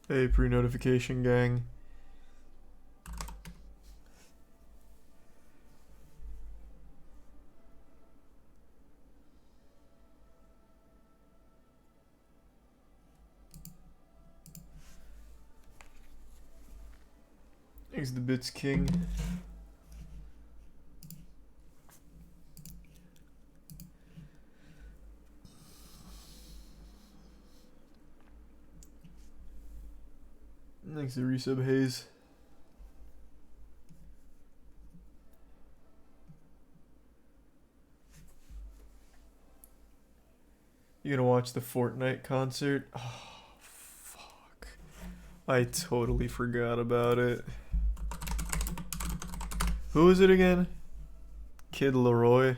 Hey, pre-notification gang. Thanks the Bits King. Thanks the resub Haze. You gonna watch the Fortnite concert? Oh, fuck. I totally forgot about it. Who is it again? Kid Leroy.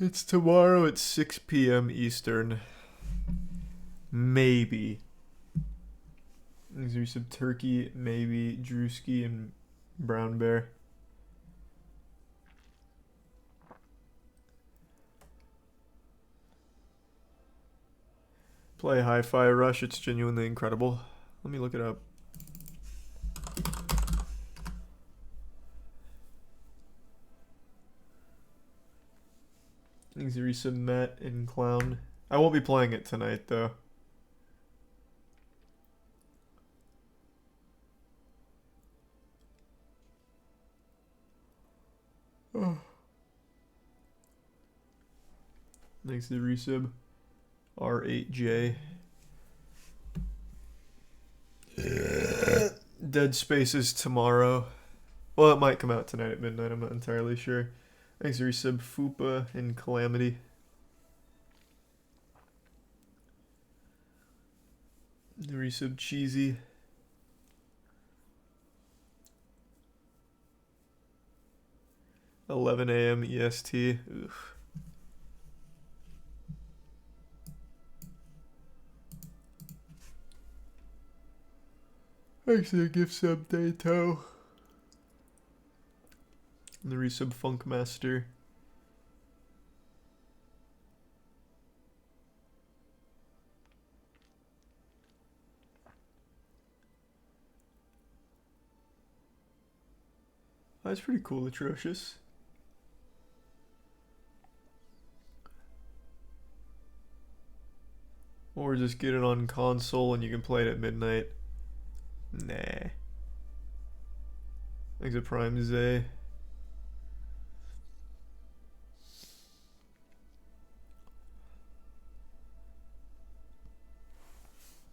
It's tomorrow at 6 p.m. Eastern. Maybe. There's some turkey, maybe Drewski and Brown Bear. Play Hi-Fi Rush, it's genuinely incredible. Let me look it up. Thanks to resub Matt and Clown. I won't be playing it tonight though. Oh. Thanks to resub R8J. Dead Space is tomorrow. Well, it might come out tonight at midnight, I'm not entirely sure. Thanks to resub Fupa and Calamity. The resub Cheesy. $11 a.m. EST. Oof. Thanks to the gift sub Dato. And the resub Funkmaster. That's pretty cool, Atrocious. Or just get it on console and you can play it at midnight. Nah. Thanks to Prime Zay.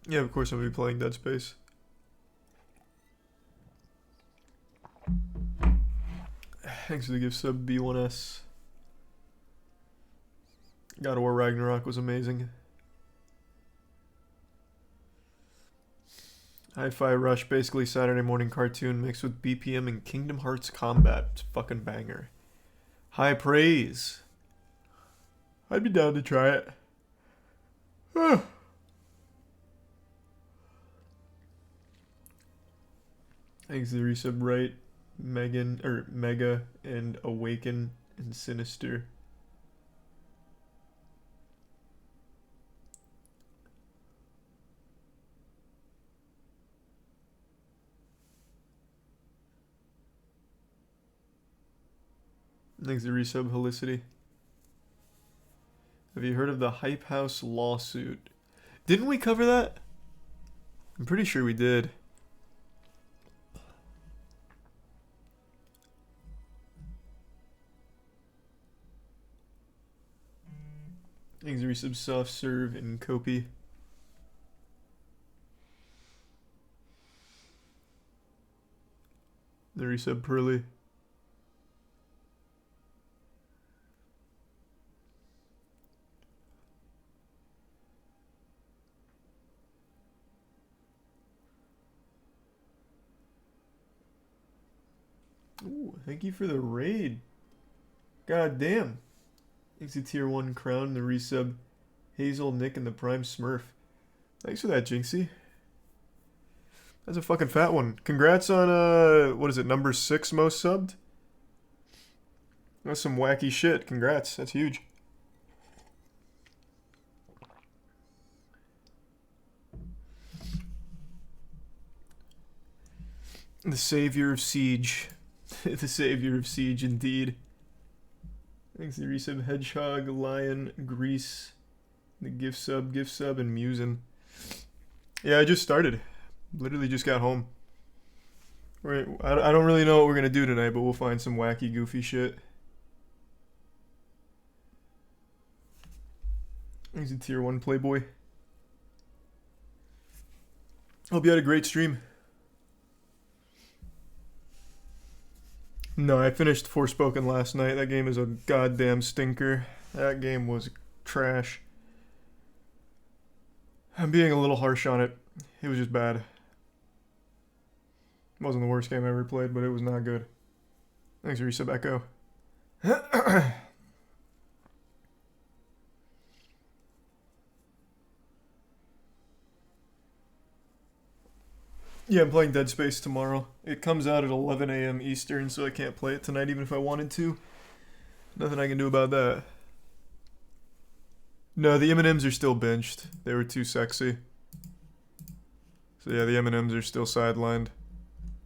Yeah, of course I'm gonna be playing Dead Space. Thanks for the gift sub B1S. God of War Ragnarok was amazing. Hi-Fi Rush, basically Saturday morning cartoon mixed with BPM and Kingdom Hearts combat. It's fucking banger. High praise. I'd be down to try it. Thanks to the resub right, Megan or Mega and Awaken and Sinister. Thanks to resub Helicity. Have you heard of the Hype House lawsuit? Didn't we cover that? I'm pretty sure we did. Thanks to resub Soft Serve and Kopi. The resub Pearly. Ooh, thank you for the raid. God damn. Thanks to Tier 1 Crown, the resub Hazel, Nick, and the Prime Smurf. Thanks for that, Jinxie. That's a fucking fat one. Congrats on, what is it, number 6 most subbed? That's some wacky shit. Congrats. That's huge. The savior of Siege. The savior of Siege, indeed. Thanks to resub, Hedgehog, Lion, Grease, the gift sub, and Musin. Yeah, I just started. Literally just got home. Right, I don't really know what we're gonna do tonight, but we'll find some wacky, goofy shit. He's a tier 1 playboy. Hope you had a great stream. No, I finished Forspoken last night. That game is a goddamn stinker. That game was trash. I'm being a little harsh on it. It was just bad. It wasn't the worst game I ever played, but it was not good. Thanks, Resub Echo. Yeah, I'm playing Dead Space tomorrow. It comes out at 11 a.m. Eastern, so I can't play it tonight even if I wanted to. Nothing I can do about that. No, the M&Ms are still benched. They were too sexy. So yeah, the M&Ms are still sidelined.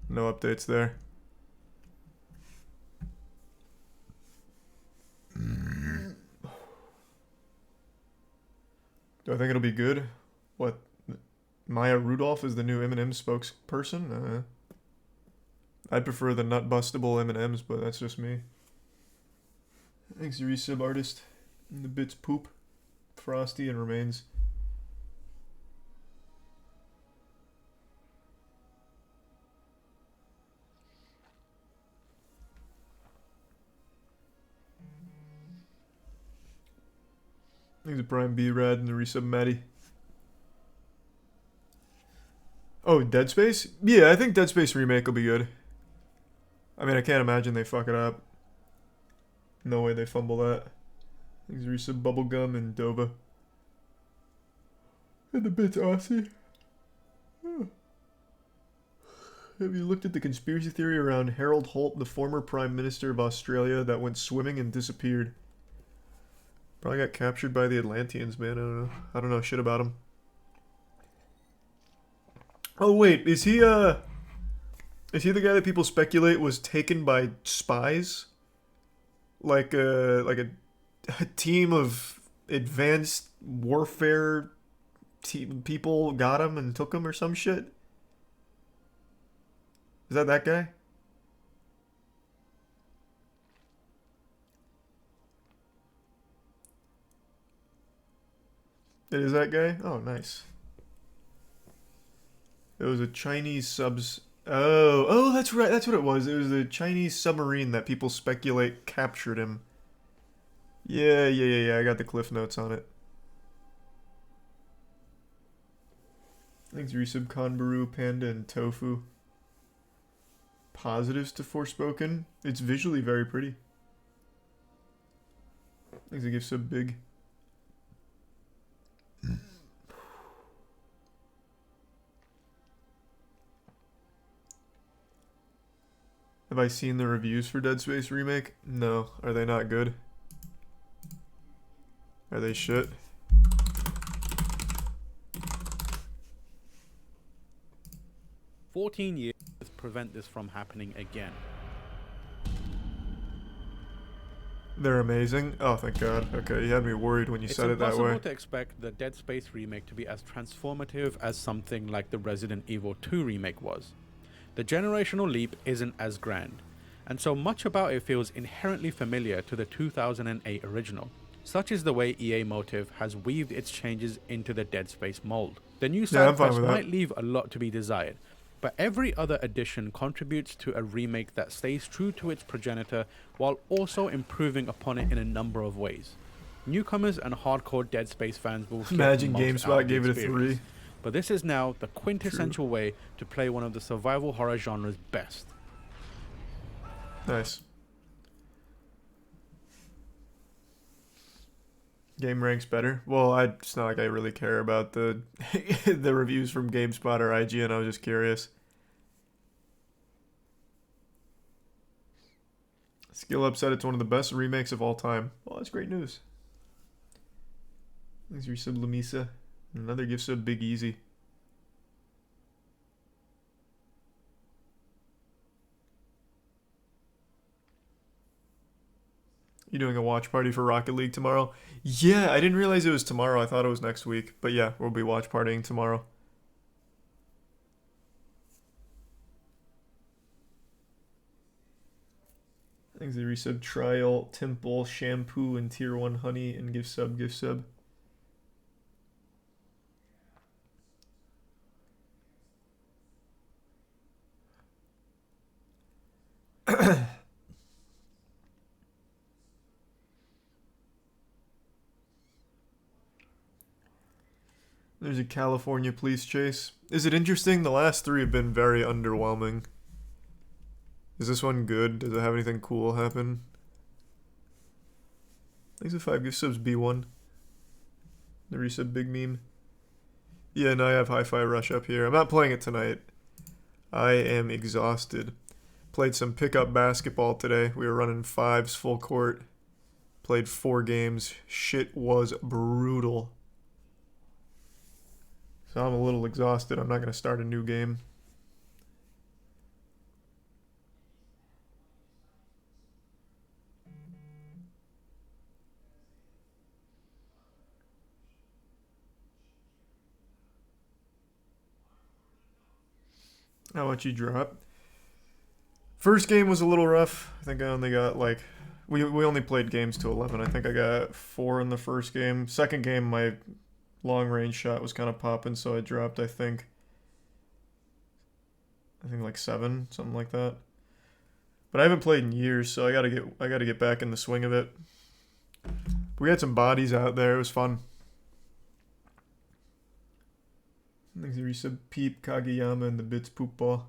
No updates there. Do I think it'll be good? What? Maya Rudolph is the new M&M spokesperson? I'd prefer the nut-bustable M&Ms, but that's just me. Thanks, resub artist. The bits poop. Frosty and remains. Thanks to Prime B Rad and the resub Maddie. Oh, Dead Space? Yeah, I think Dead Space Remake will be good. I mean, I can't imagine they fuck it up. No way they fumble that. Thanks, resub Bubblegum and Dova. And the bits Aussie. Oh. Have you looked at the conspiracy theory around Harold Holt, the former Prime Minister of Australia that went swimming and disappeared? Probably got captured by the Atlanteans, man. I don't know shit about him. Oh wait, is he the guy that people speculate was taken by spies? Like a team of advanced warfare people got him and took him or some shit? Is that guy? It is that guy? Oh, nice. It was a Chinese subs... Oh, that's right. That's what it was. It was a Chinese submarine that people speculate captured him. Yeah. I got the cliff notes on it. Thanks, resub Conbaru, Panda, and Tofu. Positives to Forspoken. It's visually very pretty. Thanks, I give sub big. Have I seen the reviews for Dead Space Remake? No. Are they not good? Are they shit? "14 years to prevent this from happening again." They're amazing? Oh, thank God. Okay, you had me worried when you said it that way. It's impossible to expect the Dead Space remake to be as transformative as something like the Resident Evil 2 remake was. The generational leap isn't as grand, and so much about it feels inherently familiar to the 2008 original. Such is the way EA Motive has weaved its changes into the Dead Space mold. The new side quests might leave a lot to be desired, but every other addition contributes to a remake that stays true to its progenitor while also improving upon it in a number of ways. Newcomers and hardcore Dead Space fans will imagine GameSpot gave it a 3. But this is now the quintessential way to play one of the survival horror genre's best. Nice. Game ranks better. Well, it's not like I really care about the the reviews from GameSpot or IGN. I was just curious. Skill Up said it's one of the best remakes of all time. Well, that's great news. Thanks for your sub, Lamisa. Another gift sub, Big Easy. You doing a watch party for Rocket League tomorrow? Yeah, I didn't realize it was tomorrow. I thought it was next week. But yeah, we'll be watch partying tomorrow. Thanks for resub. Trial, Temple, Shampoo, and Tier 1 Honey, and gift sub, gift sub. There's a California police chase. Is it interesting? The last 3 have been very underwhelming. Is this one good? Does it have anything cool happen? Thanks for 5 gift subs, B1. The resub, Big Meme. Yeah, no, I have Hi-Fi Rush up here. I'm not playing it tonight. I am exhausted. Played some pickup basketball today. We were running 5s full court. Played 4 games. Shit was brutal. So I'm a little exhausted. I'm not going to start a new game. How much you drop? First game was a little rough. I think I only got like... We only played games to 11. I think I got 4 in the first game. Second game, my long range shot was kind of popping, so I dropped, I think like 7, something like that. But I haven't played in years, so I gotta get back in the swing of it. We had some bodies out there. It was fun. Thanks for resub, Peep, Kageyama, and the Bits Poop Ball.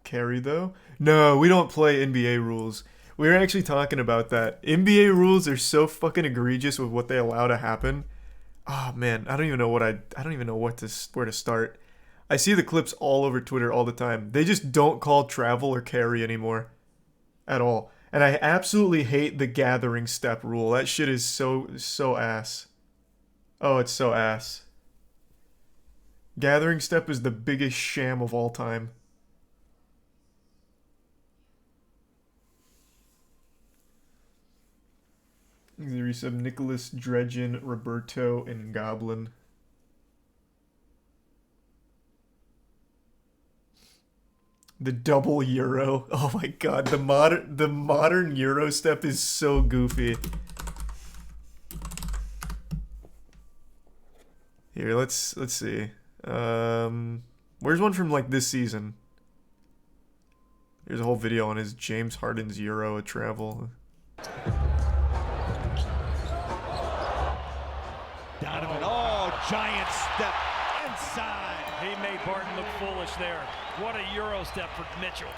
Carry though? No, we don't play NBA rules. We were actually talking about that. NBA rules are so fucking egregious with what they allow to happen. Oh man, I don't even know where to start. I see the clips all over Twitter all the time. They just don't call travel or carry anymore. At all. And I absolutely hate the gathering step rule. That shit is so ass. Oh, it's so ass. Gathering step is the biggest sham of all time. The resub, Nicholas, Dredgen, Roberto, and Goblin. The double Euro. Oh my god, the modern Euro step is so goofy. Here, let's see. Where's one from like this season? There's a whole video on his James Harden's Euro travel. Donovan, giant step inside. He made Barton look foolish there. What a Euro step for Mitchell.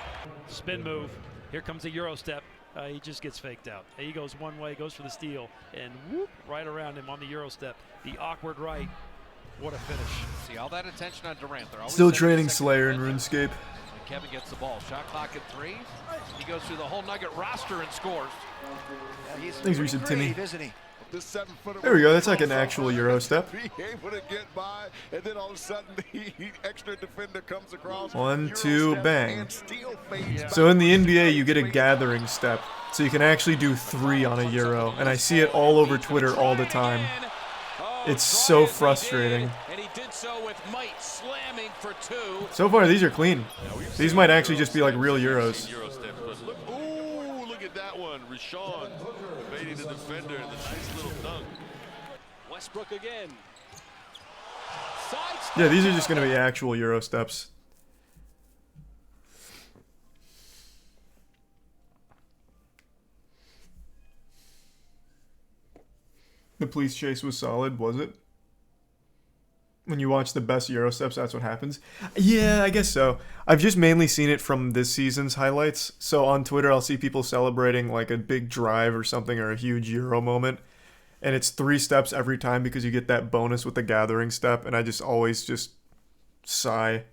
Spin move. Here comes a Euro step. He just gets faked out. He goes one way, goes for the steal, and whoop, right around him on the Euro step. The awkward right. What a finish. See all that attention on Durant. They're always still training Slayer in RuneScape. And Kevin gets the ball. Shot clock at 3. He goes through the whole Nugget roster and scores. Yeah, he's Thanks, Recent Timmy. isn't he? There we go. That's like an actual Euro step. Be able to get by, and then all of a sudden the extra defender comes across. 1, 2, bang. So in the NBA, you get a gathering step, so you can actually do 3 on a Euro, and I see it all over Twitter all the time. It's so frustrating. And he did so with might, slamming for 2. So far, these are clean. These might actually just be like real Euros. Ooh, look at that one. Rashawn evading the defender and the nice little dunk. Westbrook again. Yeah, these are just going to be actual Euro steps. The police chase was solid, was it? When you watch the best Euro steps, that's what happens? Yeah, I guess so. I've just mainly seen it from this season's highlights. So on Twitter, I'll see people celebrating like a big drive or something or a huge Euro moment. And it's 3 steps every time because you get that bonus with the gathering step. And I just always just Sigh.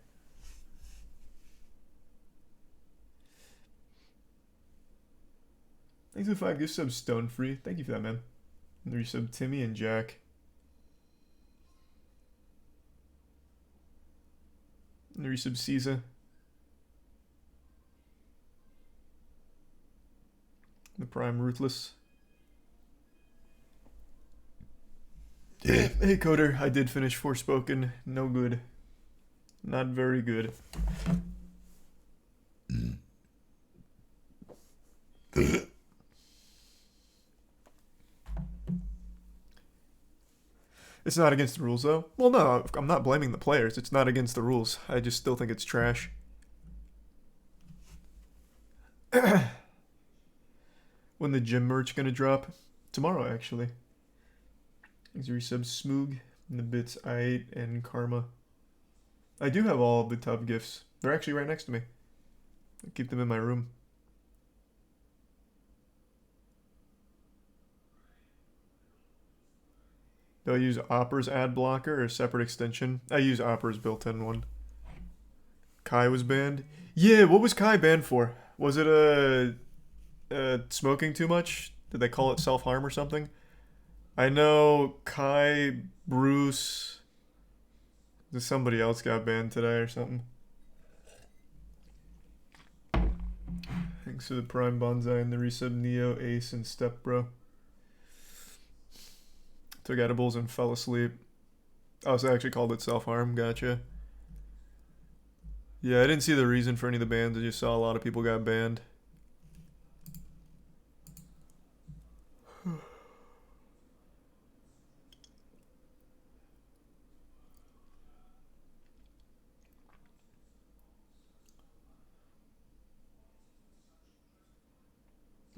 Thanks for the 5 gift subs, Stone Free. Thank you for that, man. And the resub Timmy and Jack. And the resub Caesar. The Prime Ruthless. Hey Coder, I did finish Forspoken. No good. Not very good. It's not against the rules though. Well, no, I'm not blaming the players. It's not against the rules. I just still think it's trash. When the gym merch gonna drop? Tomorrow, actually. Thanks for resub Smoog, and the bits I8 and Karma. I do have all of the tub gifts. They're actually right next to me. I keep them in my room. Do I use Opera's ad blocker or a separate extension? I use Opera's built-in one. Kai was banned? Yeah, what was Kai banned for? Was it smoking too much? Did they call it self-harm or something? I know Kai, Bruce, somebody else got banned today or something. Thanks for the Prime Bonsai and the resub Neo, Ace, and Step Bro. Took edibles and fell asleep. Oh, so I actually called it self-harm. Gotcha. Yeah, I didn't see the reason for any of the bans. I just saw a lot of people got banned.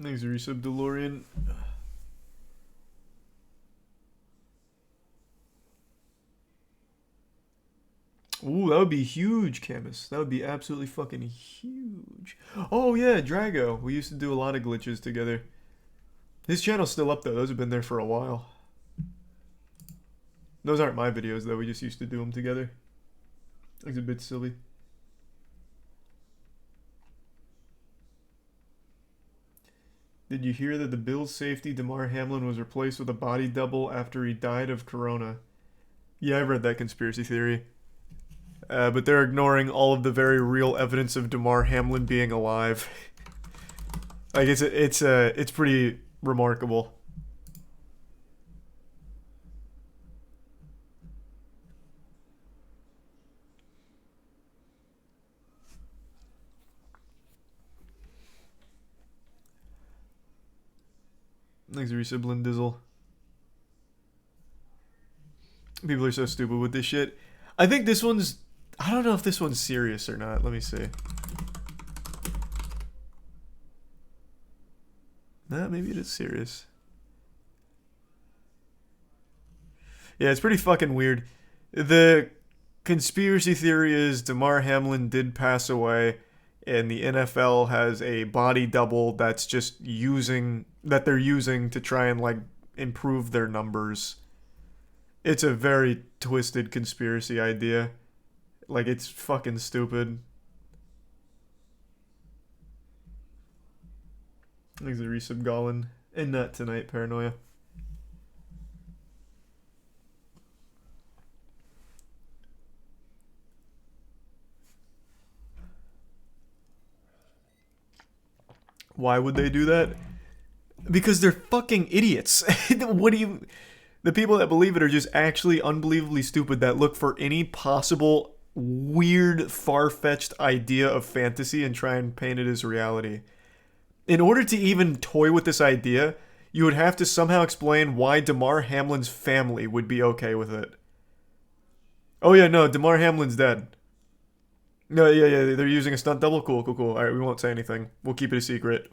Thanks, resub DeLorean. Ooh, that would be huge, Camus. That would be absolutely fucking huge. Oh yeah, Drago. We used to do a lot of glitches together. His channel's still up though. Those have been there for a while. Those aren't my videos though. We just used to do them together. It's a bit silly. Did you hear that the Bills safety Damar Hamlin was replaced with a body double after he died of corona? Yeah, I've read that conspiracy theory. But they're ignoring all of the very real evidence of Damar Hamlin being alive. Like it's pretty remarkable. Thanks, resub Lindizzle. People are so stupid with this shit. I think this one's... I don't know if this one's serious or not. Let me see. Nah, maybe it is serious. Yeah, it's pretty fucking weird. The conspiracy theory is Damar Hamlin did pass away, and the NFL has a body double that's just that they're using to try and like improve their numbers. It's a very twisted conspiracy idea. Like, it's fucking stupid. Thanks to resub Gollin. And not tonight, Paranoia. Why would they do that? Because they're fucking idiots. What do you... The people that believe it are just actually unbelievably stupid that look for any possible weird, far-fetched idea of fantasy and try and paint it as reality. In order to even toy with this idea, you would have to somehow explain why Damar Hamlin's family would be okay with it. Oh yeah, no, Damar Hamlin's dead. No, yeah, they're using a stunt double? Cool. Alright, we won't say anything. We'll keep it a secret.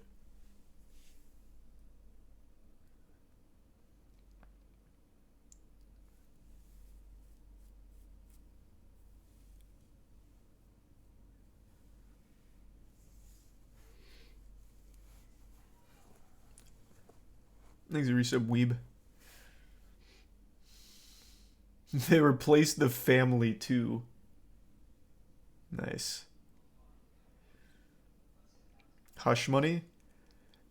Thanks, resub Weeb. They replaced the family too. Nice. Hush money?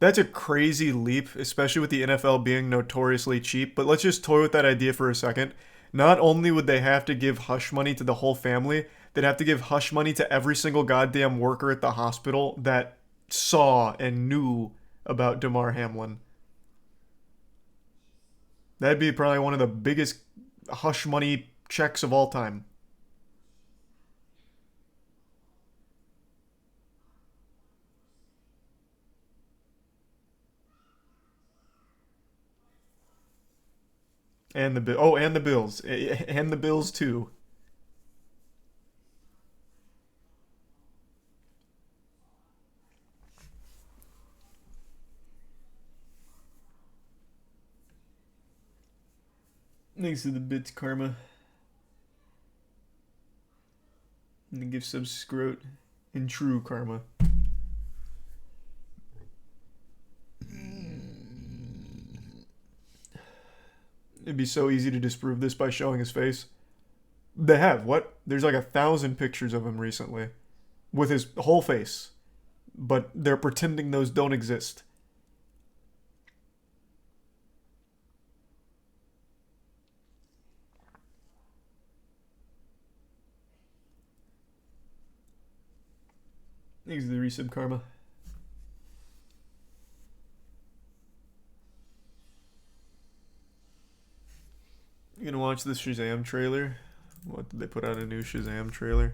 That's a crazy leap, especially with the NFL being notoriously cheap, but let's just toy with that idea for a second. Not only would they have to give hush money to the whole family, they'd have to give hush money to every single goddamn worker at the hospital that saw and knew about Damar Hamlin. That'd be probably one of the biggest hush money checks of all time. And the and the Bills. And the Bills too. Thanks to the bits, Karma. And the gift sub Scroat in true Karma. It'd be so easy to disprove this by showing his face. They have. What? There's like 1,000 pictures of him recently. With his whole face. But they're pretending those don't exist. Thanks to the resub, Karma. You gonna watch the Shazam trailer? What, did they put out a new Shazam trailer?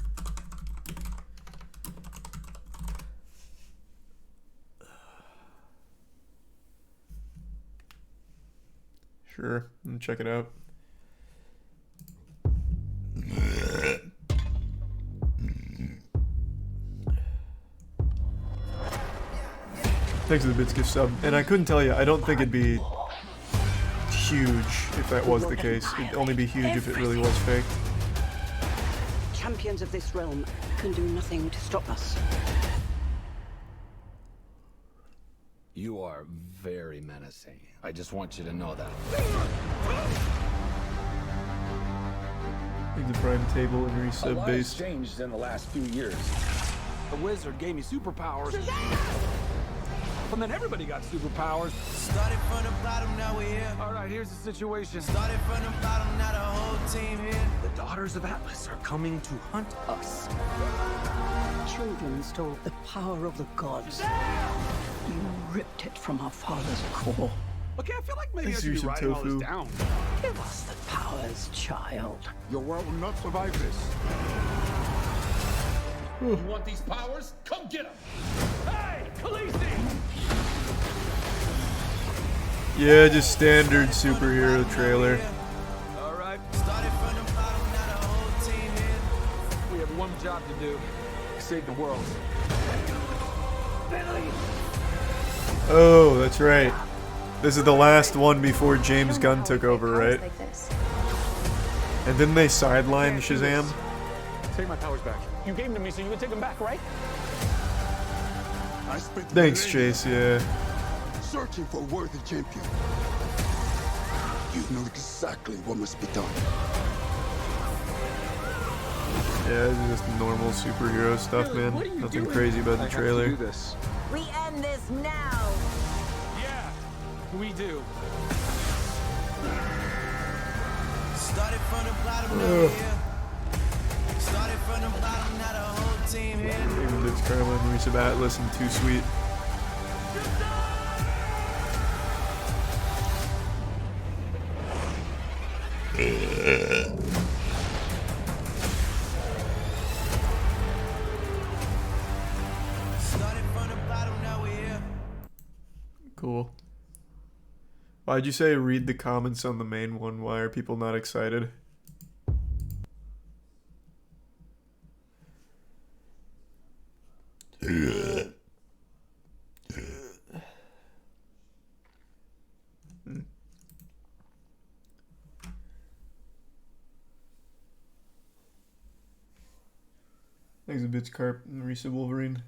Sure, and check it out. Thanks for the bits gift sub. And I couldn't tell you, I don't think it'd be huge if that was the case. It'd only be huge if it really was fake. Champions of this realm can do nothing to stop us. You are very menacing. I just want you to know that. Think the prime table and A resub lot base. has changed in the last few years. The wizard gave me superpowers. And then everybody got superpowers. Started from the bottom, now we're here. All right, here's the situation. Started from the bottom, now the whole team here. The daughters of Atlas are coming to hunt us. Children stole the power of the gods. You ripped it from our father's core. Okay, I feel like maybe I Let's should do be some writing all tofu. this down. Give us the powers, child. Your world will not survive this. You want these powers? Come get them! Hey, Khaleesi! Yeah, just standard superhero trailer. All right, Started from the bottom, now the whole team here. we have one job to do. Save the world. Oh, that's right. This is the last one before James Gunn took over, right? And then they sidelined Shazam. Take my powers back. You gave them to me so you could take them back, right? I spent Thanks, millennia Chase, yeah. searching for a worthy champion. You know exactly what must be done. Yeah, this is just normal superhero stuff, man. Nothing crazy about the trailer. This. We end this now. Yeah, we do. Started from the bottom, now we're here. Started from the bottom, now the whole team here. Even Bits Karma and Resub Atlas and Too Sweet. Started from the bottom, now we're here. Cool. Why'd you say read the comments on the main one? Why are people not excited? Thanks a bits, Carp and Resub Wolverine.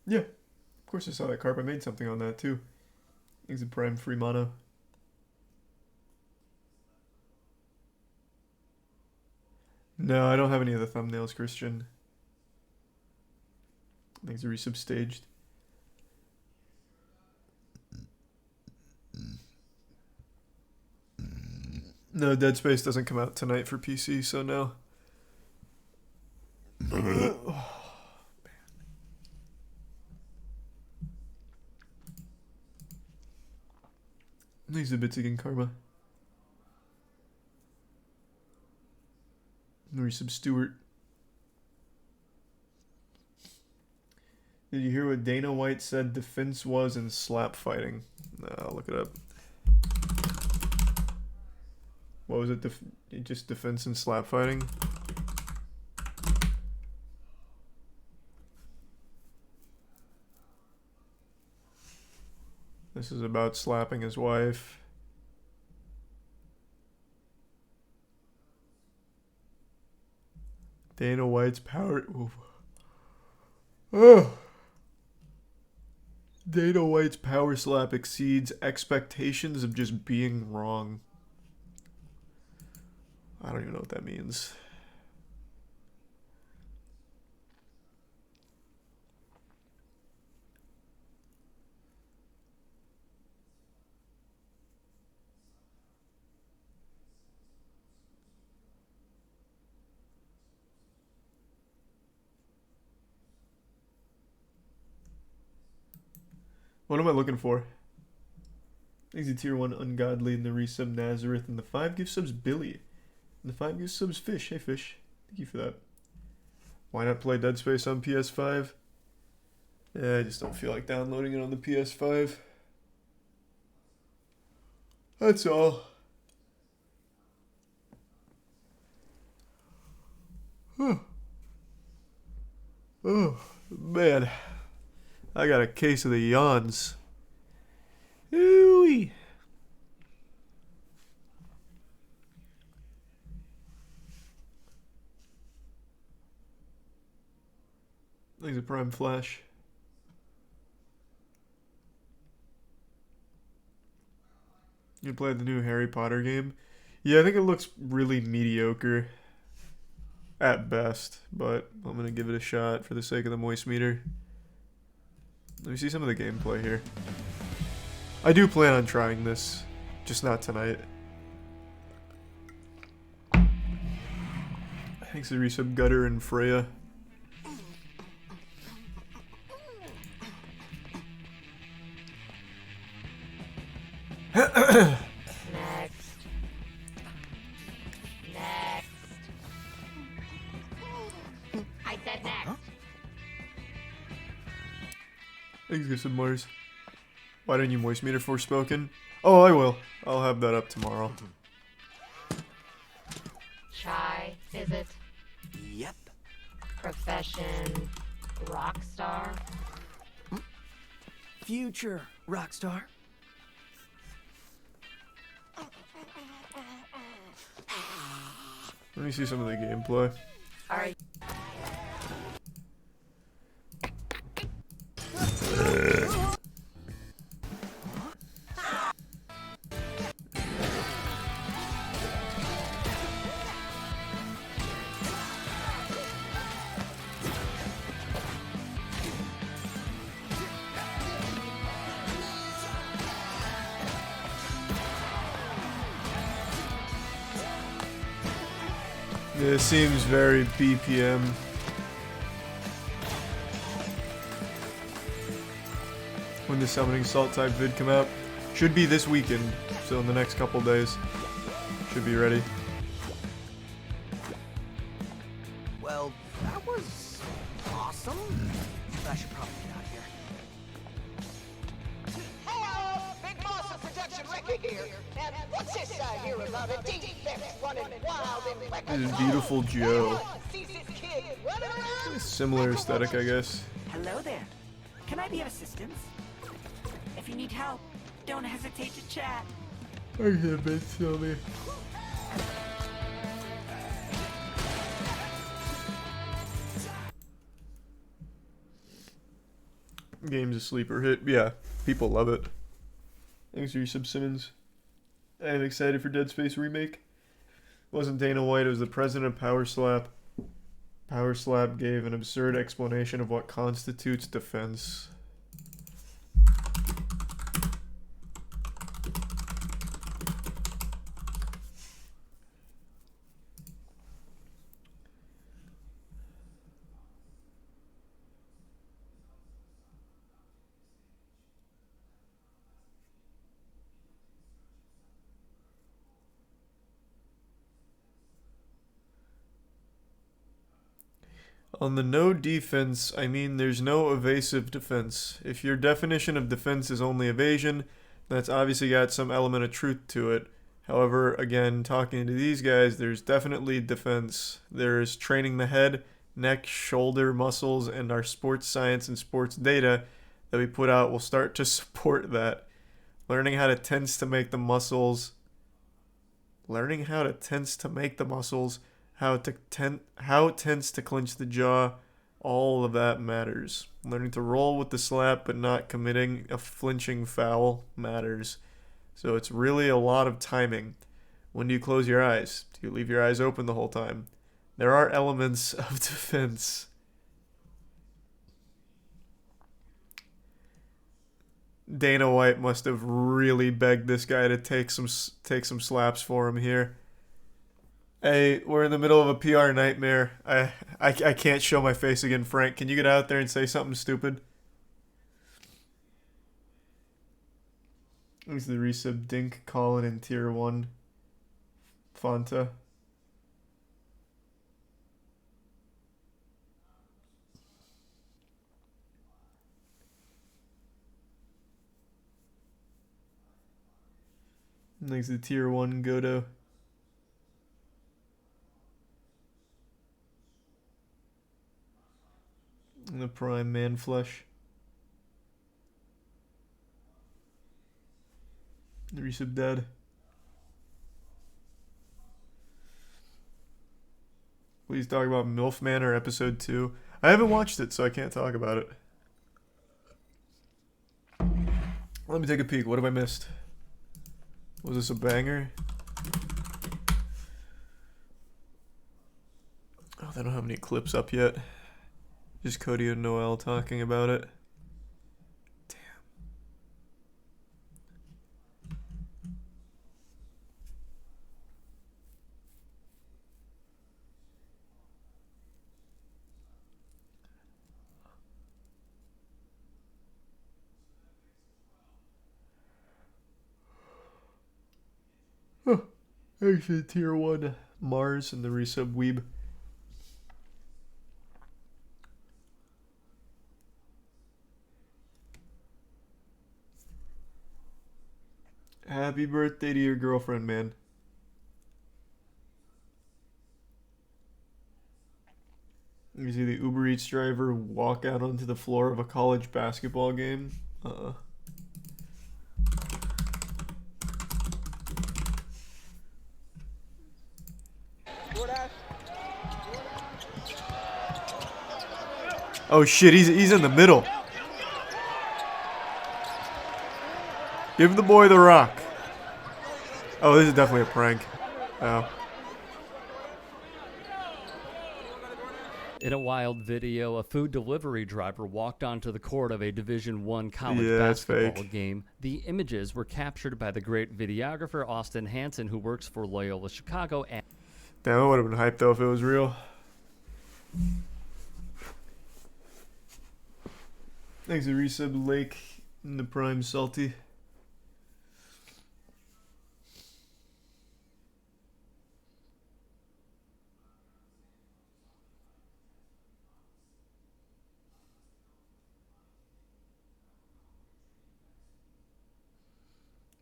Yeah, of course I saw that, Carp. I made something on that too. Thanks a Prime Free Mono. No, I don't have any of the thumbnails, Christian. Things are resubstaged. No, Dead Space doesn't come out tonight for PC, so no. Thanks a bit again, Karma. Resub Stewart. Did you hear what Dana White said defense was in slap fighting? I'll look it up. What was it? Just defense and slap fighting? This is about slapping his wife. Dana White's power. Ooh. Oh. Dana White's power slap exceeds expectations of just being wrong. I don't even know what that means. What am I looking for? Easy tier 1 Ungodly in the resub Nazareth and the 5 gift subs Billy. And the 5 gift subs Fish. Hey Fish. Thank you for that. Why not play Dead Space on PS5? I just don't feel like downloading it on the PS5. That's all. Oh man. I got a case of the yawns. Ooh-wee. Thanks a Prime Flash. You played the new Harry Potter game? Yeah, I think it looks really mediocre at best, but I'm gonna give it a shot for the sake of the moist meter. Let me see some of the gameplay here. I do plan on trying this, just not tonight. Thanks to resub Gutter and Freya. I said next. Thanks, good some Mars. Why didn't you moist meter Forspoken? Oh, I will. I'll have that up tomorrow. Shy, is it? Yep. Profession, rock star. Future rock star. Let me see some of the gameplay. Are you? Yeah, it seems very BPM. When the Summoning Salt type vid come out. Should be this weekend, so in the next couple days. Should be ready. Well, that was awesome. I should probably get out of here. Hello, Big Boss of Production Record here. And what's this I hear about a defect running wild in record? This is Beautiful Joe. Sees this kid running around? Similar aesthetic, I guess. Hello there. Can I be of assistance? If you need help, don't hesitate to chat. I can't bet silly. Game's a sleeper hit. Yeah, people love it. Thanks for your sub Simmons. I am excited for Dead Space Remake. wasn't Dana White, it was the president of Power Slap. Power Slap gave an absurd explanation of what constitutes defense. On the no defense, I mean there's no evasive defense. If your definition of defense is only evasion, that's obviously got some element of truth to it. However, again, talking to these guys, there's definitely defense. There's training the head, neck, shoulder muscles, and our sports science and sports data that we put out will start to support that. Learning how to tense to make the muscles. How tense to clench the jaw, all of that matters. Learning to roll with the slap but not committing a flinching foul matters. So it's really a lot of timing. When do you close your eyes? Do you leave your eyes open the whole time? There are elements of defense. Dana White must have really begged this guy to take some slaps for him here. Hey, we're in the middle of a PR nightmare. I can't show my face again, Frank. Can you get out there and say something stupid? This is the resub Dink, Colin, and Tier 1. Fanta. Thanks to Tier 1 Godo. And the Prime Man Flesh. The resub Dead. Please talk about MILF Manor episode 2. I haven't watched it, so I can't talk about it. Let me take a peek. What have I missed? Was this a banger? Oh, they don't have any clips up yet. Just Cody and Noel talking about it. Damn. Oh, actually, Tier 1 Mars and the resub Weeb. Happy birthday to your girlfriend, man. You see the Uber Eats driver walk out onto the floor of a college basketball game? Oh shit, he's in the middle. Give the boy the rock. Oh, this is definitely a prank. Oh. In a wild video, a food delivery driver walked onto the court of a Division I college it's basketball fake. game. The images were captured by the great videographer Austin Hansen, who works for Loyola Chicago. And Damn, it would have been hyped though if it was real. Thanks to resub Lake and the Prime Salty.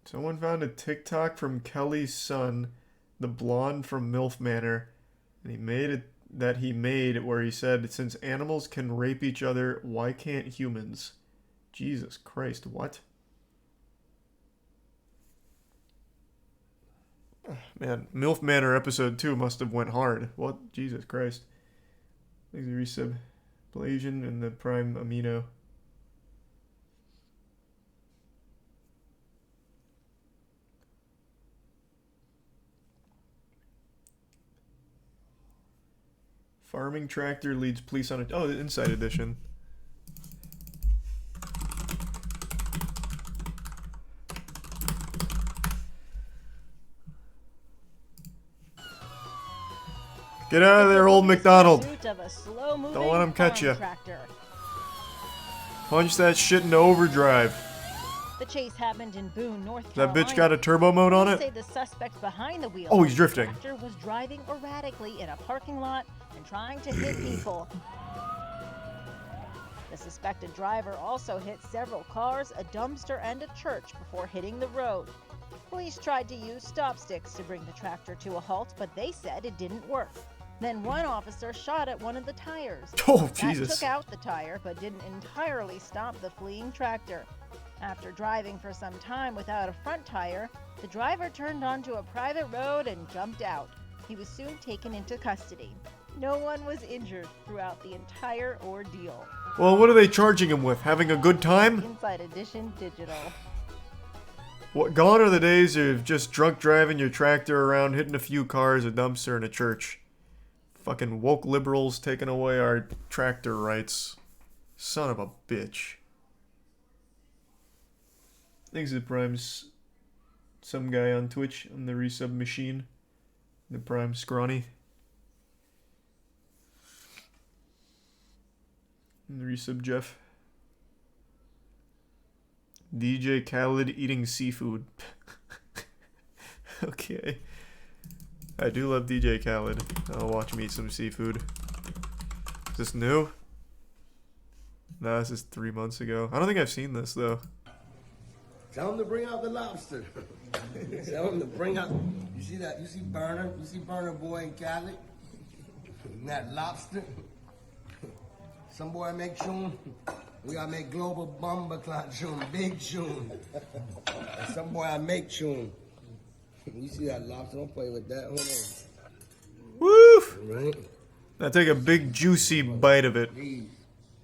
Someone found a TikTok from Kelly's son, the blonde from MILF Manor, and he made where he said, since animals can rape each other, why can't humans? Jesus Christ, what? Man, MILF Manor episode 2 must have went hard. What? Jesus Christ. Thanks to resub Blasian and the Prime Amino. Farming tractor leads police on a... Oh, the inside edition. Get out of there, old McDonald. Don't let him catch you. Punch that shit into overdrive. The chase happened in Boone, North That Carolina. bitch got a turbo mode on Police it? say the suspect behind the wheel Oh, he's of the drifting. tractor was driving erratically in a parking lot and trying to hit people. The suspected driver also hit several cars, a dumpster, and a church before hitting the road. Police tried to use stop sticks to bring the tractor to a halt, but they said it didn't work. Then one officer shot at one of the tires. Oh, That Jesus. took out the tire, but didn't entirely stop the fleeing tractor. After driving for some time without a front tire, the driver turned onto a private road and jumped out. He was soon taken into custody. No one was injured throughout the entire ordeal. Well, what are they charging him with? Having a good time? Inside Edition Digital. What, gone are the days of just drunk driving your tractor around, hitting a few cars, a dumpster, and a church. Fucking woke liberals taking away our tractor rights. Son of a bitch. Thanks to the Prime's some guy on Twitch on the resub machine. The Prime Scrawny. And the resub Jeff. DJ Khaled eating seafood. Okay. I do love DJ Khaled. I'll watch him eat some seafood. Is this new? No, this is 3 months ago. I don't think I've seen this though. Tell him to bring out the lobster. Tell him to bring out. You see that? You see Burner? You see Burner Boy and Cali? And that lobster? Some boy make tune. We gotta make global bomber clock tune, big tune. And some boy I make tune. You see that lobster? Don't play with that. Hold on. Woof! Right? Now take a big juicy bite of it. Please.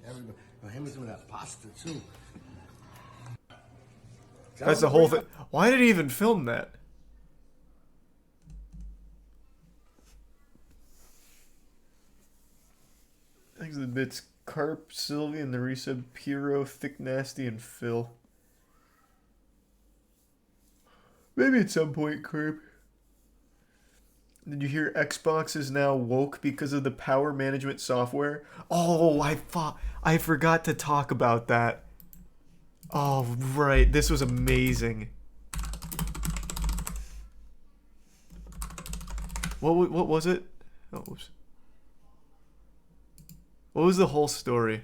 Everybody. Hand me some of that pasta too. That's the whole thing. Why did he even film that? Thanks to the bits Carp, Sylvie, and the resub Piro, Thick Nasty, and Phil. Maybe at some point, Carp. Did you hear Xbox is now woke because of the power management software? Oh, I forgot to talk about that. Oh, right. This was amazing. What was it? Oh, oops. What was the whole story?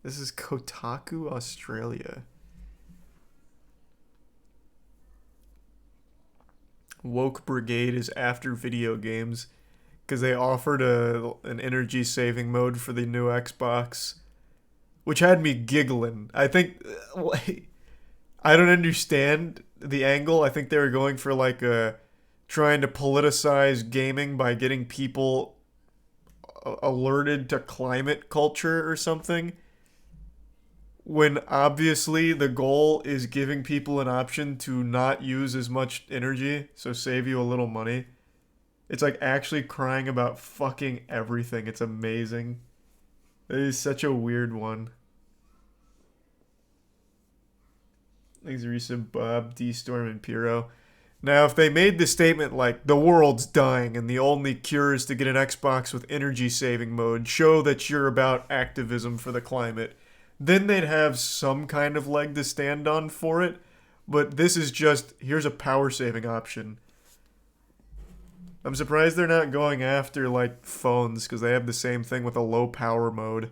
This is Kotaku, Australia. Woke Brigade is after video games because they offered an energy saving mode for the new Xbox, which had me giggling. I think I don't understand the angle. I think they were going for like trying to politicize gaming by getting people alerted to climate culture or something. When obviously the goal is giving people an option to not use as much energy, so save you a little money. It's like actually crying about fucking everything. It's amazing. It is such a weird one. Thanks, Risa, Bob, D-Storm, and Piro. Now, if they made the statement like, the world's dying and the only cure is to get an Xbox with energy saving mode, show that you're about activism for the climate, then they'd have some kind of leg to stand on for it. But this is just, here's a power saving option. I'm surprised they're not going after, like, phones, because they have the same thing with a low power mode.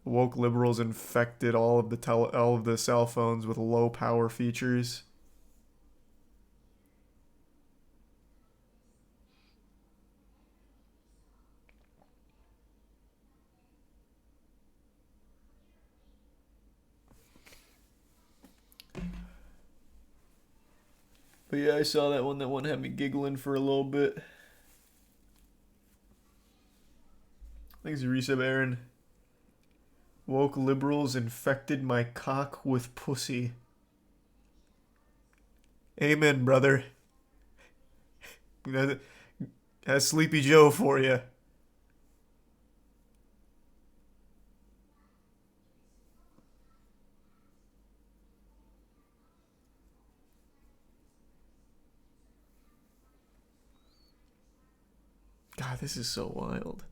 Woke liberals infected all of the cell phones with low power features. But yeah, I saw that one. That one had me giggling for a little bit. Thanks, Resub Aaron. Woke liberals infected my cock with pussy. Amen, brother. That's Sleepy Joe for you. God, this is so wild.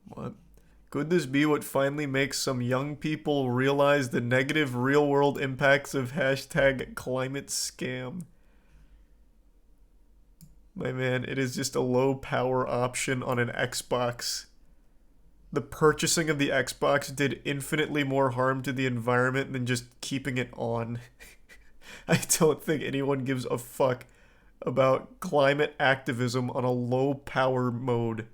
What? Could this be what finally makes some young people realize the negative real-world impacts of hashtag climate scam? My man, it is just a low-power option on an Xbox. The purchasing of the Xbox did infinitely more harm to the environment than just keeping it on. I don't think anyone gives a fuck about climate activism on a low-power mode.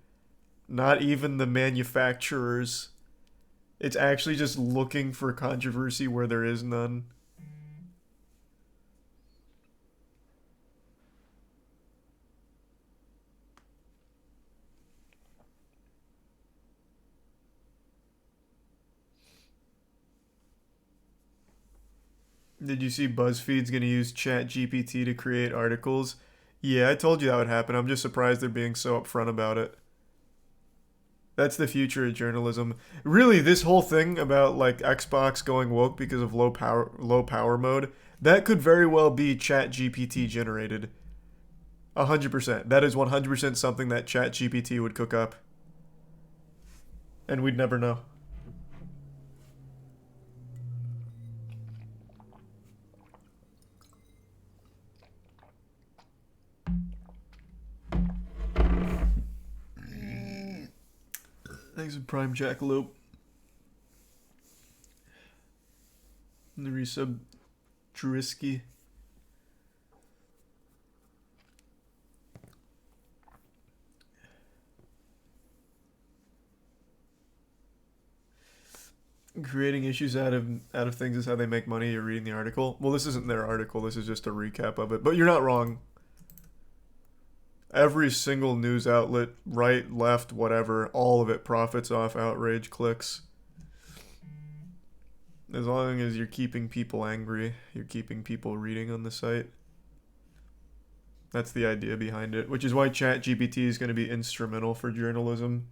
Not even the manufacturers. It's actually just looking for controversy where there is none. Did you see BuzzFeed's gonna use ChatGPT to create articles? Yeah, I told you that would happen. I'm just surprised they're being so upfront about it. That's the future of journalism. Really, this whole thing about like Xbox going woke because of low power mode, that could very well be ChatGPT generated. 100%. That is 100% something that ChatGPT would cook up. And we'd never know. Thanks for Prime Jackalope. And the resub Drisky. Creating issues out of things is how they make money. You're reading the article. Well, this isn't their article. This is just a recap of it. But you're not wrong. Every single news outlet, right, left, whatever, all of it profits off outrage clicks. As long as you're keeping people angry, you're keeping people reading on the site. That's the idea behind it, which is why ChatGPT is going to be instrumental for journalism.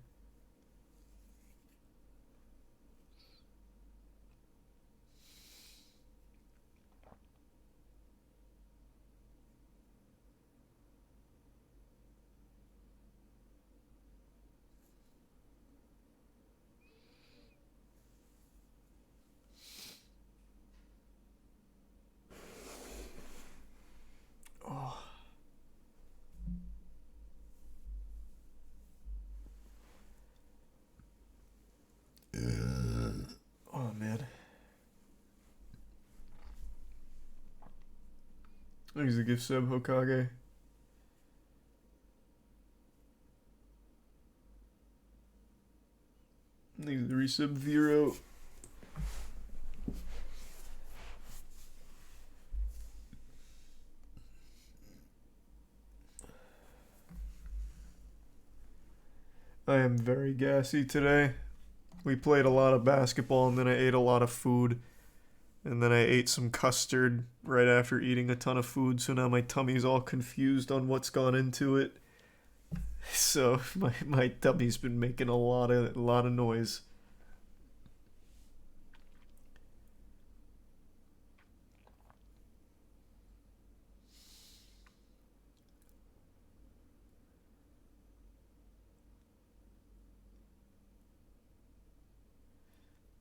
Oh, man. Thanks a gift sub, Hokage. Thanks the resub, Vero. I am very gassy today. We played a lot of basketball and then I ate a lot of food. And then I ate some custard right after eating a ton of food, so now my tummy's all confused on what's gone into it. So my tummy's been making a lot of noise.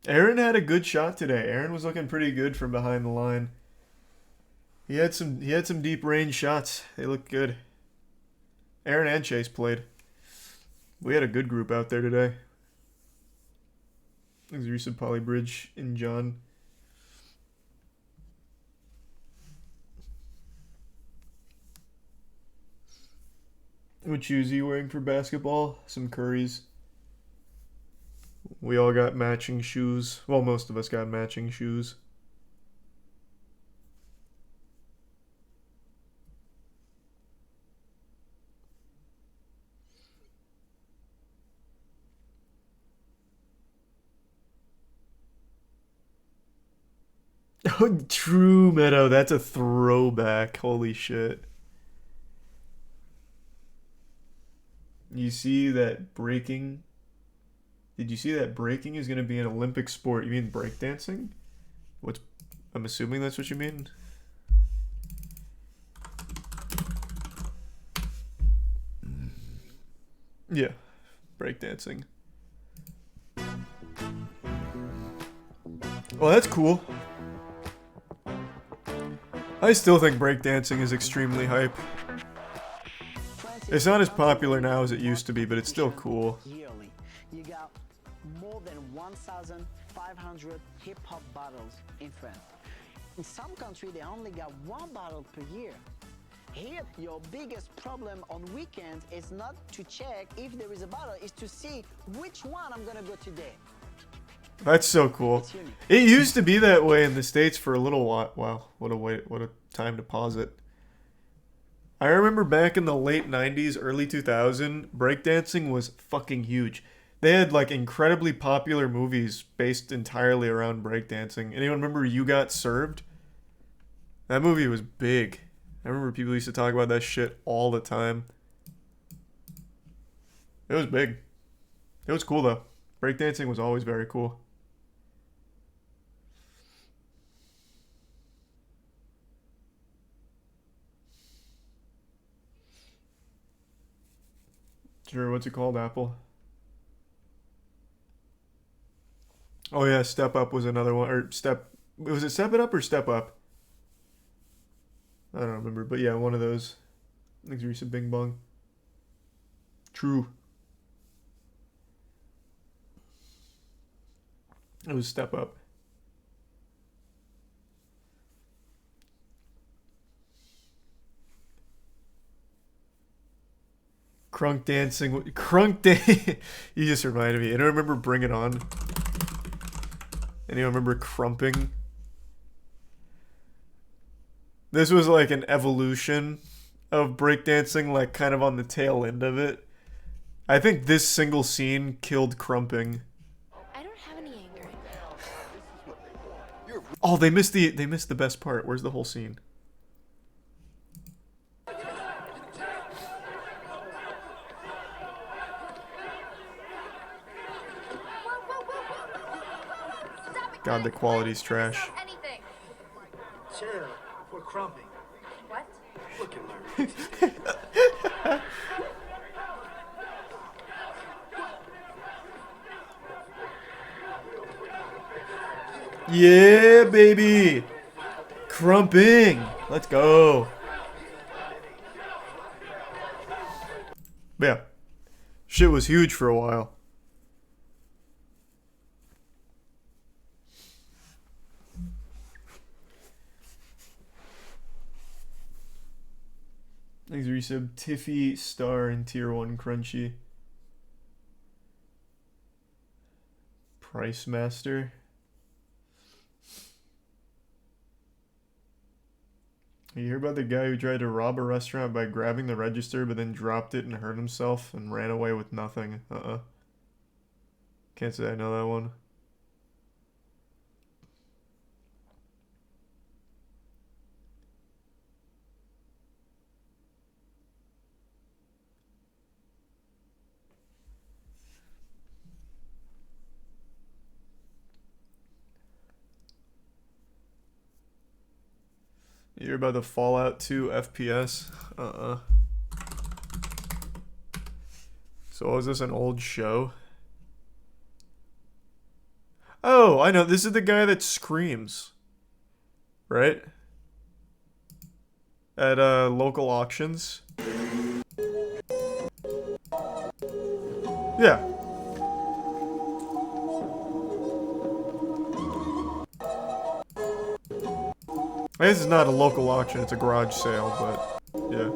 Aaron had a good shot today. Aaron was looking pretty good from behind the line. He had some deep range shots. They looked good. Aaron and Chase played. We had a good group out there today. Thanks resub Polybridge and John. What shoes are you wearing for basketball? Some Currys. We all got matching shoes. Well, most of us got matching shoes. Oh, true, Meadow. That's a throwback. Holy shit. You see that breaking? Did you see that breaking is going to be an Olympic sport? You mean breakdancing? I'm assuming that's what you mean. Yeah, breakdancing. Well, that's cool. I still think breakdancing is extremely hype. It's not as popular now as it used to be, but it's still cool. Yearly, you got more than 1,500 hip-hop battles in France. In some countries, they only got one battle per year. Here, your biggest problem on weekends is not to check if there is a battle, is to see which one I'm gonna go today. That's so cool. It used to be that way in the States for a little while. Wow, what a time to pause it. I remember back in the late 90s, early 2000, breakdancing was fucking huge. They had like incredibly popular movies based entirely around breakdancing. Anyone remember You Got Served? That movie was big. I remember people used to talk about that shit all the time. It was big. It was cool though. Breakdancing was always very cool. Sure, what's it called, Apple? Oh yeah, Step Up was another one. Or was it Step It Up or Step Up? I don't remember, but yeah, one of those. Thanks, Risa Bing Bong. True. It was Step Up. Crunk dancing. Crunk day. You just reminded me. I don't remember Bring It On. Anyone remember Crumping? This was like an evolution of breakdancing, like kind of on the tail end of it. I think this single scene killed Crumping. I don't have any anger. Oh, they missed the best part. Where's the whole scene? God, the quality's trash. Chill, we're crumping. What? Look and learn. Yeah, baby! Crumping! Let's go! Yeah. Shit was huge for a while. Thanks, resub. Tiffy, Star, and Tier 1 Crunchy. Price Master. You hear about the guy who tried to rob a restaurant by grabbing the register but then dropped it and hurt himself and ran away with nothing? Can't say I know that one. You hear about the Fallout 2 FPS? So was this an old show? Oh, I know. This is the guy that screams. Right? At local auctions. Yeah. This is not a local auction, it's a garage sale, but yeah.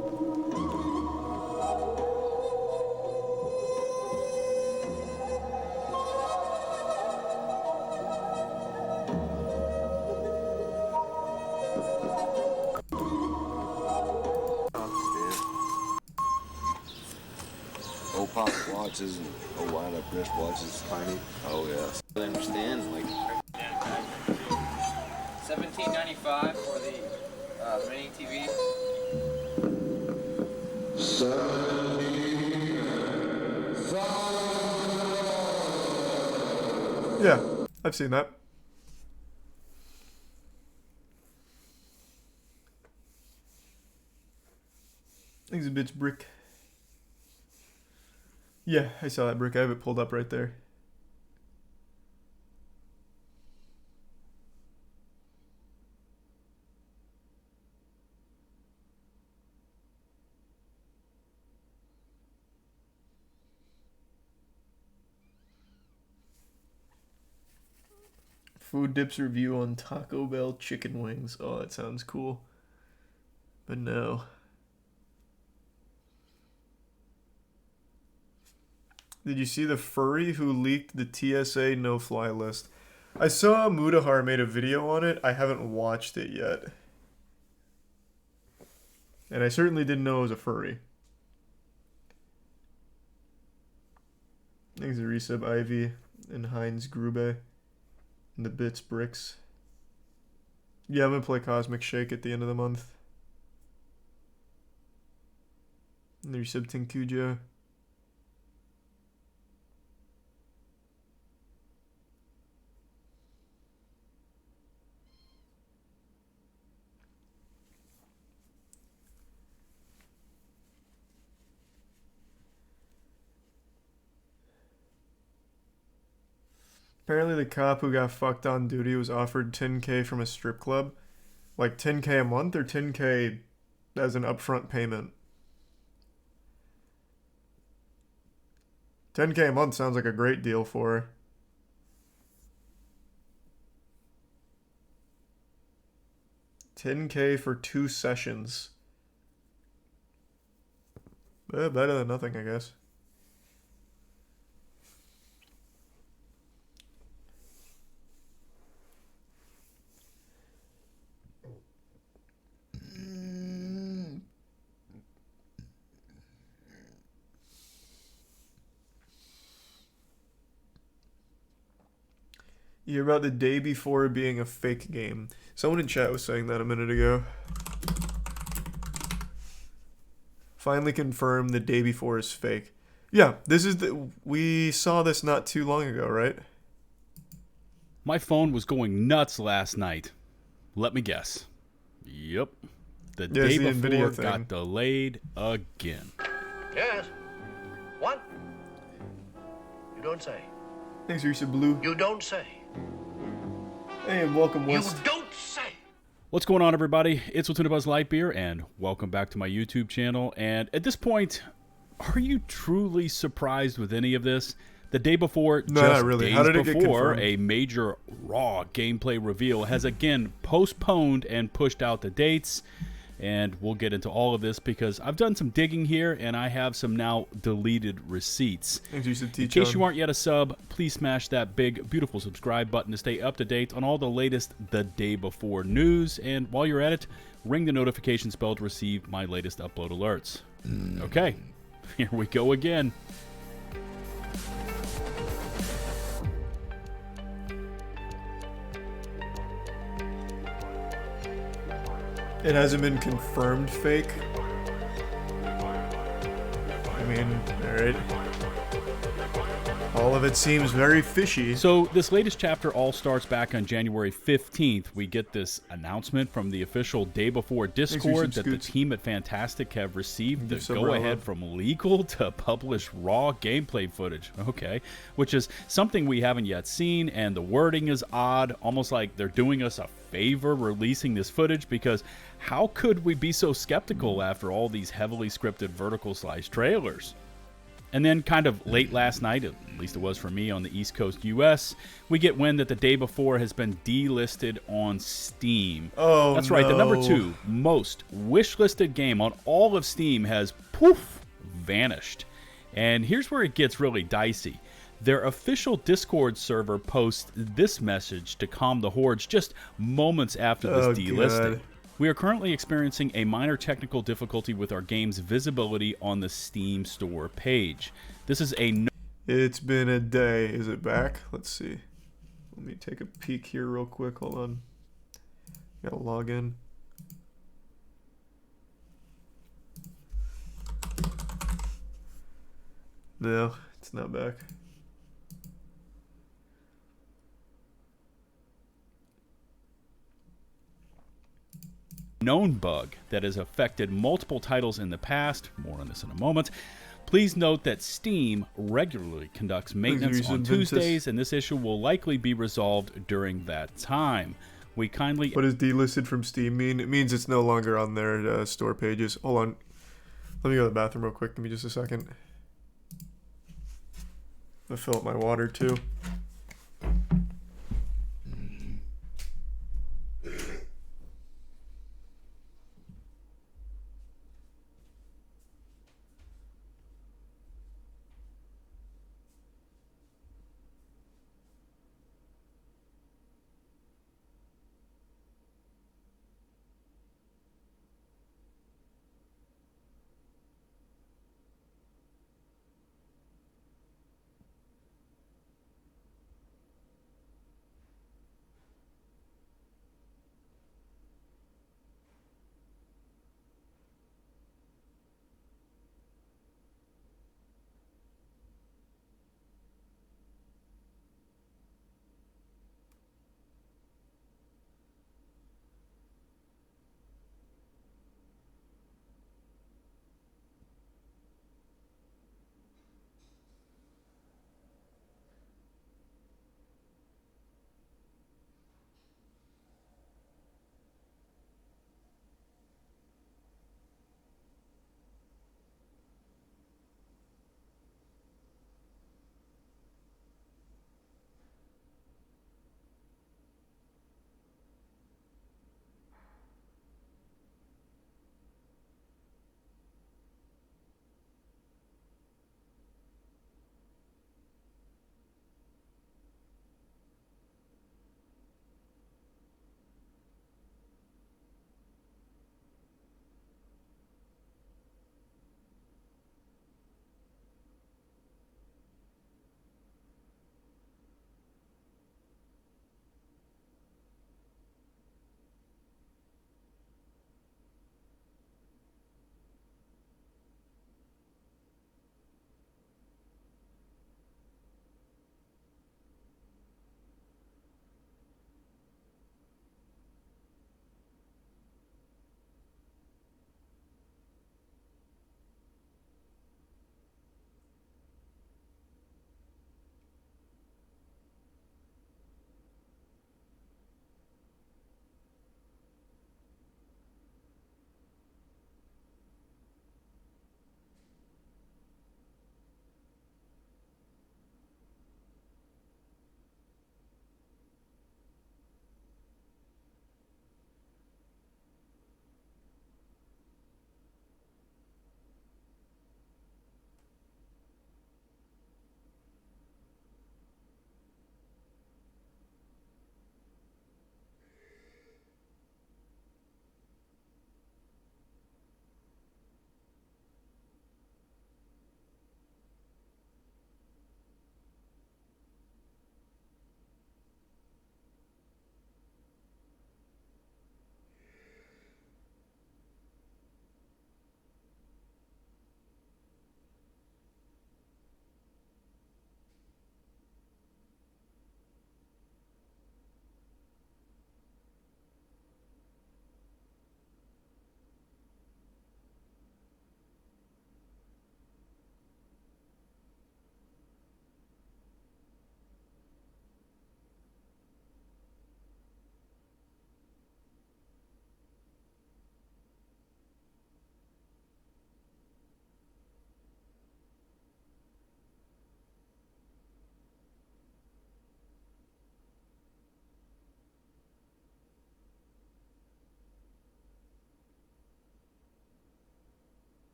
Old pocket watches and old wind-up wrist watches. Tiny. Oh, yes. I understand, like... 17 $15.95 for the remaining TV. Yeah, I've seen that. Thanks a bitch, Brick. Yeah, I saw that, Brick. I have it pulled up right there. Food Dips review on Taco Bell chicken wings. Oh, that sounds cool. But no. Did you see the furry who leaked the TSA no-fly list? I saw Mudahar made a video on it. I haven't watched it yet. And I certainly didn't know it was a furry. Thanks to Resub Ivy and Heinz Grube and the Bits Bricks. Yeah, I'm gonna play Cosmic Shake at the end of the month. And the Resub Tinkuja. Apparently the cop who got fucked on duty was offered $10K from a strip club. Like $10K a month or $10K as an upfront payment? $10K a month sounds like a great deal for her. $10K for 2 sessions. Better than nothing, I guess. You hear about the day before being a fake game. Someone in chat was saying that a minute ago. Finally confirmed the day before is fake. Yeah, this is we saw this not too long ago, right? My phone was going nuts last night. Let me guess. Yep. The day before got delayed again. Yes. What? You don't say. Thanks, Risa Blue. You don't say. Hey, and welcome, West. You don't say. What's going on, everybody? It's Tuna Buzz Lightbeer, and welcome back to my YouTube channel. And at this point, are you truly surprised with any of this? The day before, no, just not really. days How did it before, get a major Raw gameplay reveal has again postponed and pushed out the dates. And we'll get into all of this because I've done some digging here and I have some now deleted receipts. In case you aren't yet a sub, please smash that big, beautiful subscribe button to stay up to date on all the latest the day before news. And while you're at it, ring the notifications bell to receive my latest upload alerts. Okay, here we go again. It hasn't been confirmed fake. I mean, alright. All of it seems very fishy. So this latest chapter all starts back on January 15th. We get this announcement from the official Day Before Discord that the team at Fantastic have received the go-ahead from legal to publish raw gameplay footage. Okay, which is something we haven't yet seen, and the wording is odd, almost like they're doing us a favor releasing this footage, because how could we be so skeptical after all these heavily scripted vertical slice trailers? And then kind of late last night, at least it was for me on the East Coast US, we get wind that the Day Before has been delisted on Steam. Oh, that's right, the number 2 most wishlisted game on all of Steam has poof vanished. And here's where it gets really dicey. Their official Discord server posts this message to calm the hordes just moments after this delisting. God. We are currently experiencing a minor technical difficulty with our game's visibility on the Steam store page. This is a... It's been a day. Is it back? Let's see. Let me take a peek here real quick. Hold on. Gotta log in. No, it's not back. Known bug that has affected multiple titles in the past. More on this in a moment. Please note that Steam regularly conducts maintenance on Tuesdays, and this issue will likely be resolved during that time. We kindly... What does delisted from Steam mean? It means it's no longer on their store pages. Hold on. Let me go to the bathroom real quick. Give me just a second. I'm gonna fill up my water too.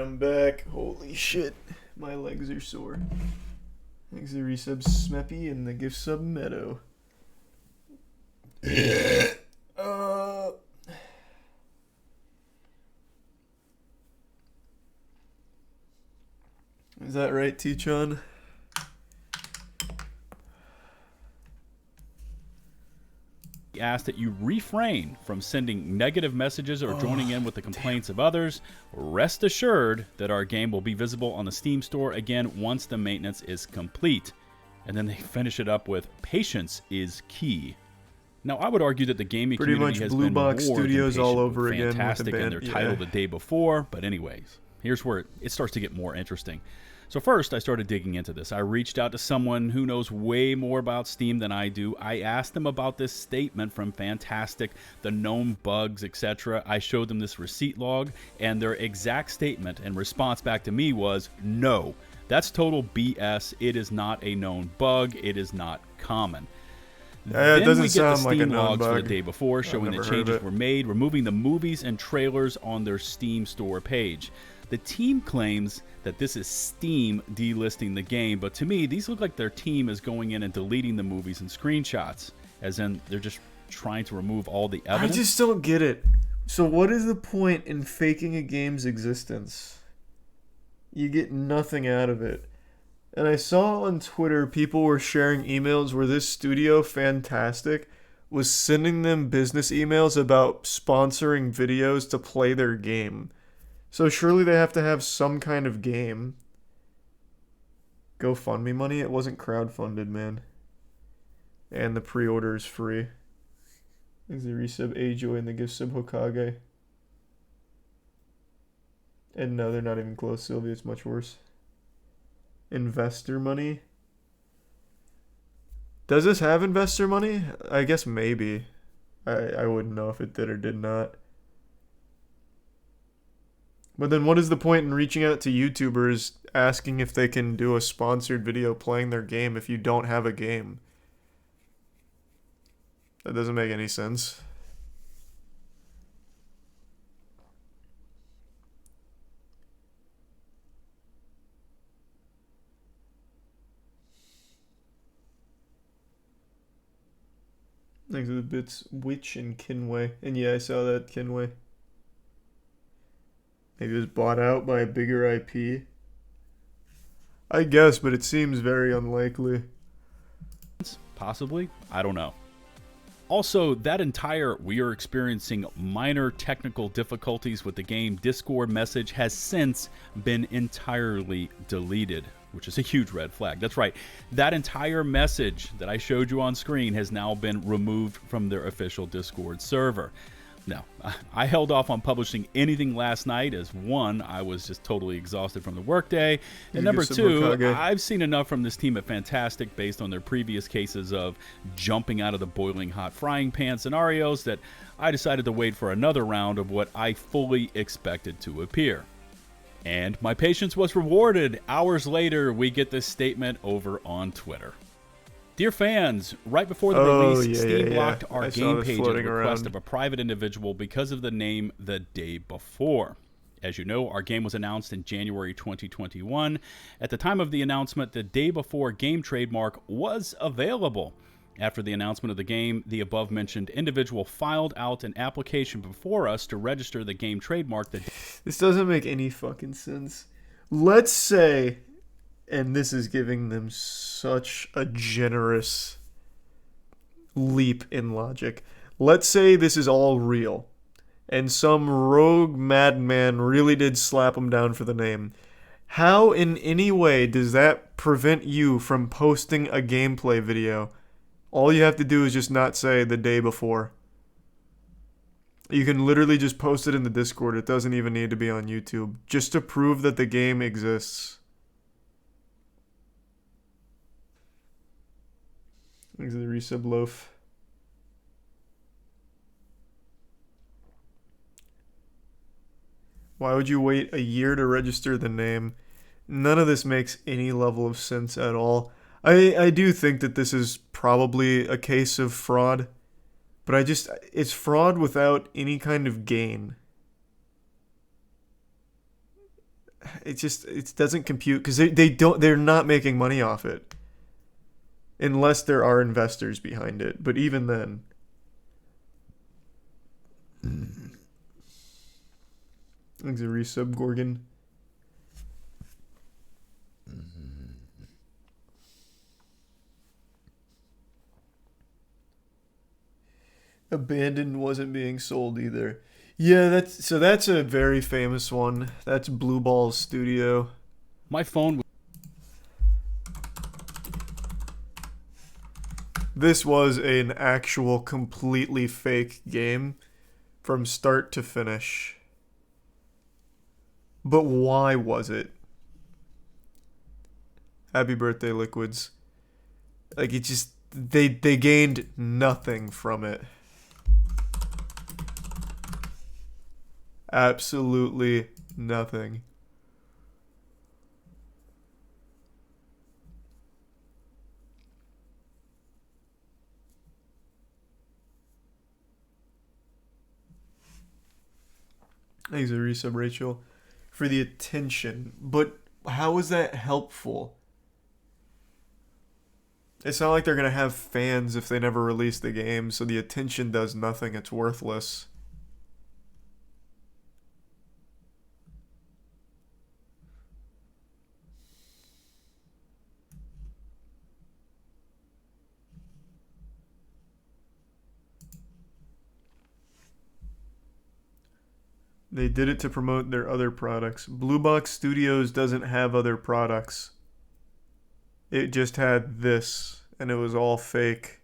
I'm back. Holy shit. My legs are sore. Thanks to the resub Smeppy and the gift sub Meadow. Is that right, T-Chon? Ask that you refrain from sending negative messages or joining in with the complaints of others. Rest assured that our game will be visible on the Steam store again once the maintenance is complete. And then they finish it up with, patience is key. Now, I would argue that the gaming Pretty community much has Blue been Box more Studios than all patient over with again with the Fantastic and their band, title yeah. the day before. But anyways, here's where it starts to get more interesting. So first, I started digging into this. I reached out to someone who knows way more about Steam than I do. I asked them about this statement from Fantastic, the known bugs, etc. I showed them this receipt log, and their exact statement and response back to me was, no, that's total BS. It is not a known bug. It is not common. It Then doesn't we get sound the like a Steam known logs for the bug. day before, I've showing never that heard of changes it. were made, removing the movies and trailers on their Steam store page. The team claims that this is Steam delisting the game, but to me, these look like their team is going in and deleting the movies and screenshots, as in they're just trying to remove all the I evidence. just don't get it. So what is the point in faking a game's existence? You get nothing out of it. And I saw on Twitter people were sharing emails where this studio, Fantastic, was sending them business emails about sponsoring videos to play their game. So surely they have to have some kind of game. GoFundMe money? It wasn't crowdfunded, man. And the pre-order is free. Is the resub Ajoy and the gift sub Hokage. And no, they're not even close, Sylvia. It's much worse. Investor money? Does this have investor money? I guess maybe. I wouldn't know if it did or did not. But then what is the point in reaching out to YouTubers asking if they can do a sponsored video playing their game if you don't have a game? That doesn't make any sense. Thanks for the bits, Witch and Kinway. And yeah, I saw that, Kinway. Maybe it was bought out by a bigger IP. I guess, but it seems very unlikely. Possibly. I don't know. Also, that entire "we are experiencing minor technical difficulties with the game" Discord message has since been entirely deleted, which is a huge red flag. That's right. That entire message that I showed you on screen has now been removed from their official Discord server. No, I held off on publishing anything last night as, one, I was just totally exhausted from the workday, and number two, I've seen enough from this team at Fantastic based on their previous cases of jumping out of the boiling hot frying pan scenarios that I decided to wait for another round of what I fully expected to appear. And my patience was rewarded. Hours later, we get this statement over on Twitter. Dear fans, right before the release, Steam blocked our game page at the request of a private individual because of the name The Day Before. As you know, our game was announced in January 2021. At the time of the announcement, the Day Before game trademark was available. After the announcement of the game, the above-mentioned individual filed out an application before us to register the game trademark. This doesn't make any fucking sense. Let's say... And this is giving them such a generous leap in logic. Let's say this is all real, and some rogue madman really did slap him down for the name. How in any way does that prevent you from posting a gameplay video? All you have to do is just not say The Day Before. You can literally just post it in the Discord. It doesn't even need to be on YouTube. Just to prove that the game exists. Thanks for the resub loaf. Why would you wait a year to register the name? None of this makes any level of sense at all. I do think that this is probably a case of fraud, but it's fraud without any kind of gain. it doesn't compute because they're not making money off it unless there are investors behind it. But even then, thanks a resub, Gorgon. Abandoned wasn't being sold either. Yeah, that's a very famous one. That's Blue Ball's studio. My phone. This was an actual completely fake game from start to finish. But why was it? Happy birthday, Liquids. Like, it just they gained nothing from it. Absolutely nothing. Thanks a resub, Rachel, for the attention. But how is that helpful? It's not like they're going to have fans if they never release the game, so the attention does nothing. It's worthless. They did it to promote their other products. Blue Box Studios doesn't have other products. It just had this, and it was all fake.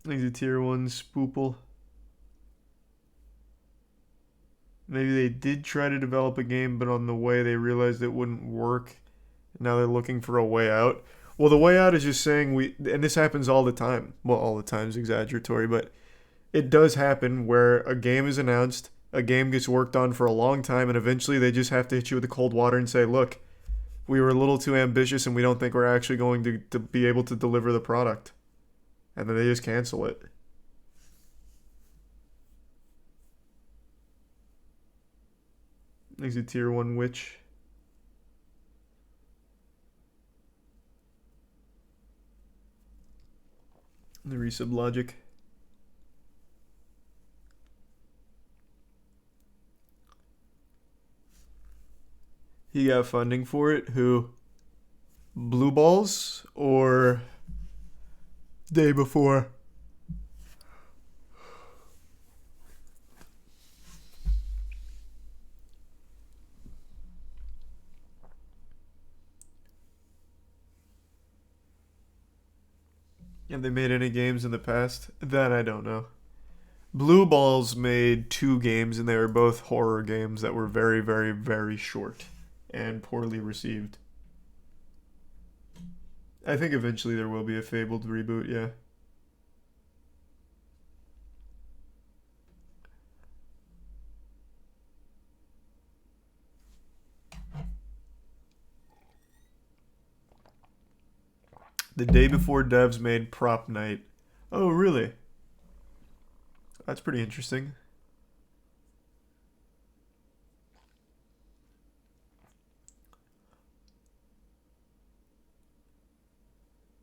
Like the tier 1 spoople. Maybe they did try to develop a game, but on the way they realized it wouldn't work. Now they're looking for a way out. Well, the way out is just saying and this happens all the time. Well, all the time is exaggeratory, but it does happen where a game is announced, a game gets worked on for a long time, and eventually they just have to hit you with the cold water and say, look, we were a little too ambitious and we don't think we're actually going to be able to deliver the product. And then they just cancel it. There's a tier 1 witch. The resub logic. He got funding for it. Who? Blue Balls or Day Before? Have they made any games in the past? That I don't know. Blue Balls made 2 games, and they were both horror games that were very, very, very short and poorly received. I think eventually there will be a Fabled reboot, yeah. The Day Before devs made Prop Night. Oh, really? That's pretty interesting.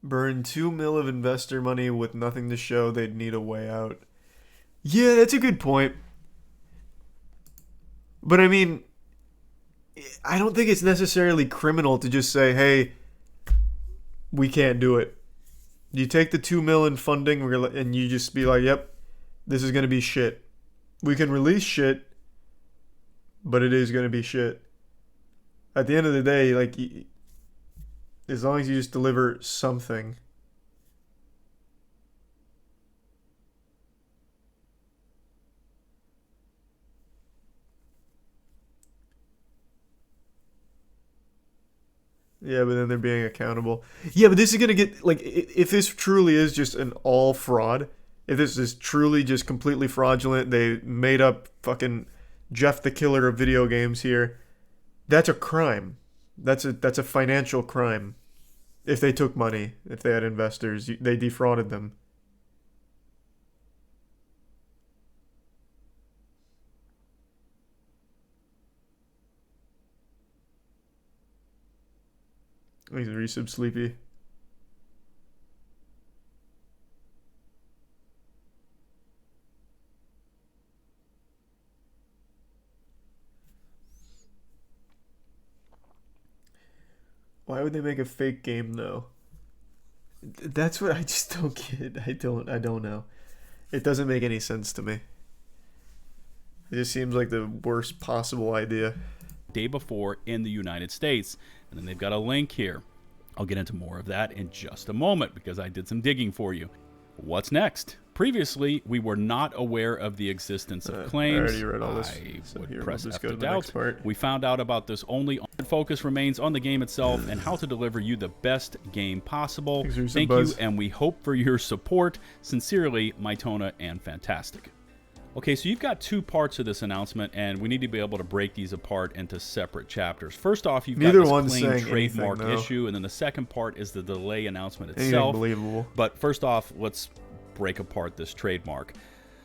Burn 2 mil of investor money with nothing to show. They'd need a way out. Yeah, that's a good point. But I mean, I don't think it's necessarily criminal to just say, hey, we can't do it. You take the 2 mil in funding and you just be like, yep, this is going to be shit. We can release shit, but it is going to be shit. At the end of the day, like, as long as you just deliver something. Yeah, but then they're being accountable. Yeah, but this is going to get, like, if this truly is just an all fraud, if this is truly just completely fraudulent, they made up fucking Jeff the Killer of video games here, that's a crime. That's a financial crime. If they took money, if they had investors, they defrauded them. He's resub sleepy. Why would they make a fake game though? That's what I just don't get. I don't know. It doesn't make any sense to me. It just seems like the worst possible idea. Day before in the United States, and then they've got a link here. I'll get into more of that in just a moment because I did some digging for you. What's next? Previously, we were not aware of the existence of claims. I already read all this. I So would here, press we'll just F go to to the doubt. next part. We found out about this only. Focus remains on the game itself and how to deliver you the best game possible. Thank you, and we hope for your support. Sincerely, Mytona and Fantastic. Okay, so you've got two parts of this announcement, and we need to be able to break these apart into separate chapters. First off, you've got this claim trademark issue, and then the second part is the delay announcement itself. Unbelievable. But first off, let's break apart this trademark.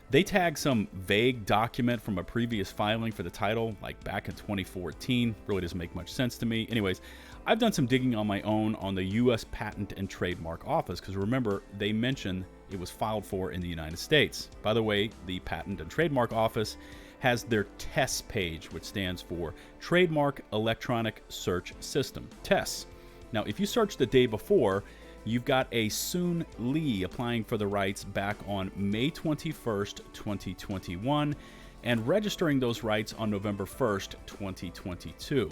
They tag some vague document from a previous filing for the title, like back in 2014. Really doesn't make much sense to me. Anyways, I've done some digging on my own on the U.S. Patent and Trademark Office, because remember, they mentioned it was filed for in the United States. By the way, the Patent and Trademark Office has their TESS page, which stands for Trademark Electronic Search System, TESS. Now, if you search the day before, you've got a Soon Lee applying for the rights back on May 21st, 2021, and registering those rights on November 1st, 2022.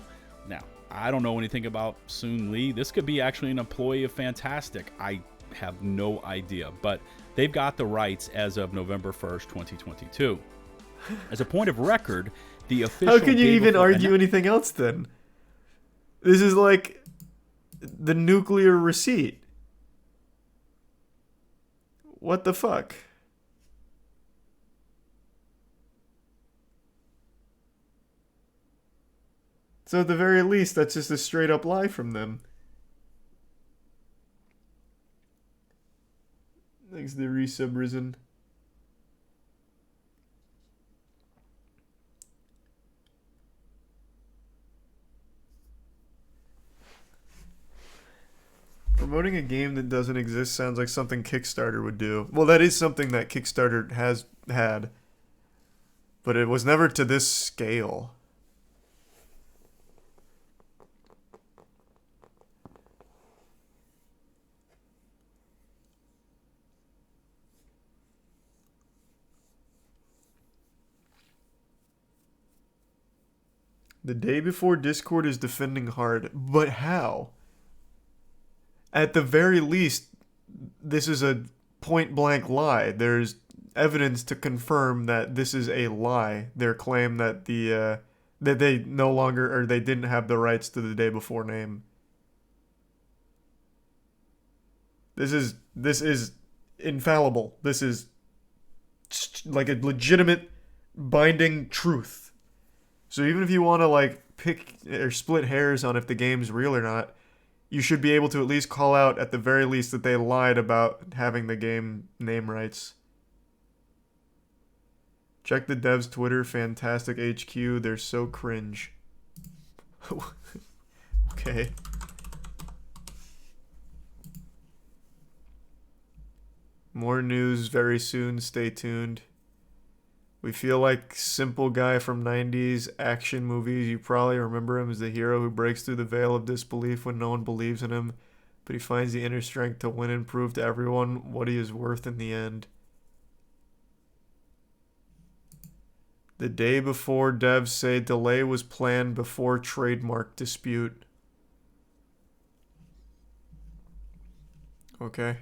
Now, I don't know anything about Soon Lee. This could be actually an employee of Fantastic. I have no idea, but they've got the rights as of November 1st, 2022. As a point of record, the official... How can you even argue anything else then? This is like the nuclear receipt. What the fuck? So at the very least, that's just a straight up lie from them. Thanks to the resub risen. Promoting a game that doesn't exist sounds like something Kickstarter would do. Well, that is something that Kickstarter has had. But it was never to this scale. The day before, Discord is defending hard. But how? At the very least, this is a point-blank lie. There's evidence to confirm that this is a lie. Their claim that that they no longer, or they didn't have the rights to the day before name. This is infallible. This is like a legitimate binding truth. So even if you want to like pick or split hairs on if the game's real or not, you should be able to at least call out at the very least that they lied about having the game name rights. Check the devs' Twitter, Fantastic HQ. They're so cringe. Okay. More news very soon. Stay tuned. We feel like simple guy from 90s action movies. You probably remember him as the hero who breaks through the veil of disbelief when no one believes in him, but he finds the inner strength to win and prove to everyone what he is worth in the end. The day before, devs say delay was planned before trademark dispute. Okay.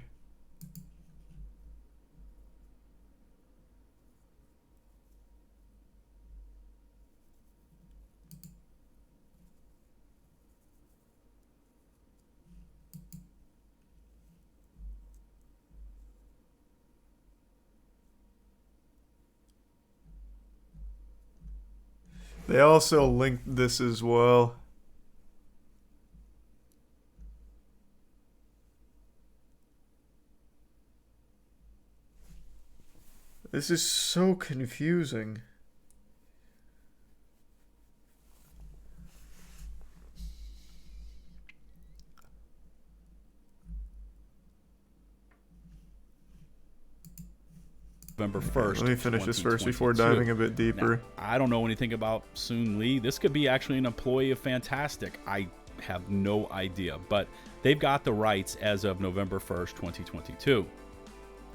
They also linked this as well. This is so confusing. November 1st. Let me finish this first before diving a bit deeper. Now, I don't know anything about Soon Lee. This could be actually an employee of Fantastic. I have no idea, but they've got the rights as of November 1st, 2022.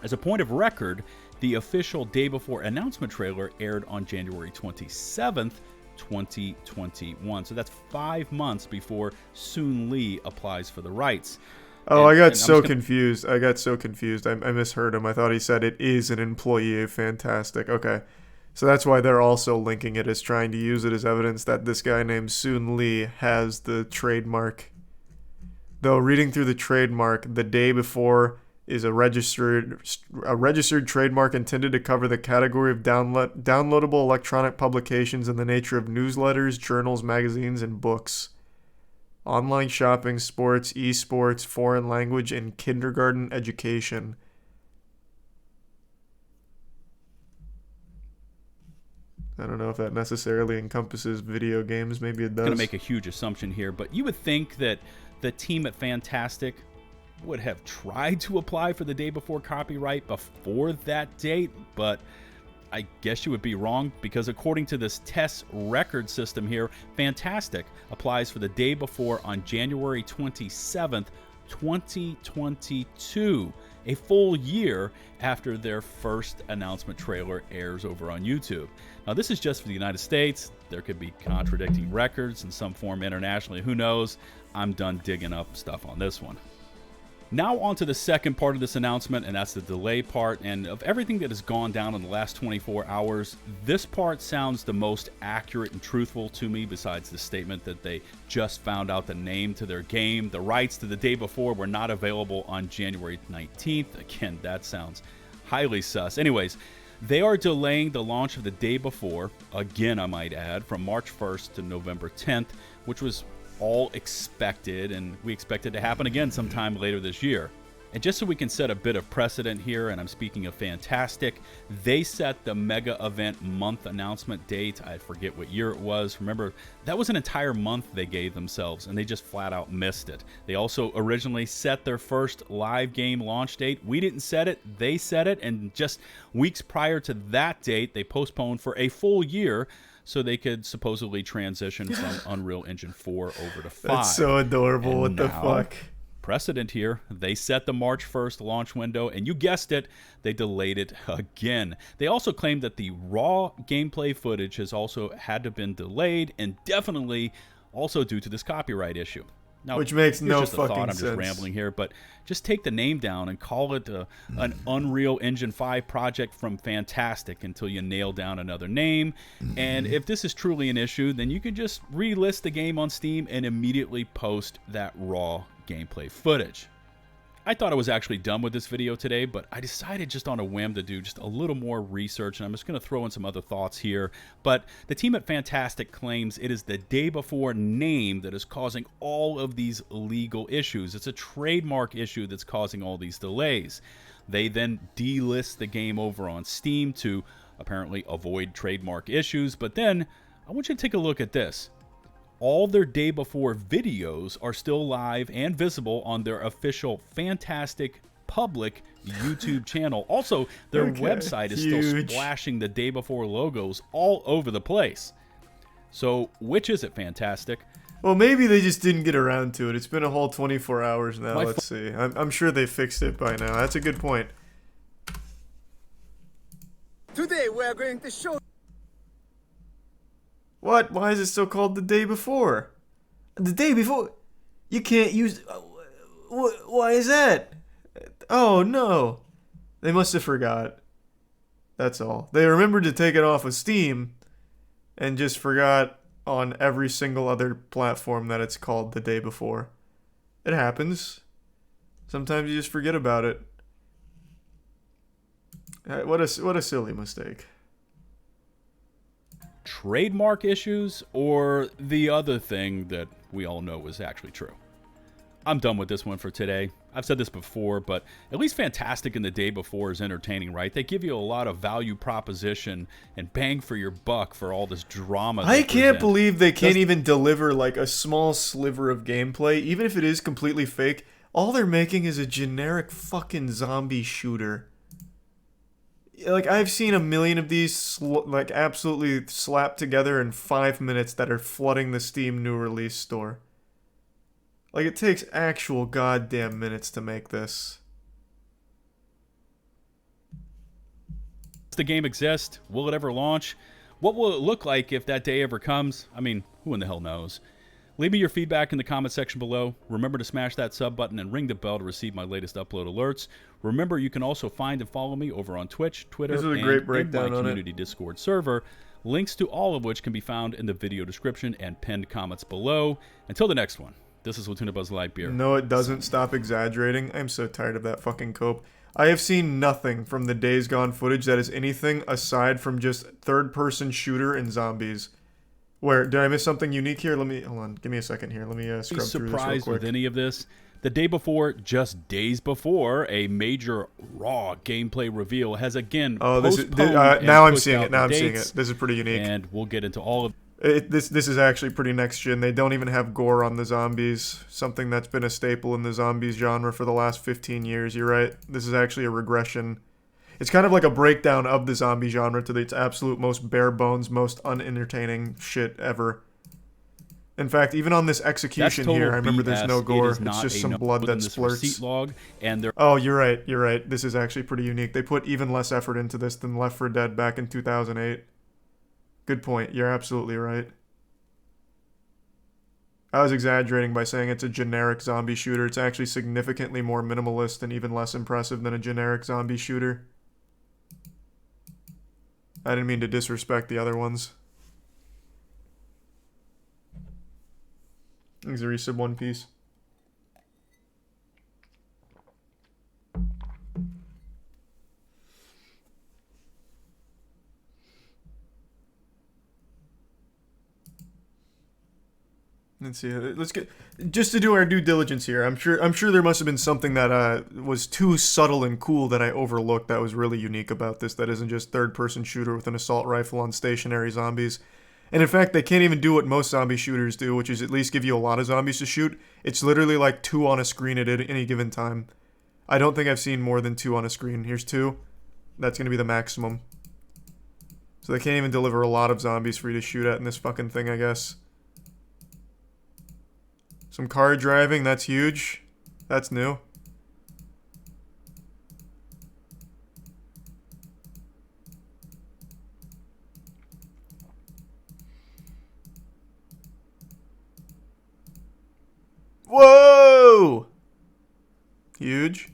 As a point of record, the official day before announcement trailer aired on January 27th, 2021. So that's 5 months before Soon Lee applies for the rights. Oh, I got so confused. I misheard him. I thought he said it is an employee of Fantastic. Okay. So that's why they're also linking it as trying to use it as evidence that this guy named Soon Lee has the trademark. Though reading through the trademark, the day before is a registered trademark intended to cover the category of downloadable electronic publications in the nature of newsletters, journals, magazines, and books. Online shopping, sports, esports, foreign language, and kindergarten education. I don't know if that necessarily encompasses video games. Maybe it does. I'm going to make a huge assumption here, but you would think that the team at Fantastic would have tried to apply for the day before copyright before that date, but I guess you would be wrong, because according to this test record system here, Fantastic applies for the day before on January 27th, 2022, a full year after their first announcement trailer airs over on YouTube. Now, this is just for the United States. There could be contradicting records in some form internationally. Who knows? I'm done digging up stuff on this one. Now on to the second part of this announcement, and that's the delay part. And of everything that has gone down in the last 24 hours, this part sounds the most accurate and truthful to me, besides the statement that they just found out the name to their game. The rights to the day before were not available on January 19th. Again, that sounds highly sus. Anyways, they are delaying the launch of the day before, again I might add, from March 1st to November 10th, which was all expected, and we expect it to happen again sometime later this year. And just so we can set a bit of precedent here, and I'm speaking of Fantastic, they set the mega event month announcement date. I forget what year it was. Remember, that was an entire month they gave themselves, and they just flat out missed it. They also originally set their first live game launch date. We didn't set it, they set it, and just weeks prior to that date, they postponed for a full year so they could supposedly transition from Unreal Engine 4 over to 5. That's so adorable. And what the fuck? Precedent here. They set the March 1st launch window, and you guessed it, they delayed it again. They also claimed that the raw gameplay footage has also had to been delayed, and definitely also due to this copyright issue. Now, which makes no just a fucking thought. I'm sense. just rambling here, but just take the name down and call it an Unreal Engine 5 project from Fantastic until you nail down another name. And if this is truly an issue, then you can just relist the game on Steam and immediately post that raw gameplay footage. I thought I was actually done with this video today, but I decided just on a whim to do just a little more research, and I'm just going to throw in some other thoughts here. But the team at Fantastic claims it is the day before name that is causing all of these legal issues. It's a trademark issue that's causing all these delays. They then delist the game over on Steam to apparently avoid trademark issues, but then I want you to take a look at this. All their day before videos are still live and visible on their official Fantastic public YouTube channel. Also, their website is still splashing the day before logos all over the place. So, which is it, Fantastic? Well, maybe they just didn't get around to it. It's been a whole 24 hours now. Let's see. I'm sure they fixed it by now. That's a good point. Today we are going to show. What? Why is it still called the day before? The day before? You can't use... Why is that? Oh, no. They must have forgot. That's all. They remembered to take it off of Steam and just forgot on every single other platform that it's called the day before. It happens. Sometimes you just forget about it. What a silly mistake. Trademark issues, or the other thing that we all know is actually true? I'm done with this one for today. I've said this before, but at least Fantastic and the Day Before is entertaining, right? They give you a lot of value proposition and bang for your buck for all this drama. I can't believe they can't even deliver like a small sliver of gameplay, even if it is completely fake. All they're making is a generic fucking zombie shooter. Like, I've seen a million of these like absolutely slapped together in 5 minutes that are flooding the Steam new release store. Like, it takes actual goddamn minutes to make this. Does the game exist? Will it ever launch? What will it look like if that day ever comes? I mean, who in the hell knows? Leave me your feedback in the comment section below. Remember to smash that sub button and ring the bell to receive my latest upload alerts. Remember, you can also find and follow me over on Twitch, Twitter, and in my community Discord server. Links to all of which can be found in the video description and pinned comments below. Until the next one, this is Latuna Buzz Lightbeer. No, it doesn't. Stop exaggerating. I'm so tired of that fucking cope. I have seen nothing from the Days Gone footage that is anything aside from just third-person shooter and zombies. Where, did I miss something unique here? Let me, hold on, give me a second here. Let me scrub through this real surprised quick. with any of this? The day before, just days before, a major raw gameplay reveal has again now I'm seeing it. Now I'm seeing it. This is pretty unique. And we'll get into all of this is actually pretty next gen. They don't even have gore on the zombies, something that's been a staple in the zombies genre for the last 15 years. You're right. This is actually a regression. It's kind of like a breakdown of the zombie genre to its absolute most bare bones, most unentertaining shit ever. In fact, even on this execution here, I remember there's no gore. It's just some blood that splurts. Oh, you're right. You're right. This is actually pretty unique. They put even less effort into this than Left 4 Dead back in 2008. Good point. You're absolutely right. I was exaggerating by saying it's a generic zombie shooter. It's actually significantly more minimalist and even less impressive than a generic zombie shooter. I didn't mean to disrespect the other ones. Thanks, a resub One Piece. Let's see. Let's get just to do our due diligence here. I'm sure there must have been something that was too subtle and cool that I overlooked that was really unique about this. That isn't just third-person shooter with an assault rifle on stationary zombies. And in fact, they can't even do what most zombie shooters do, which is at least give you a lot of zombies to shoot. It's literally like 2 on a screen at any given time. I don't think I've seen more than 2 on a screen. Here's 2. That's going to be the maximum. So they can't even deliver a lot of zombies for you to shoot at in this fucking thing, I guess. Some car driving, that's huge. That's new. Whoa! Huge.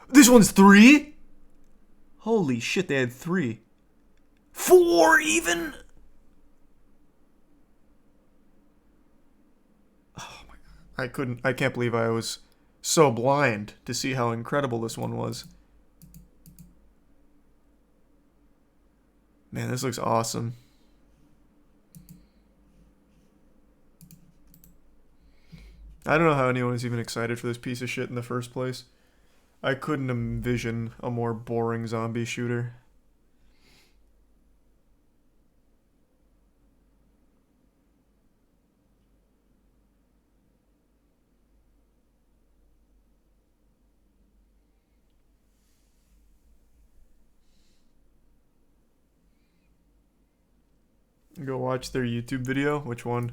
This one's 3? Holy shit, they had 3. 4 even? I can't believe I was so blind to see how incredible this one was. Man, this looks awesome. I don't know how anyone was even excited for this piece of shit in the first place. I couldn't envision a more boring zombie shooter. Go watch their YouTube video. Which one?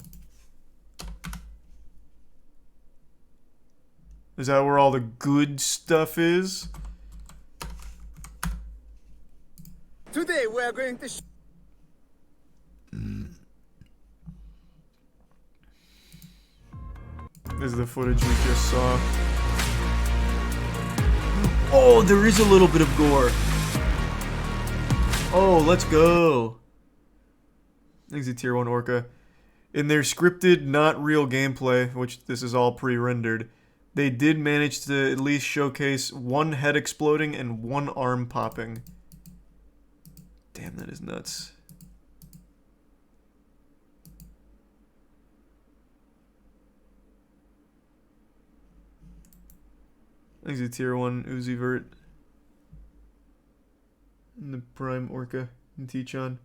Is that where all the good stuff is? Today we are going to This is the footage we just saw. Oh, there is a little bit of gore. Oh, let's go. Thanks to Tier 1 Orca. In their scripted, not real gameplay, which this is all pre-rendered, they did manage to at least showcase 1 head exploding and 1 arm popping. Damn, that is nuts. Thanks to Tier 1 Uzi Vert. And the Prime Orca and T-Chan.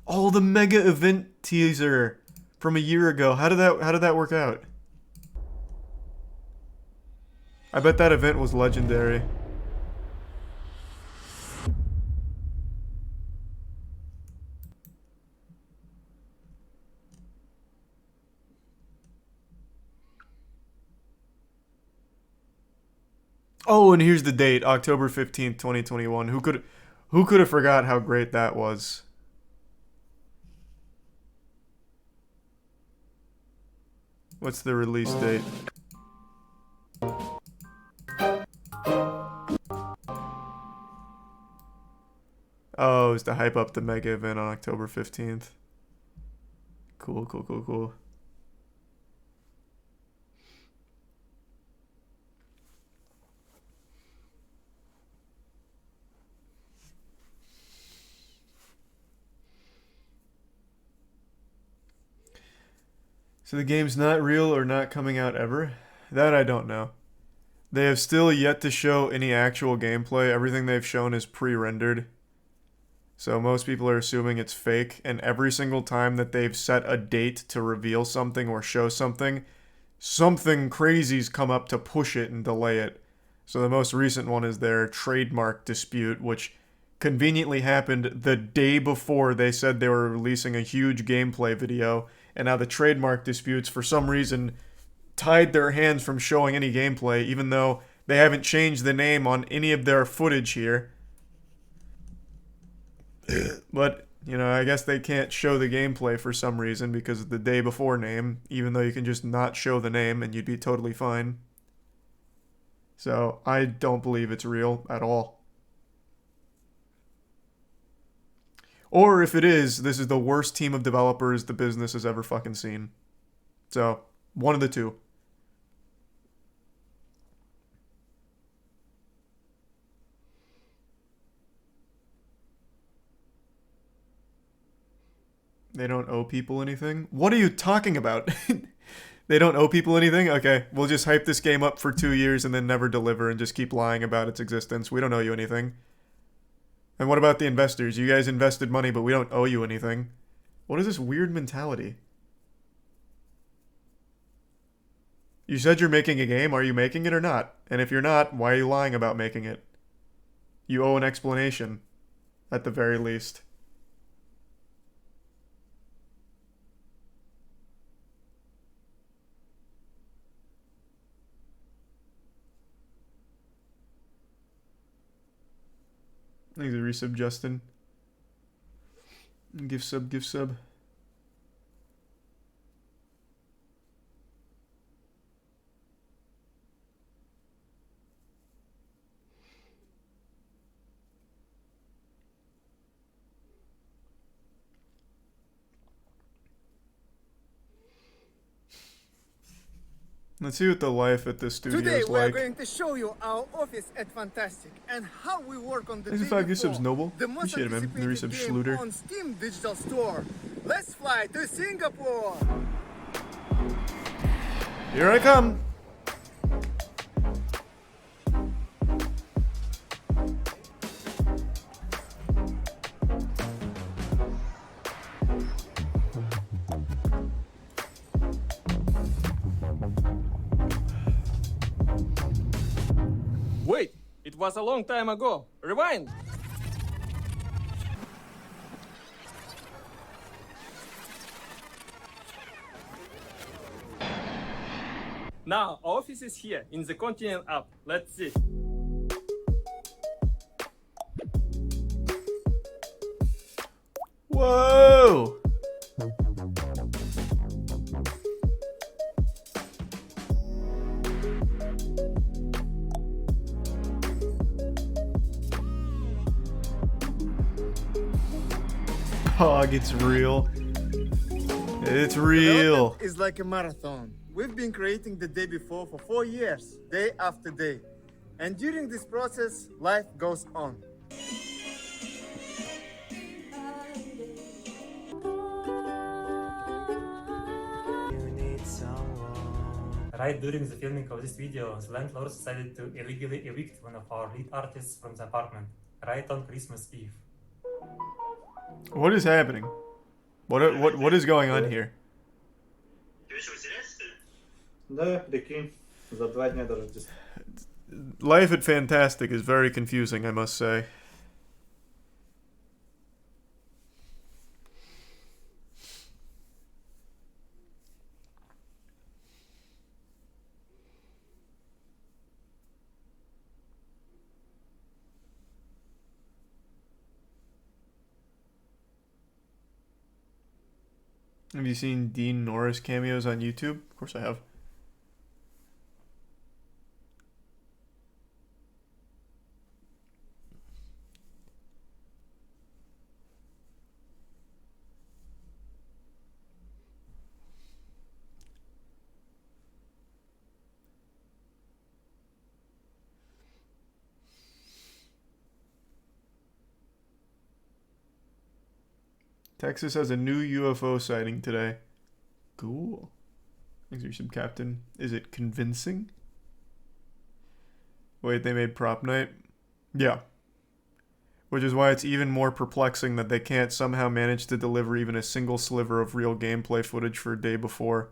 Oh, the mega event teaser from a year ago. How did that work out? I bet that event was legendary. Oh, and here's the date, October 15th, 2021. Who could have forgot how great that was? What's the release date? Oh, it's to hype up the mega event on October 15th. Cool, cool, cool, cool. So the game's not real or not coming out ever? That I don't know. They have still yet to show any actual gameplay. Everything they've shown is pre-rendered. So most people are assuming it's fake, and every single time that they've set a date to reveal something or show something, something crazy's come up to push it and delay it. So the most recent one is their trademark dispute, which conveniently happened the day before they said they were releasing a huge gameplay video, and now the trademark disputes, for some reason, tied their hands from showing any gameplay, even though they haven't changed the name on any of their footage here. But, you know, I guess they can't show the gameplay for some reason because of the day before name, even though you can just not show the name and you'd be totally fine. So, I don't believe it's real at all. Or if it is, this is the worst team of developers the business has ever fucking seen. So, one of the two. They don't owe people anything? What are you talking about? They don't owe people anything? Okay, we'll just hype this game up for 2 years and then never deliver and just keep lying about its existence. We don't owe you anything. And what about the investors? You guys invested money, but we don't owe you anything. What is this weird mentality? You said you're making a game. Are you making it or not? And if you're not, why are you lying about making it? You owe an explanation, at the very least. Thanks for resub, Justin. Give sub, give sub. Let's see what the life at this studio Today is we are like. going to show you our office at Fantastic and how we work on the Thanks for 5 gift subs, Noble. Appreciate it, man. The resub, Schluter. on Steam Digital Store. Let's fly to Singapore. Here I come. Wait, it was a long time ago. Rewind. Now, our office is here in the Continent app. Let's see. Whoa! Pog, it's real. It's real. Development is like a marathon. We've been creating the day before for 4 years, day after day. And during this process, life goes on. Right during the filming of this video, the landlord decided to illegally evict one of our lead artists from the apartment, right on Christmas Eve. What is happening? What is going on here? Да, прикинь, за 2 дня до Рождества. Life at Fantastic is very confusing, I must say. Have you seen Dean Norris cameos on YouTube? Of course I have. Texas has a new UFO sighting today. Cool. Thanks for some, Captain. Is it convincing? Wait, they made prop night? Yeah. Which is why it's even more perplexing that they can't somehow manage to deliver even a single sliver of real gameplay footage for a day before.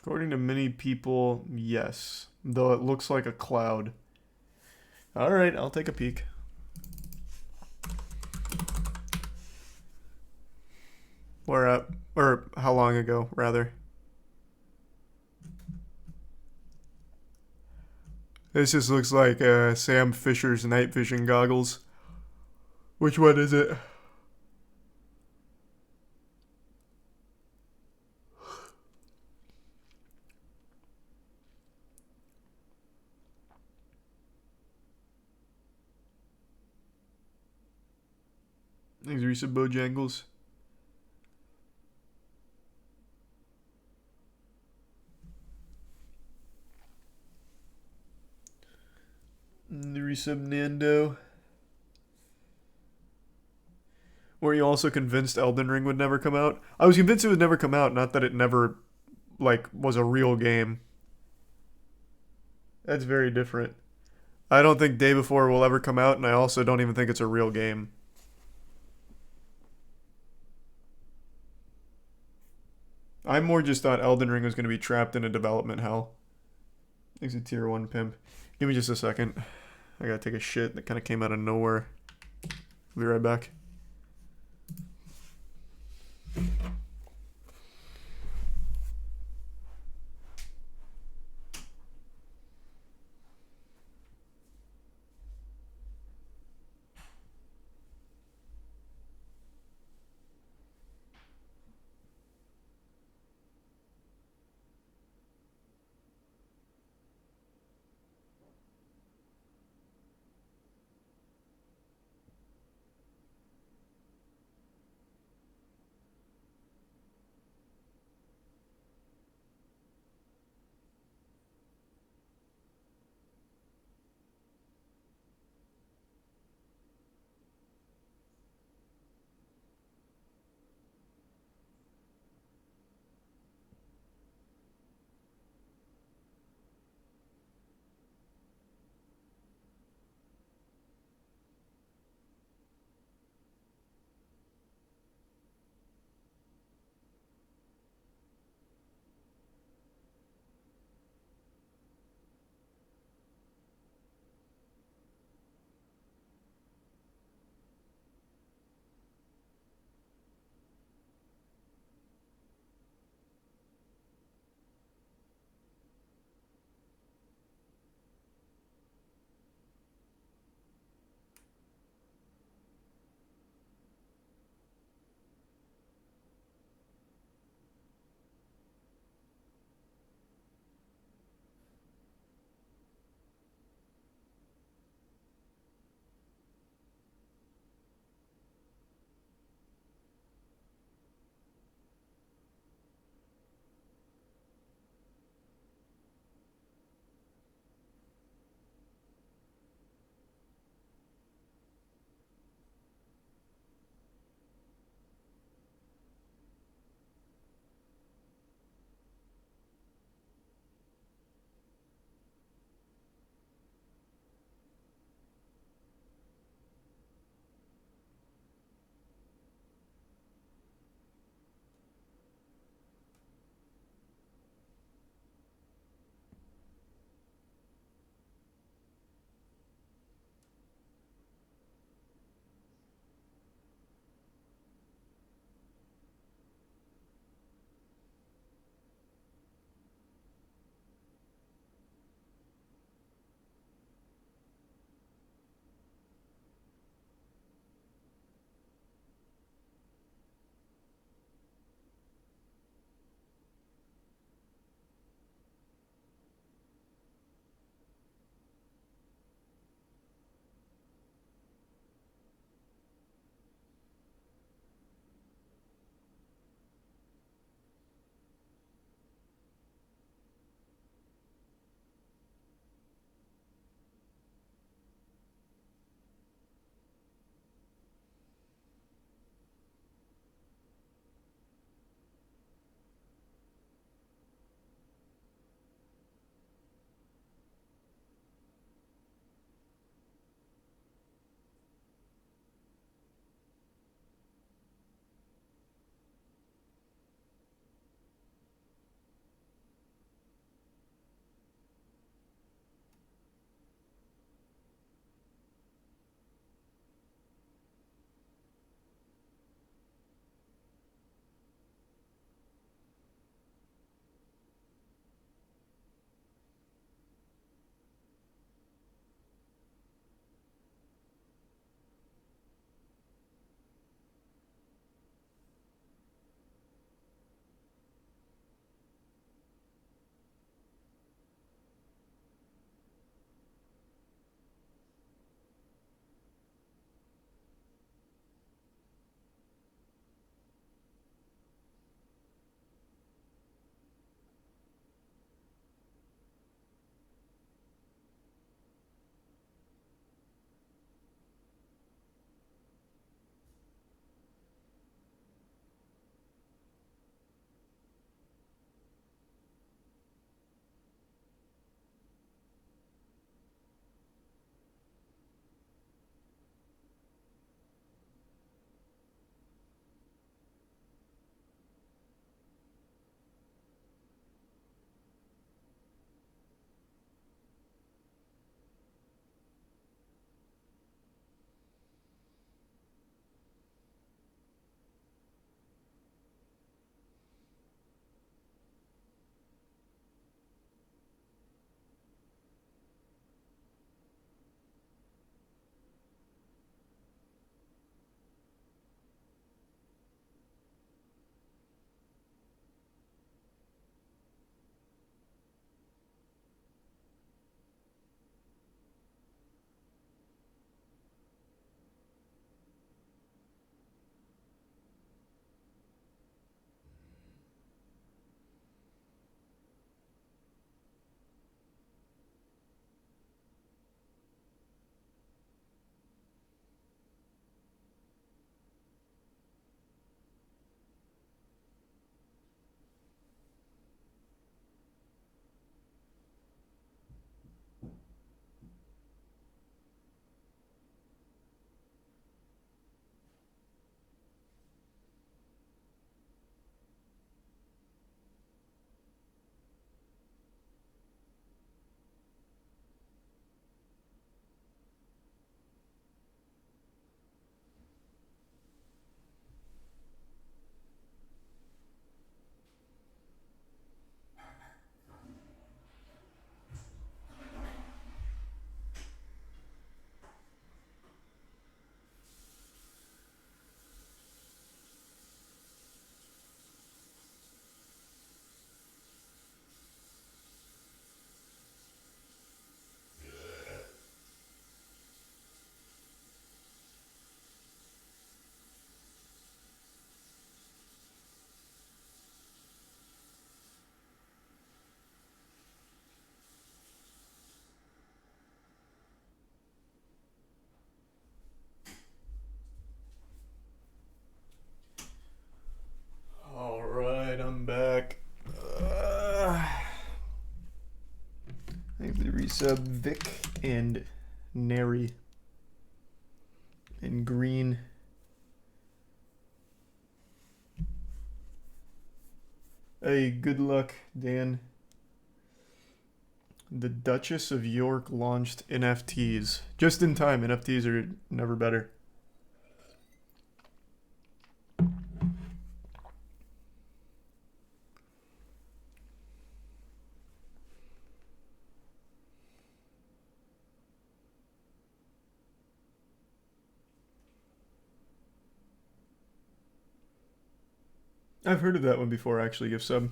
According to many people, yes. Though it looks like a cloud. Alright, I'll take a peek. Where at? Or how long ago, rather. This just looks like Sam Fisher's night vision goggles. Which one is it? Thanks, Risa Bojangles. Risa Nando. Were you also convinced Elden Ring would never come out? I was convinced it would never come out, not that it never, like, was a real game. That's very different. I don't think Day Before will ever come out, and I also don't even think it's a real game. I more just thought Elden Ring was going to be trapped in a development hell. He's a tier 1 pimp. Give me just a second. I gotta take a shit that kind of came out of nowhere. I'll be right back. resub. Vic and Neri. And Green. Hey, good luck, Dan. The Duchess of York launched NFTs. Just in time. NFTs are never better. I've heard of that one before, actually, Gift Sub.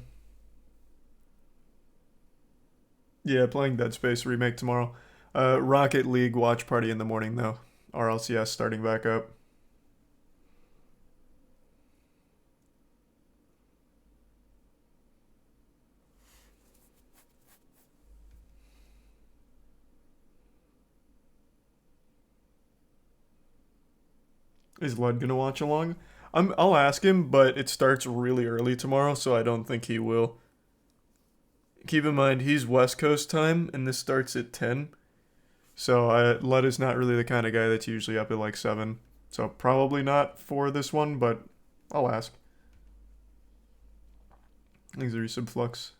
Yeah, playing Dead Space remake tomorrow. Rocket League watch party in the morning, though. RLCS starting back up. Is Lud gonna watch along? I'll ask him, but it starts really early tomorrow, so I don't think he will. Keep in mind, he's West Coast time, and this starts at 10. So Lud is not really the kind of guy that's usually up at like 7. So probably not for this one, but I'll ask. Thanks, Resub Flux.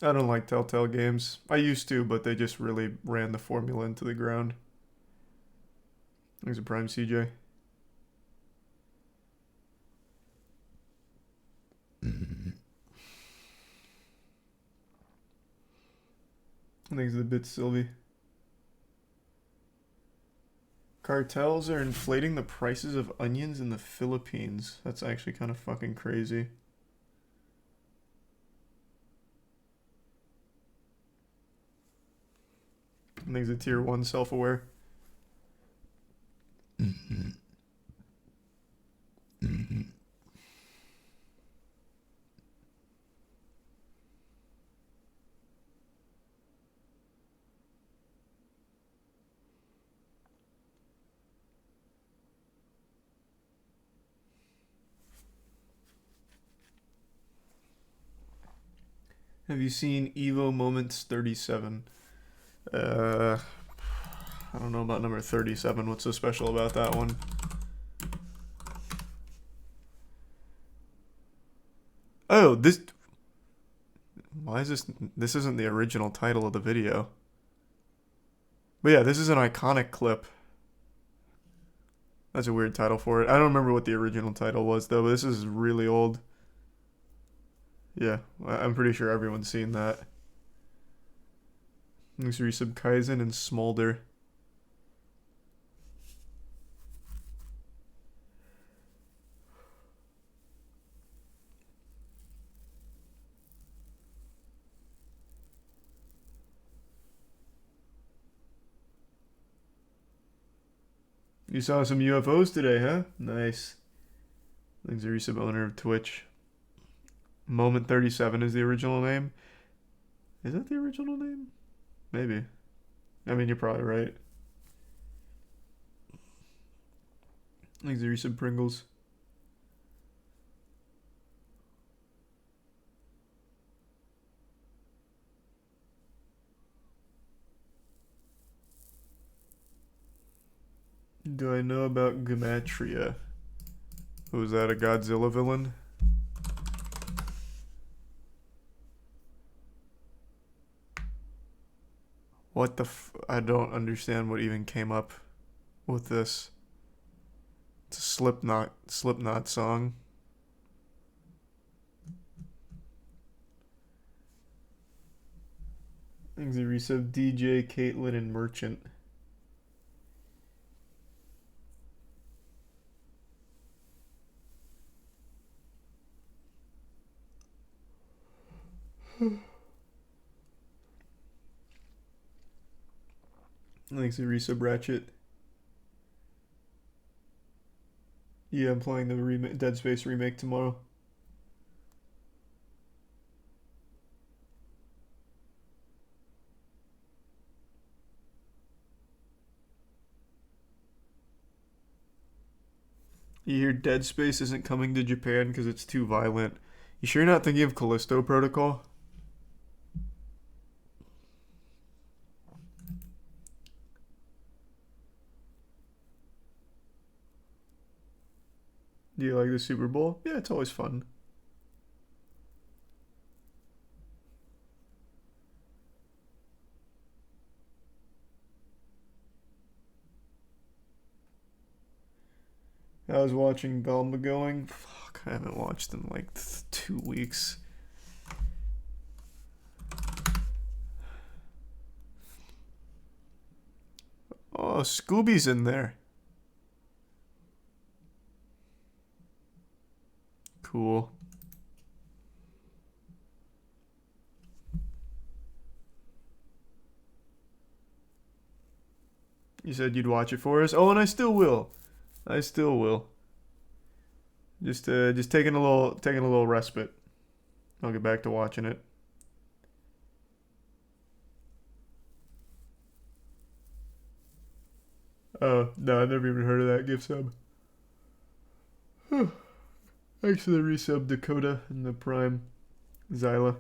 I don't like Telltale games. I used to, but they just really ran the formula into the ground. Thanks a Prime CJ. Thanks a bit, Sylvie. Cartels are inflating the prices of onions in the Philippines. That's actually kind of fucking crazy. Thanks a tier 1 self-aware. Have you seen Evo Moments 37? I don't know about number 37. What's so special about that one? Oh, this... Why is this... This isn't the original title of the video. But yeah, this is an iconic clip. That's a weird title for it. I don't remember what the original title was, though, but this is really old. Yeah, I'm pretty sure everyone's seen that. Thanks for resub Kaizen and Smolder. You saw some UFOs today, huh? Nice. Thanks for resub owner of Twitch. Moment 37 is the original name. Is that the original name? Maybe. I mean, you're probably right. Thanks, resub Pringles. Do I know about Gematria? Was that a Godzilla villain? What the I don't understand what even came up with this. It's a Slipknot song. Thanks, resub DJ, Caitlin, and Merchant. Thanks, resub Ratchet. Yeah, I'm playing the Dead Space remake tomorrow. You hear Dead Space isn't coming to Japan because it's too violent. You sure you're not thinking of Callisto Protocol? Do you like the Super Bowl? Yeah, it's always fun. I was watching Velma going. Fuck, I haven't watched in like 2 weeks. Oh, Scooby's in there. Cool. You said you'd watch it for us? Oh, and I still will. I still will. Just taking a little respite. I'll get back to watching it. Oh, no, I've never even heard of that gift sub. Thanks for the resub, Dakota, and the Prime, Zyla.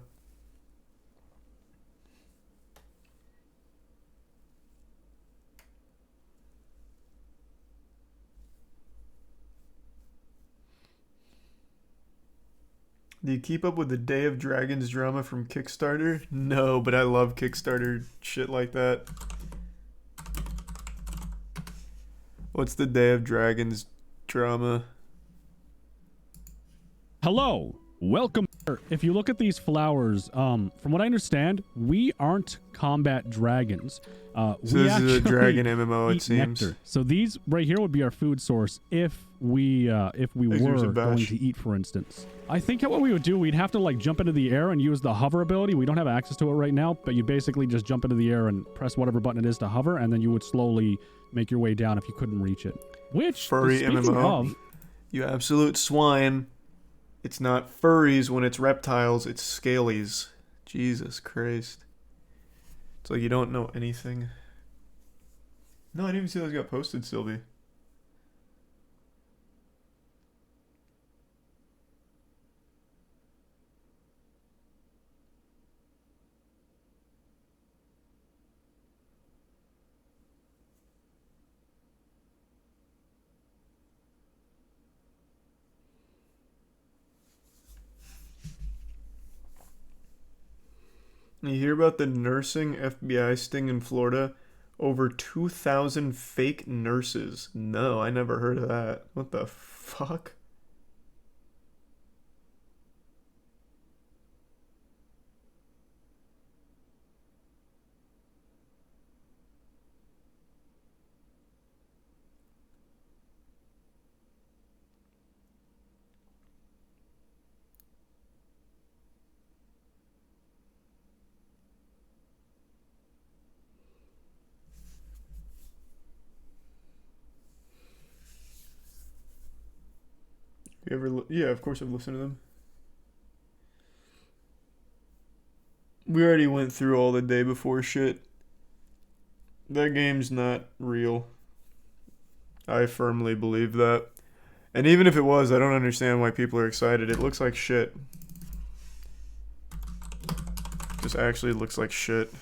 Do you keep up with the Day of Dragons drama from Kickstarter? No, but I love Kickstarter shit like that. What's the Day of Dragons drama? Hello, welcome. If you look at these flowers, from what I understand, we aren't combat dragons. So this is a dragon MMO, it seems. Nectar. So these right here would be our food source if we were going to eat, for instance. I think what we would do, we'd have to like jump into the air and use the hover ability. We don't have access to it right now, but you basically just jump into the air and press whatever button it is to hover, and then you would slowly make your way down if you couldn't reach it. Which, furry MMO. You absolute swine. It's not furries when it's reptiles, it's scalies. Jesus Christ. It's like you don't know anything. No, I didn't even see those got posted, Sylvie. You hear about the nursing FBI sting in Florida? Over 2,000 fake nurses. No, I never heard of that. What the fuck? You ever? Yeah, of course I've listened to them. We already went through all the day before shit. That game's not real. I firmly believe that. And even if it was, I don't understand why people are excited. It looks like shit. Just actually looks like shit.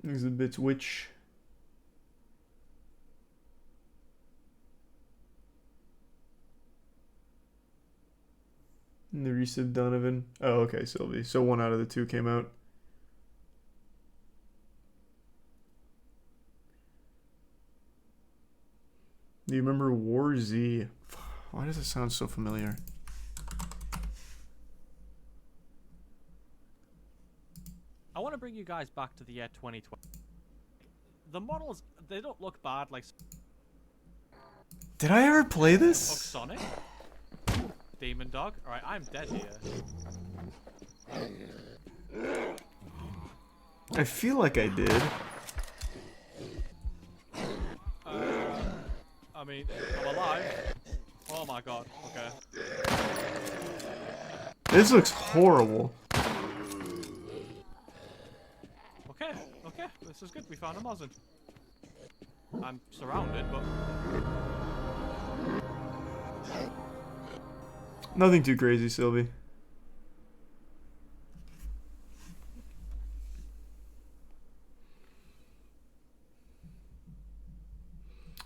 Exhibits which and the resub Donovan. Oh, okay, Sylvie. So 1 out of the 2 came out. Do you remember War Z? Why does it sound so familiar? I want to bring you guys back to the year 2020. The models, they don't look bad like... Did I ever play this? Sonic? Demon Dog? Alright, I'm dead here. I feel like I did. I mean, I'm alive. Oh my god. Okay. This looks horrible. Okay. Okay. This is good. We found a muzzin. I'm surrounded, but... Nothing too crazy, Sylvie.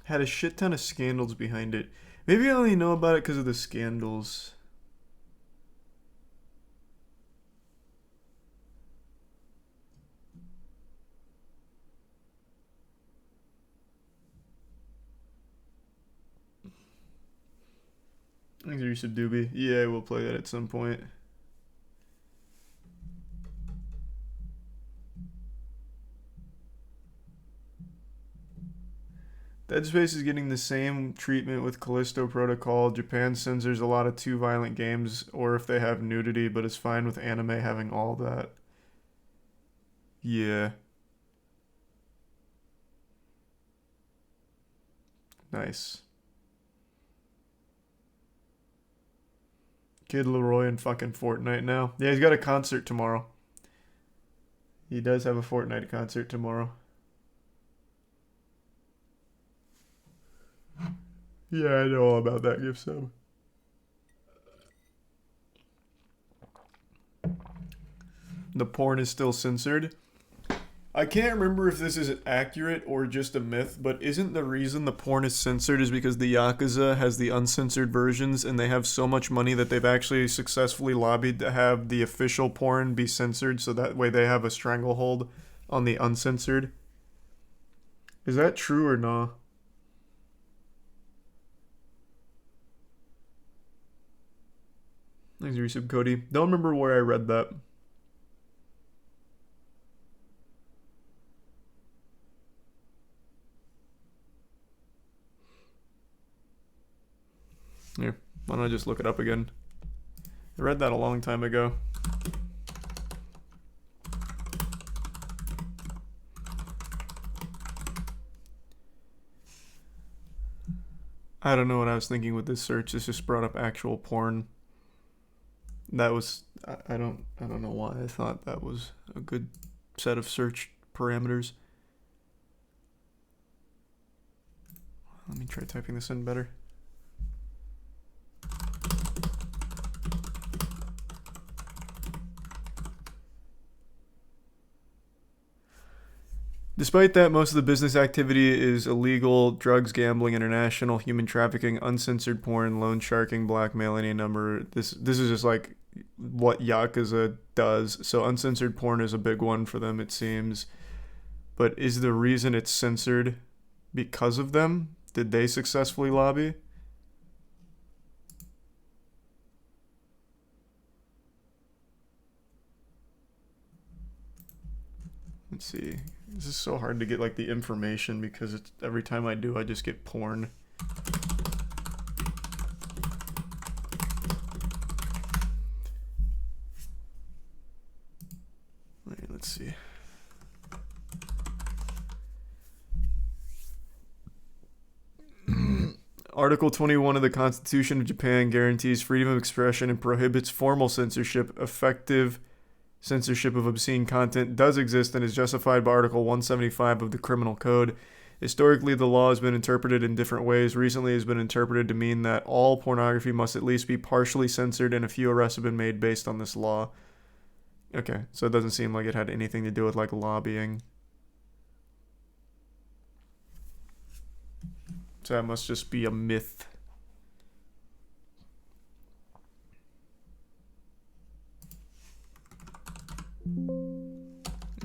Had a shit ton of scandals behind it. Maybe I only know about it because of the scandals. Thanks, Yusuf Doobie. Yeah, we'll play that at some point. Dead Space is getting the same treatment with Callisto Protocol. Japan censors a lot of too violent games, or if they have nudity, but is fine with anime having all that. Yeah. Nice. Kid Leroy in fucking Fortnite now. Yeah, he's got a concert tomorrow. He does have a Fortnite concert tomorrow. Yeah, I know all about that gift sub. The porn is still censored. I can't remember if this is accurate or just a myth, but isn't the reason the porn is censored is because the Yakuza has the uncensored versions and they have so much money that they've actually successfully lobbied to have the official porn be censored so that way they have a stranglehold on the uncensored? Is that true or not? Thanks, Resub Cody. Don't remember where I read that. Here, why don't I just look it up again? I read that a long time ago. I don't know what I was thinking with this search. This just brought up actual porn. That was I don't know why I thought that was a good set of search parameters. Let me try typing this in better. Despite that, most of the business activity is illegal: drugs, gambling, international, human trafficking, uncensored porn, loan sharking, blackmail, any number. This is just like what Yakuza does. So uncensored porn is a big one for them, it seems. But is the reason it's censored because of them? Did they successfully lobby? Let's see. This is so hard to get like the information because it's every time I do I just get porn. Wait, let's see. Article 21 of the Constitution of Japan guarantees freedom of expression and prohibits formal censorship. Effective censorship of obscene content does exist and is justified by Article 175 of the Criminal Code. Historically, the law has been interpreted in different ways. Recently, it has been interpreted to mean that all pornography must at least be partially censored, and a few arrests have been made based on this law. Okay, so it doesn't seem like it had anything to do with, like, lobbying. So that must just be a myth.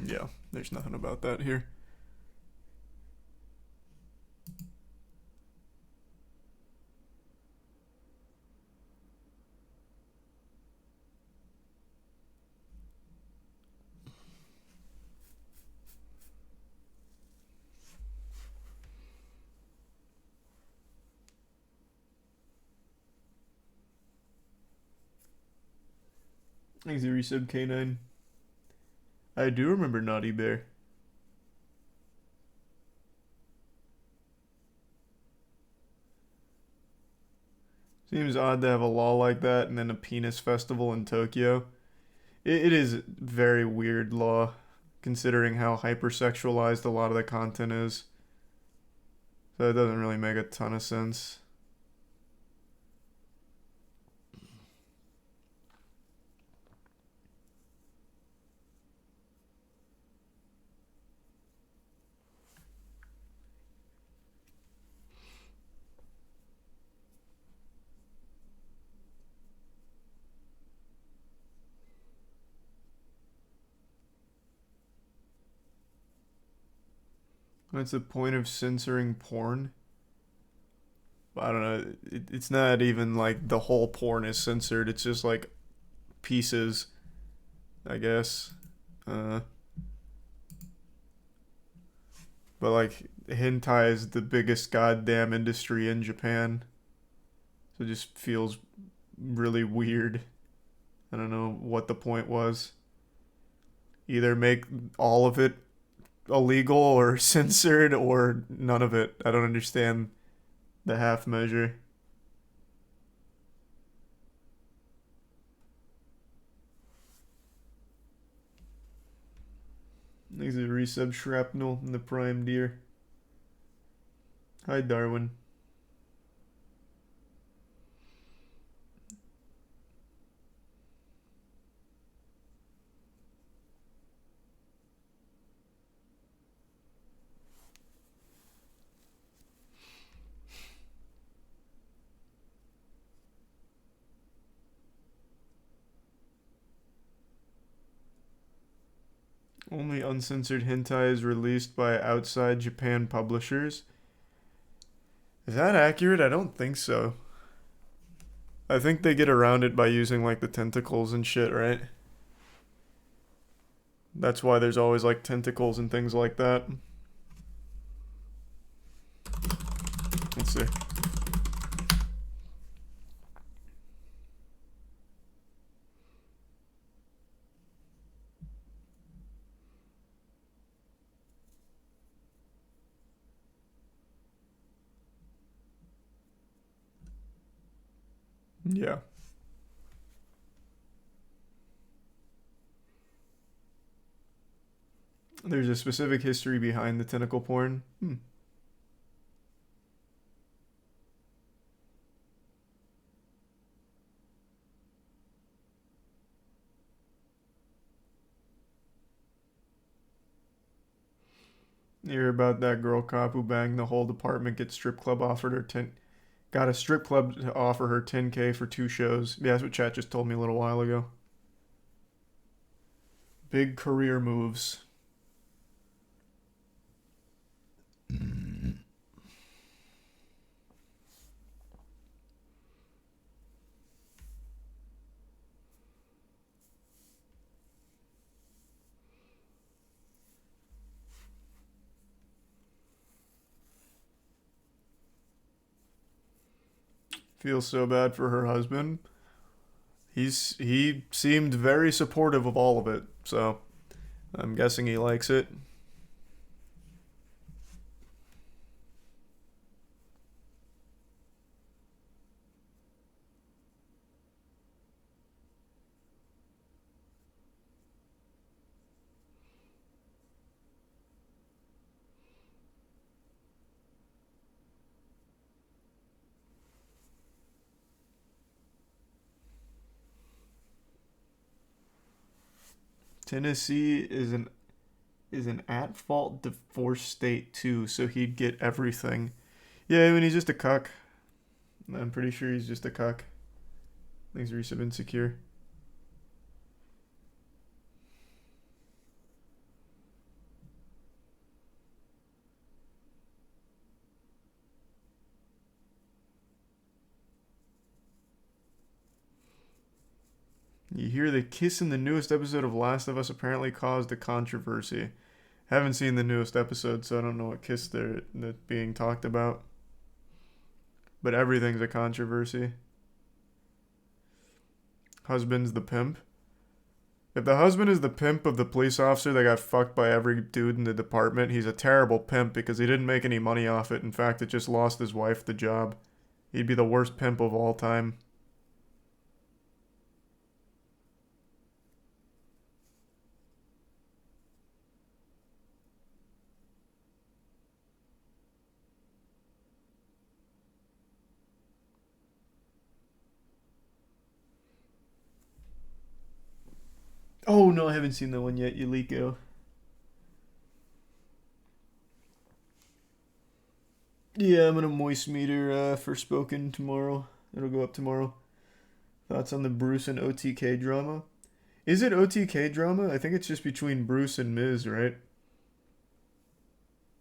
Yeah, there's nothing about that here. Thanks, Resub K9. I do remember Naughty Bear. Seems odd to have a law like that and then a penis festival in Tokyo. It is very weird law, considering how hypersexualized a lot of the content is. So it doesn't really make a ton of sense. What's the point of censoring porn? I don't know. It's not even like the whole porn is censored. It's just like pieces, I guess. But like hentai is the biggest goddamn industry in Japan. So it just feels really weird. I don't know what the point was. Either make all of it illegal or censored or none of it. I don't understand the half measure. Thanks to resub Shrapnel and the Prime Deer. Hi, Darwin. Only uncensored hentai is released by outside Japan publishers. Is that accurate? I don't think so. I think they get around it by using like the tentacles and shit, right? That's why there's always like tentacles and things like that. Let's see. Yeah. There's a specific history behind the tentacle porn. You hear about that girl cop who banged the whole department, got a strip club to offer her 10K for 2 shows. Yeah, that's what chat just told me a little while ago. Big career moves. Feels so bad for her husband. He seemed very supportive of all of it, so I'm guessing he likes it. Tennessee is an at-fault divorce state too, so he'd get everything. Yeah, I mean, he's just a cuck. I'm pretty sure he's just a cuck. Thanks, Resub Insecure. You hear the kiss in the newest episode of Last of Us apparently caused a controversy. Haven't seen the newest episode, so I don't know what kiss they're being talked about. But everything's a controversy. Husband's the pimp. If the husband is the pimp of the police officer that got fucked by every dude in the department, he's a terrible pimp because he didn't make any money off it. In fact, it just lost his wife the job. He'd be the worst pimp of all time. Oh no, I haven't seen that one yet, Yuliko. Yeah, I'm gonna moist meter for Spoken tomorrow. It'll go up tomorrow. Thoughts on the Bruce and OTK drama? Is it OTK drama? I think it's just between Bruce and Miz, right?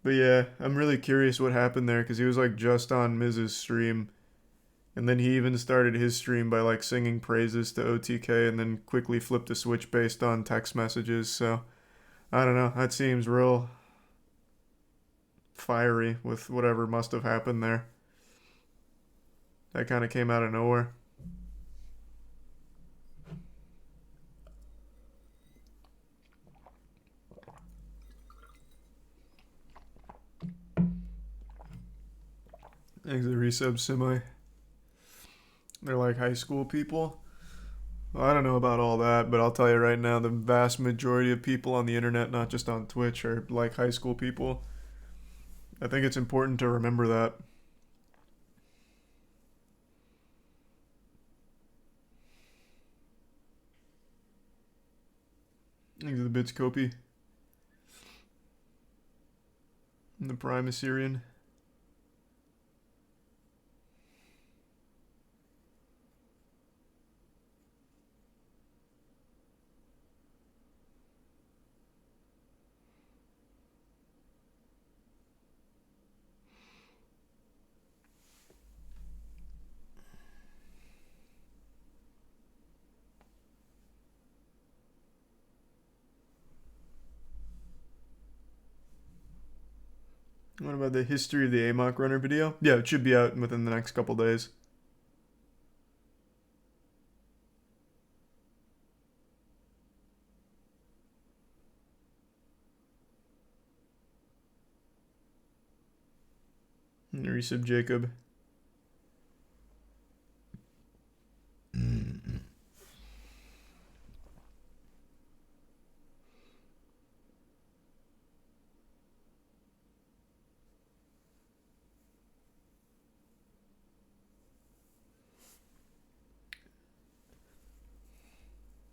But yeah, I'm really curious what happened there, because he was like just on Miz's stream. And then he even started his stream by like singing praises to OTK and then quickly flipped a switch based on text messages. So, I don't know. That seems real fiery with whatever must have happened there. That kind of came out of nowhere. Thanks to the resub semi. They're like high school people. Well, I don't know about all that, but I'll tell you right now, the vast majority of people on the internet, not just on Twitch, are like high school people. I think it's important to remember that. Thanks to the bits, Kopi. And the Prime Assyrian. What about the history of the AMOC runner video? Yeah, it should be out within the next couple days. Resub Jacob.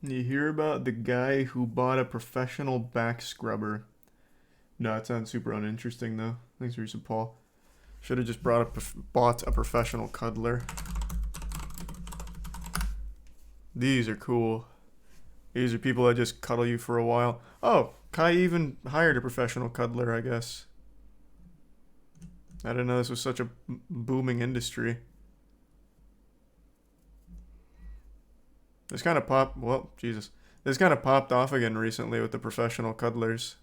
You hear about the guy who bought a professional back scrubber? No, it sounds super uninteresting though. Thanks for resub, Paul. Should have just bought a professional cuddler. These are cool. These are people that just cuddle you for a while. Oh, Kai even hired a professional cuddler, I guess. I didn't know this was such a booming industry. This kind of popped, well, Jesus. This kind of popped off again recently with the professional cuddlers.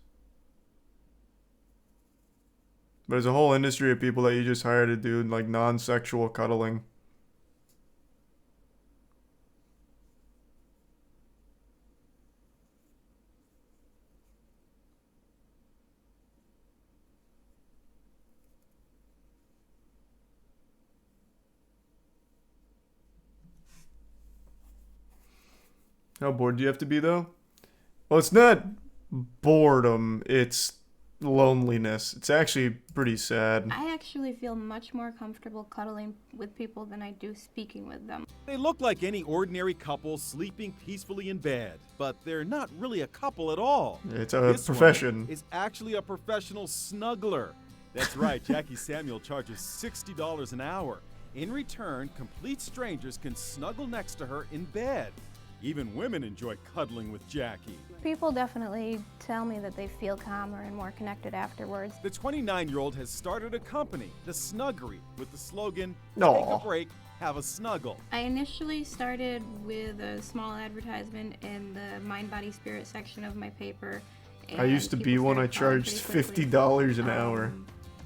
But there's a whole industry of people that you just hire to do like non-sexual cuddling. How bored do you have to be though? Well, it's not boredom, it's loneliness. It's actually pretty sad. I actually feel much more comfortable cuddling with people than I do speaking with them. They look like any ordinary couple sleeping peacefully in bed, but they're not really a couple at all. It's a profession. One is actually a professional snuggler. That's right, Jackie Samuel charges $60 an hour. In return, complete strangers can snuggle next to her in bed. Even women enjoy cuddling with Jackie. People definitely tell me that they feel calmer and more connected afterwards. The 29-year-old has started a company, The Snuggery, with the slogan, Aww. Take a break, have a snuggle. I initially started with a small advertisement in the Mind, Body, Spirit section of my paper. I used to be one. I charged $50 an hour.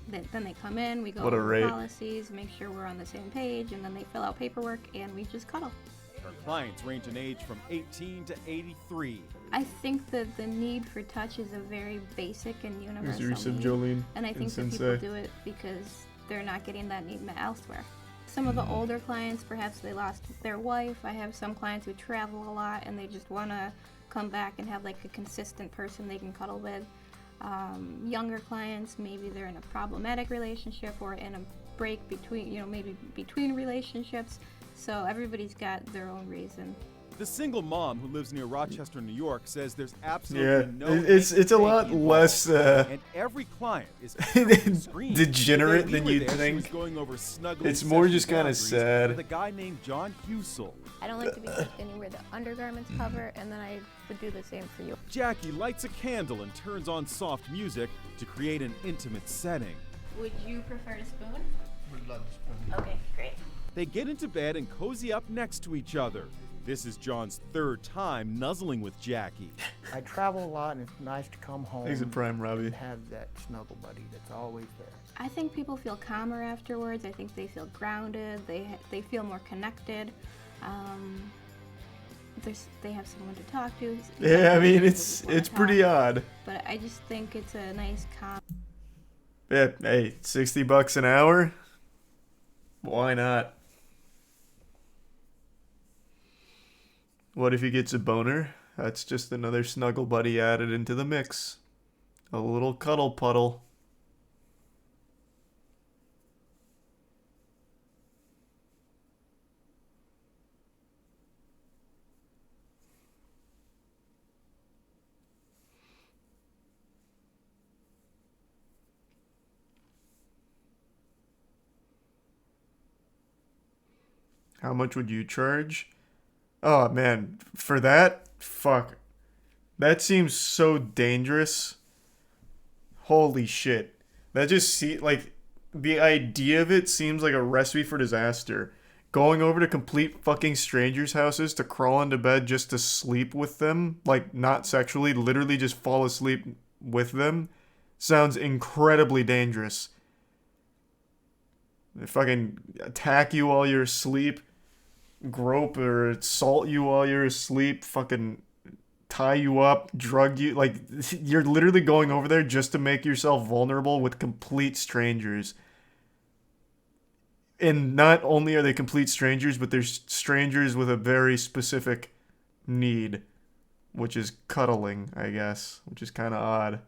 Then they come in, we go What a over rate. policies, make sure we're on the same page, and then they fill out paperwork, and we just cuddle. Her clients range in age from 18 to 83. I think that the need for touch is a very basic and universal Resub need, Jolene and I think and that people Sensei. do it because they're not getting that need met elsewhere. Some of the older clients, perhaps they lost their wife. I have some clients who travel a lot and they just want to come back and have like a consistent person they can cuddle with. Younger clients, maybe they're in a problematic relationship or in a break between, maybe between relationships. So everybody's got their own reason. The single mom who lives near Rochester, New York, says there's absolutely Yeah, no. it's a lot less and every client is degenerate than you'd think. It's more just kind of sad. With a guy named John Husel. I don't like to be anywhere the undergarments cover, and then I would do the same for you. Jackie lights a candle and turns on soft music to create an intimate setting. Would you prefer a spoon? Would love to spoon. Okay, great. They get into bed and cozy up next to each other. This is John's third time nuzzling with Jackie. I travel a lot, and it's nice to come home. Thanks a prime, Robbie. And have that snuggle buddy that's always there. I think people feel calmer afterwards. I think they feel grounded. They feel more connected. They have someone to talk to. Yeah, I mean it's pretty odd. But I just think it's a nice Yeah, hey, $60 an hour? Why not? What if he gets a boner? That's just another snuggle buddy added into the mix. A little cuddle puddle. How much would you charge? Oh man, for that? Fuck. That seems so dangerous. Holy shit. That just like the idea of it seems like a recipe for disaster. Going over to complete fucking strangers' houses to crawl into bed just to sleep with them, like not sexually, literally just fall asleep with them, sounds incredibly dangerous. They fucking attack you while you're asleep, grope or assault you while you're asleep, fucking tie you up, drug you. Like, you're literally going over there just to make yourself vulnerable with complete strangers. And not only are they complete strangers, but they're strangers with a very specific need, which is cuddling, I guess, which is kind of odd.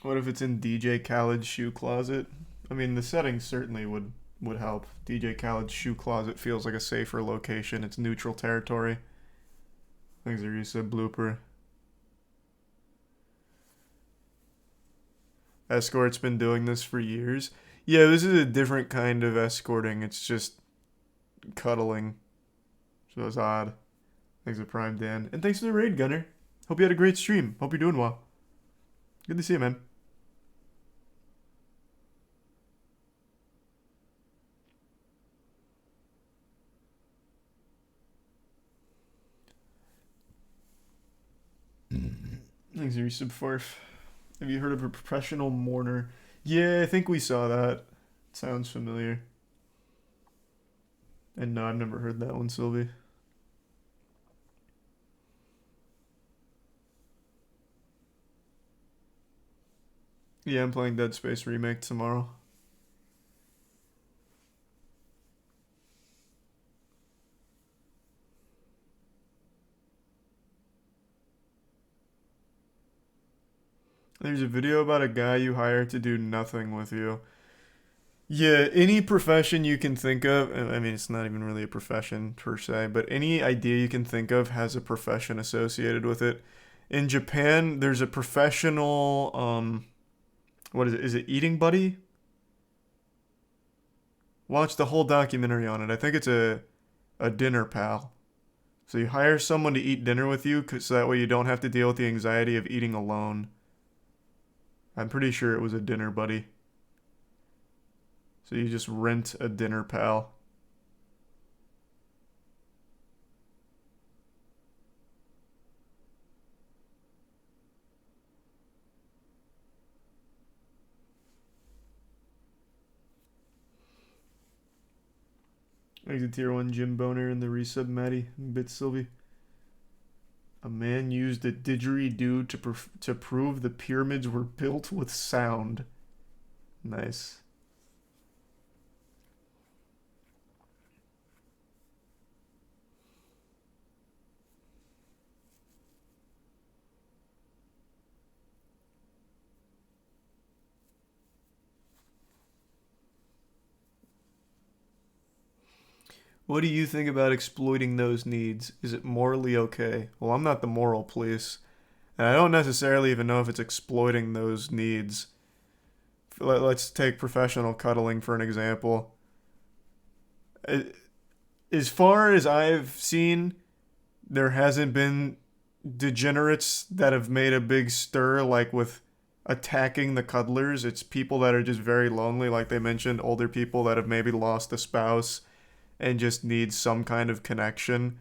What if it's in DJ Khaled's shoe closet? I mean, the settings certainly would help. DJ Khaled's shoe closet feels like a safer location. It's neutral territory. Thanks, Arisa. Blooper. Escort's been doing this for years. Yeah, this is a different kind of escorting. It's just cuddling. So it's odd. Thanks for Prime, Dan. And thanks for the raid, Gunner. Hope you had a great stream. Hope you're doing well. Good to see you, man. Thanks, Resub Farf. Have you heard of a professional mourner? Yeah, I think we saw that. Sounds familiar. And no, I've never heard that one, Sylvie. Yeah, I'm playing Dead Space Remake tomorrow. There's a video about a guy you hire to do nothing with you. Yeah, any profession you can think of, I mean, it's not even really a profession per se, but any idea you can think of has a profession associated with it. In Japan, there's a professional, what is it? Is it Eating Buddy? Watch the whole documentary on it. I think it's a dinner pal. So you hire someone to eat dinner with you, so that way you don't have to deal with the anxiety of eating alone. I'm pretty sure it was a dinner buddy. So you just rent a dinner pal. There's a tier 1 Jim Boner in the resub Maddie. Bit Sylvie. A man used a didgeridoo to prove the pyramids were built with sound. Nice. What do you think about exploiting those needs? Is it morally okay? Well, I'm not the moral police, and I don't necessarily even know if it's exploiting those needs. Let's take professional cuddling for an example. As far as I've seen, there hasn't been degenerates that have made a big stir, like with attacking the cuddlers. It's people that are just very lonely, like they mentioned, older people that have maybe lost a spouse and just need some kind of connection.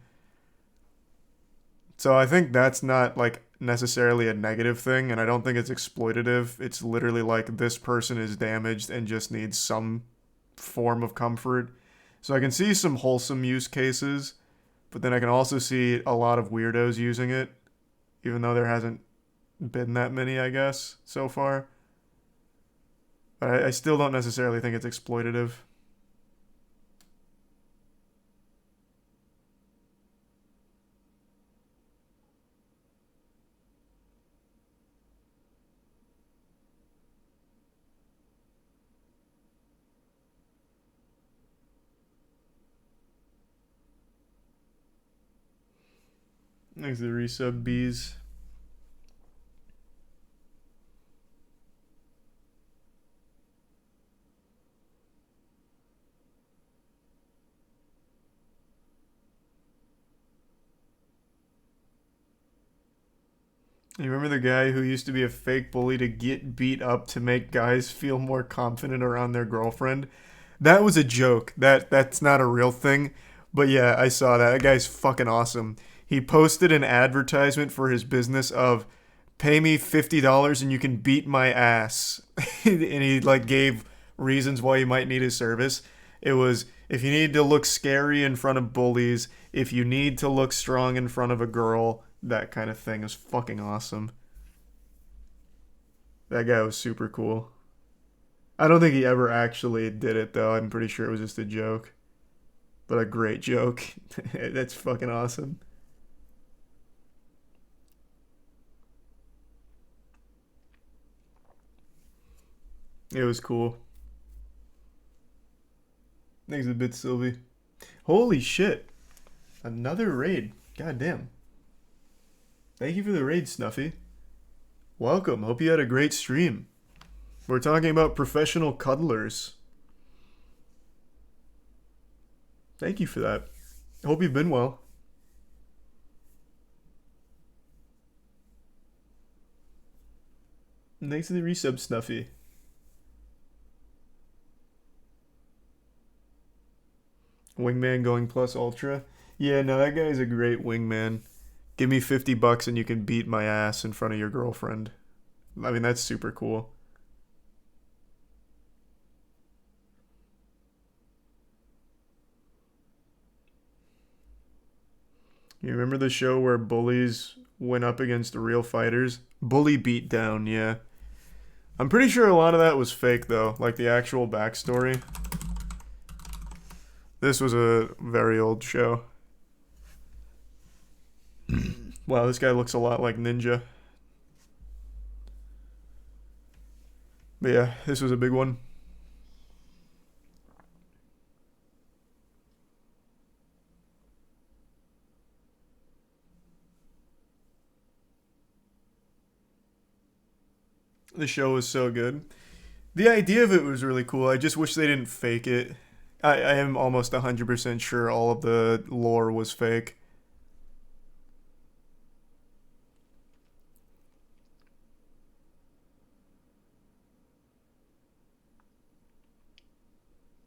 So I think that's not like necessarily a negative thing, and I don't think it's exploitative. It's literally like this person is damaged and just needs some form of comfort. So I can see some wholesome use cases, but then I can also see a lot of weirdos using it, even though there hasn't been that many, I guess, so far. But I still don't necessarily think it's exploitative. Thanks to the resub bees. You remember the guy who used to be a fake bully to get beat up to make guys feel more confident around their girlfriend? That was a joke. That's not a real thing. But yeah, I saw that. That guy's fucking awesome. He posted an advertisement for his business of pay me $50 and you can beat my ass. And he like gave reasons why you might need his service. It was if you need to look scary in front of bullies, if you need to look strong in front of a girl, that kind of thing. Is fucking awesome. That guy was super cool. I don't think he ever actually did it though. I'm pretty sure it was just a joke. But a great joke. That's fucking awesome. It was cool. Thanks a bit, Sylvie. Holy shit. Another raid. God damn. Thank you for the raid, Snuffy. Welcome. Hope you had a great stream. We're talking about professional cuddlers. Thank you for that. Hope you've been well. Thanks for the resub, Snuffy. Wingman going plus ultra. Yeah, no, that guy's a great wingman. Give me $50 and you can beat my ass in front of your girlfriend. I mean, that's super cool. You remember the show where bullies went up against real fighters? Bully Beatdown, yeah. I'm pretty sure a lot of that was fake, though. Like the actual backstory. This was a very old show. Wow, this guy looks a lot like Ninja. But yeah, this was a big one. The show was so good. The idea of it was really cool. I just wish they didn't fake it. I am almost 100% sure all of the lore was fake.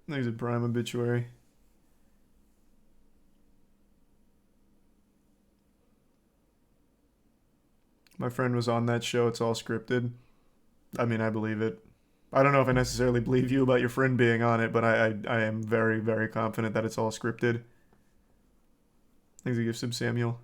There's a prime obituary. My friend was on that show. It's all scripted. I mean, I believe it. I don't know if I necessarily believe you about your friend being on it, but I am very, very confident that it's all scripted. Thanks for the gift sub, Samuel.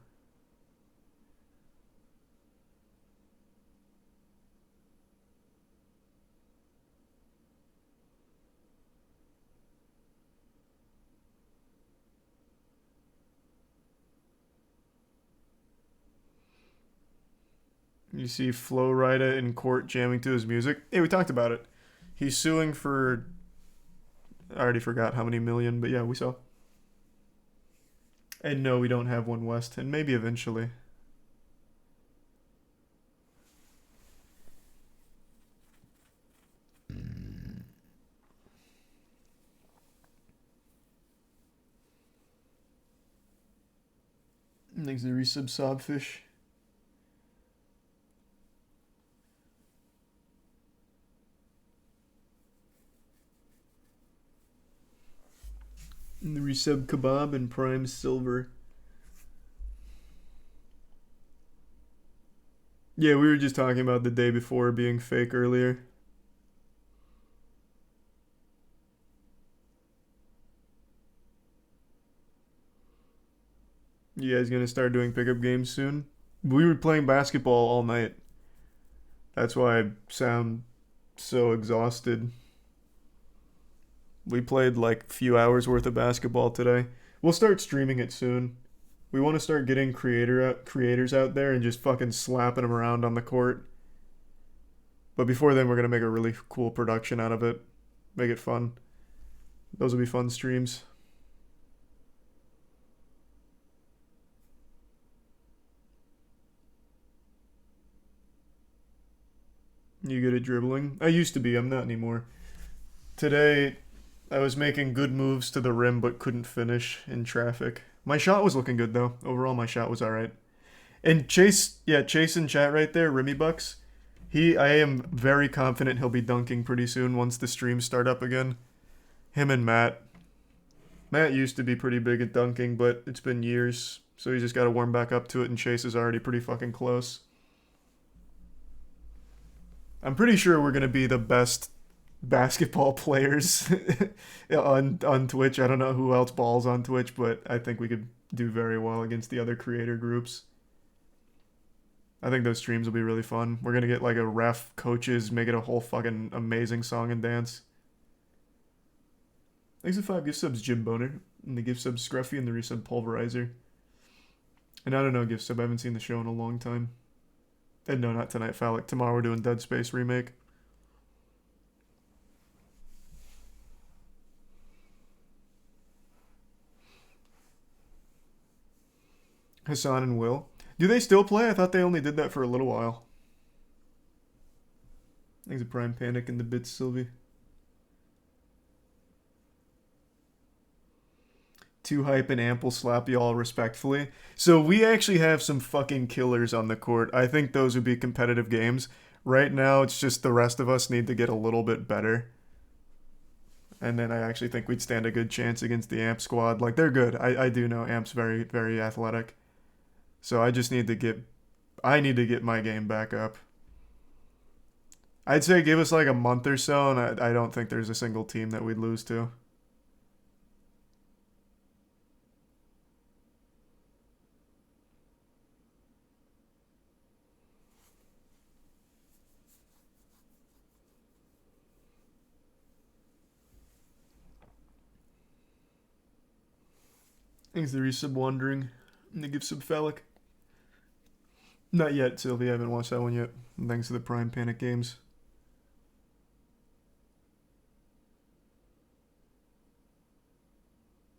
You see Flo Rida in court jamming to his music. Hey, we talked about it. He's suing for... I already forgot how many million, but yeah, we saw. And no, we don't have one west, and maybe eventually. Thanks to the resub Sobfish. And the resub Kebab and Prime Silver. Yeah, we were just talking about the day before being fake earlier. You guys gonna start doing pickup games soon? We were playing basketball all night. That's why I sound so exhausted. We played like a few hours worth of basketball today. We'll start streaming it soon. We want to start getting creators out there and just fucking slapping them around on the court. But before then, we're going to make a really cool production out of it. Make it fun. Those will be fun streams. You good at dribbling? I used to be. I'm not anymore. Today, I was making good moves to the rim but couldn't finish in traffic. My shot was looking good, though. Overall, my shot was alright. And Chase in chat right there, Rimmy Bucks. I am very confident he'll be dunking pretty soon once the streams start up again. Him and Matt. Matt used to be pretty big at dunking, but it's been years, so he's just got to warm back up to it, and Chase is already pretty fucking close. I'm pretty sure we're going to be the best basketball players on Twitch. I don't know who else balls on Twitch, but I think we could do very well against the other creator groups. I think those streams will be really fun. We're gonna get like a ref, coaches, make it a whole fucking amazing song and dance. Thanks for 5 gift subs, Jim Boner, and the gift sub Scruffy, and the resub Pulverizer. And I don't know, gift sub, I haven't seen the show in a long time. And no, not tonight, Phallic. Tomorrow we're doing Dead Space remake. Hassan and Will. Do they still play? I thought they only did that for a little while. Thanks to Prime Panic and the bits, Sylvie. Too hype and ample slap y'all respectfully. So we actually have some fucking killers on the court. I think those would be competitive games. Right now, it's just the rest of us need to get a little bit better. And then I actually think we'd stand a good chance against the Amp squad. Like, they're good. I do know Amp's very, very athletic. So I just need to get my game back up. I'd say give us like a month or so, and I don't think there's a single team that we'd lose to. Thanks to the resub Wandering and the gift sub Phallic. Not yet, Sylvie. I haven't watched that one yet. And thanks to the Prime Panic games.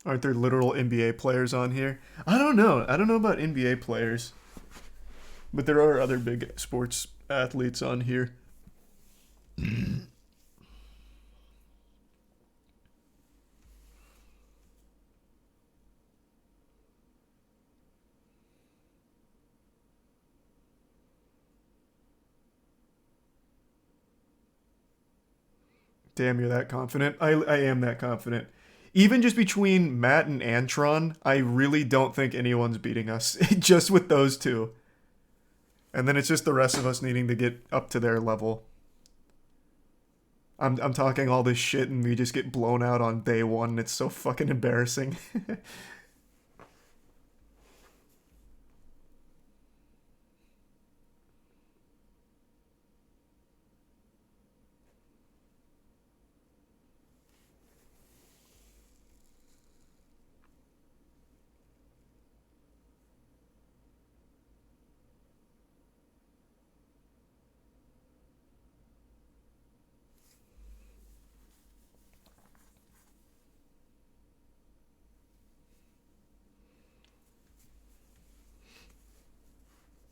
Aren't there literal NBA players on here? I don't know. I don't know about NBA players. But there are other big sports athletes on here. Damn, you're that confident? I am that confident. Even just between Matt and Antron, I really don't think anyone's beating us. Just with those two. And then it's just the rest of us needing to get up to their level. I'm talking all this shit and we just get blown out on day one. It's so fucking embarrassing.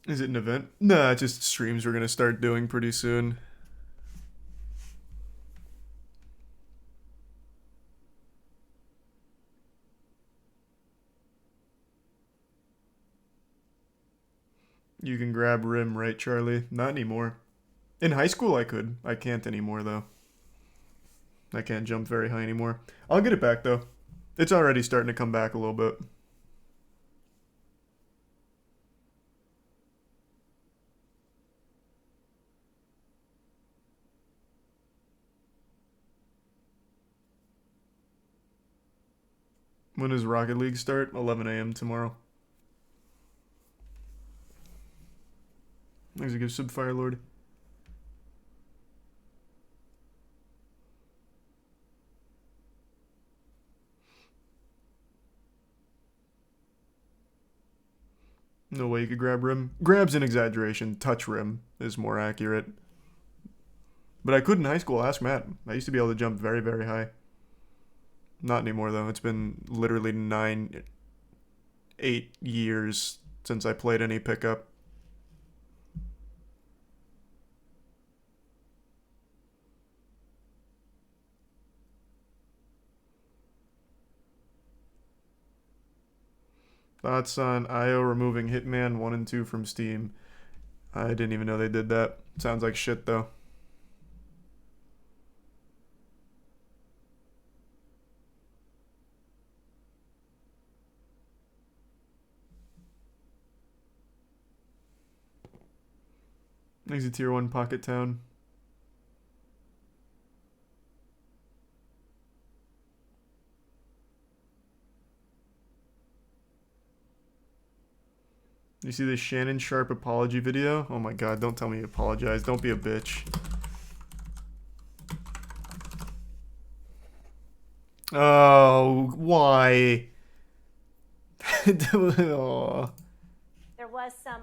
Is it an event? Nah, just streams we're gonna start doing pretty soon. You can grab rim, right, Charlie? Not anymore. In high school I could. I can't anymore, though. I can't jump very high anymore. I'll get it back, though. It's already starting to come back a little bit. When does Rocket League start? 11 a.m. tomorrow. Thanks a gift sub, Firelord. No way you could grab rim. Grab's an exaggeration. Touch rim is more accurate. But I could in high school. Ask Matt. I used to be able to jump very, very high. Not anymore, though. It's been literally 8 years since I played any pickup. Thoughts on IO removing Hitman 1 and 2 from Steam? I didn't even know they did that. Sounds like shit, though. Thanks to Tier 1 Pocket Town. You see this Shannon Sharp apology video? Oh my god, don't tell me you apologize. Don't be a bitch. Oh, why? Oh. There was some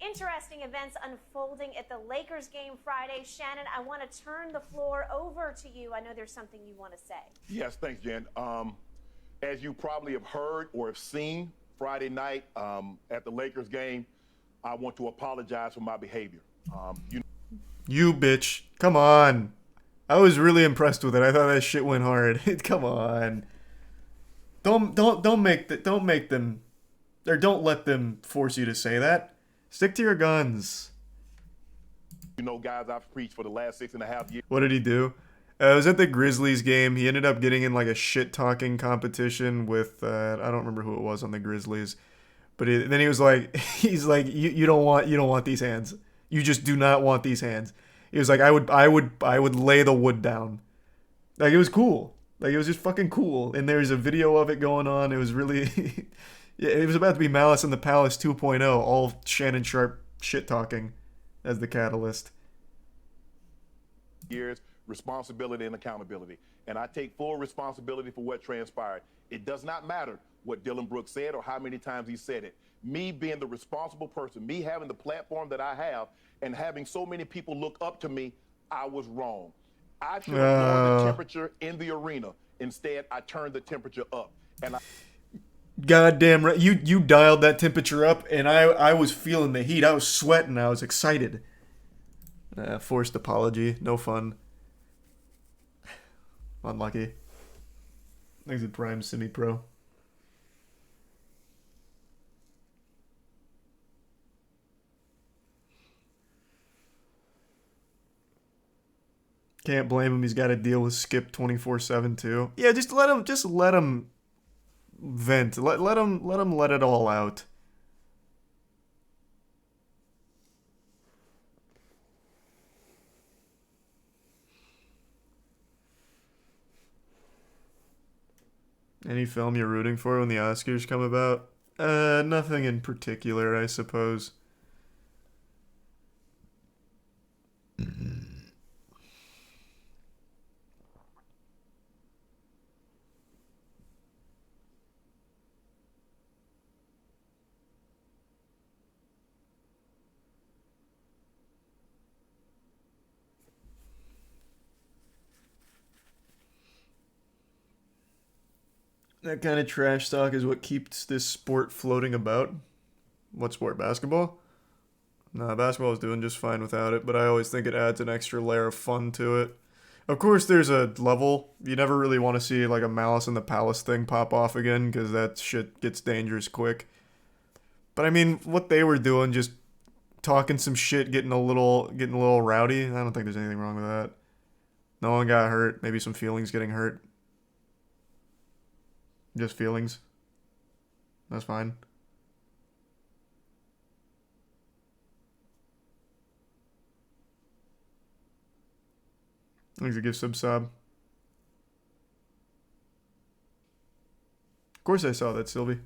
interesting events unfolding at the Lakers game Friday. Shannon, I want to turn the floor over to you. I know there's something you want to say. Yes, thanks, Jen. As you probably have heard or have seen Friday night at the Lakers game, I want to apologize for my behavior. You bitch. Come on. I was really impressed with it. I thought that shit went hard. Come on. Don't make them, or don't let them force you to say that. Stick to your guns. You know, guys, I've preached for the last 6.5 years. What did he do? It was at the Grizzlies game. He ended up getting in like a shit-talking competition with, I don't remember who it was on the Grizzlies. But then he was like, you don't want these hands. You just do not want these hands. He was like, I would lay the wood down. Like, it was cool. Like, it was just fucking cool. And there's a video of it going on. It was really, yeah, it was about to be Malice in the Palace 2.0, all Shannon Sharp shit-talking as the catalyst. Years, responsibility and accountability. And I take full responsibility for what transpired. It does not matter what Dylan Brooks said or how many times he said it. Me being the responsible person, me having the platform that I have, and having so many people look up to me, I was wrong. I should have lowered the temperature in the arena. Instead, I turned the temperature up. And Goddamn right. You dialed that temperature up, and I was feeling the heat. I was sweating. I was excited. Forced apology. No fun. Unlucky. Exit Prime Semi-Pro. Can't blame him. He's got to deal with Skip 24/7 too. Yeah, just let him vent. Let him let it all out. Any film you're rooting for when the Oscars come about? Nothing in particular, I suppose. That kind of trash talk is what keeps this sport floating about. What sport? Basketball? Nah, basketball is doing just fine without it, but I always think it adds an extra layer of fun to it. Of course, there's a level. You never really want to see like a Malice in the Palace thing pop off again, because that shit gets dangerous quick. But I mean, what they were doing, just talking some shit, getting a little rowdy. I don't think there's anything wrong with that. No one got hurt. Maybe some feelings getting hurt. Just feelings. That's fine. Thanks a gift sub. Of course I saw that, Sylvie.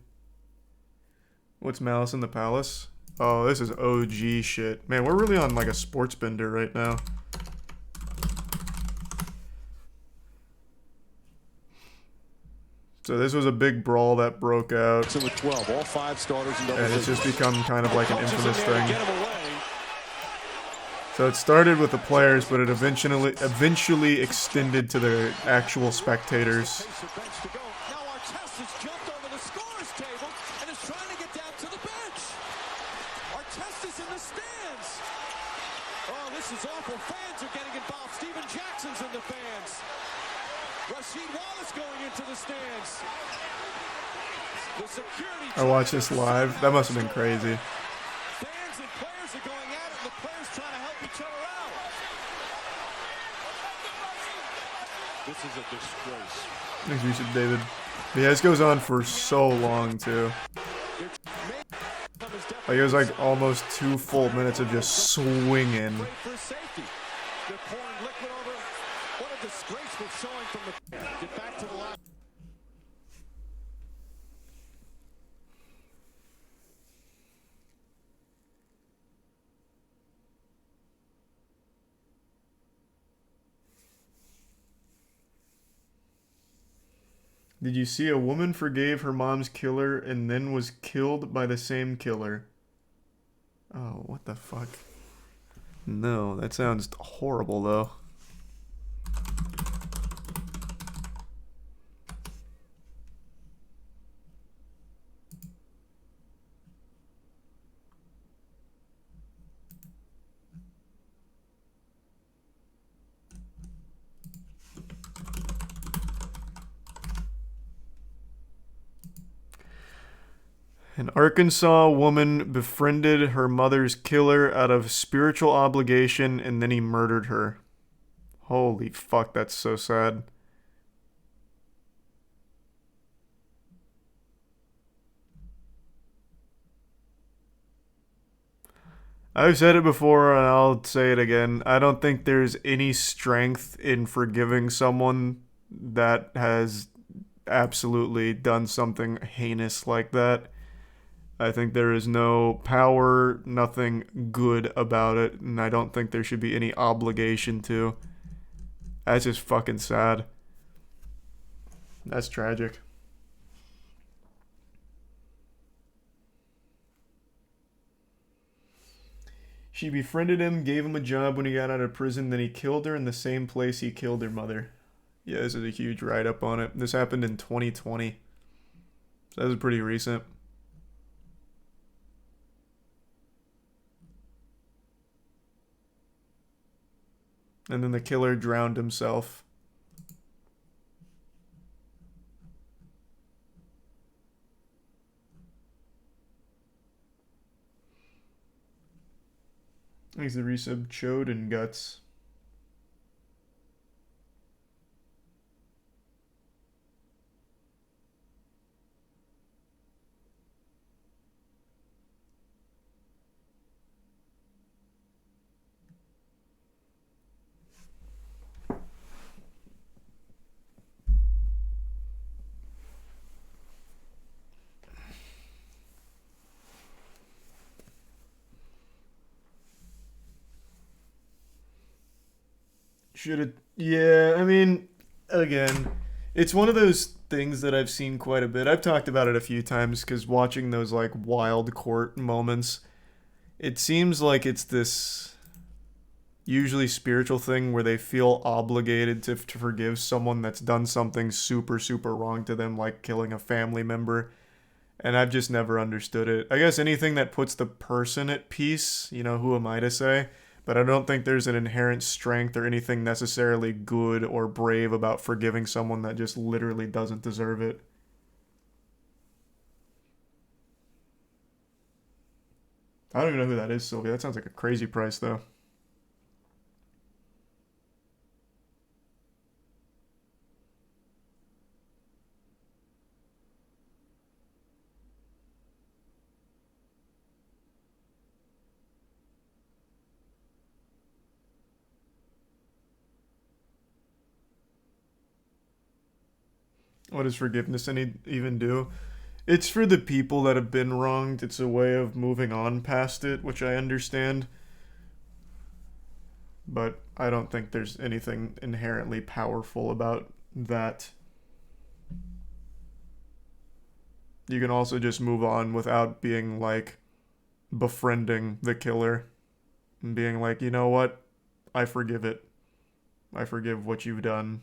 What's Malice in the Palace? Oh, this is OG shit. Man, we're really on like a sports bender right now. So this was a big brawl that broke out. So with 12, all 5 starters in double and it's digits. just become kind of like an infamous thing. So it started with the players, but it eventually extended to the actual spectators. I watched this live. That must have been crazy. This is a disgrace. Thanks, Yusuf David. Yeah, this goes on for so long too. Like it was like almost 2 full minutes of just swinging. Did you see a woman forgave her mom's killer and then was killed by the same killer? Oh, what the fuck? No, that sounds horrible though. An Arkansas woman befriended her mother's killer out of spiritual obligation and then he murdered her. Holy fuck, that's so sad. I've said it before and I'll say it again. I don't think there's any strength in forgiving someone that has absolutely done something heinous like that. I think there is no power, nothing good about it, and I don't think there should be any obligation to. That's just fucking sad. That's tragic. She befriended him, gave him a job when he got out of prison, then he killed her in the same place he killed her mother. Yeah, this is a huge write-up on it. This happened in 2020. So that was pretty recent. And then the killer drowned himself. Thanks the resub, Chode and Guts. Should have. Yeah, I mean, again, it's one of those things that I've seen quite a bit. I've talked about it a few times because watching those like wild court moments, it seems like it's this usually spiritual thing where they feel obligated to forgive someone that's done something super, super wrong to them, like killing a family member. And I've just never understood it. I guess anything that puts the person at peace, you know, who am I to say? But I don't think there's an inherent strength or anything necessarily good or brave about forgiving someone that just literally doesn't deserve it. I don't even know who that is, Sylvia. That sounds like a crazy price, though. What does forgiveness even do? It's for the people that have been wronged. It's a way of moving on past it, which I understand. But I don't think there's anything inherently powerful about that. You can also just move on without being like befriending the killer and being like, you know what? I forgive it. I forgive what you've done.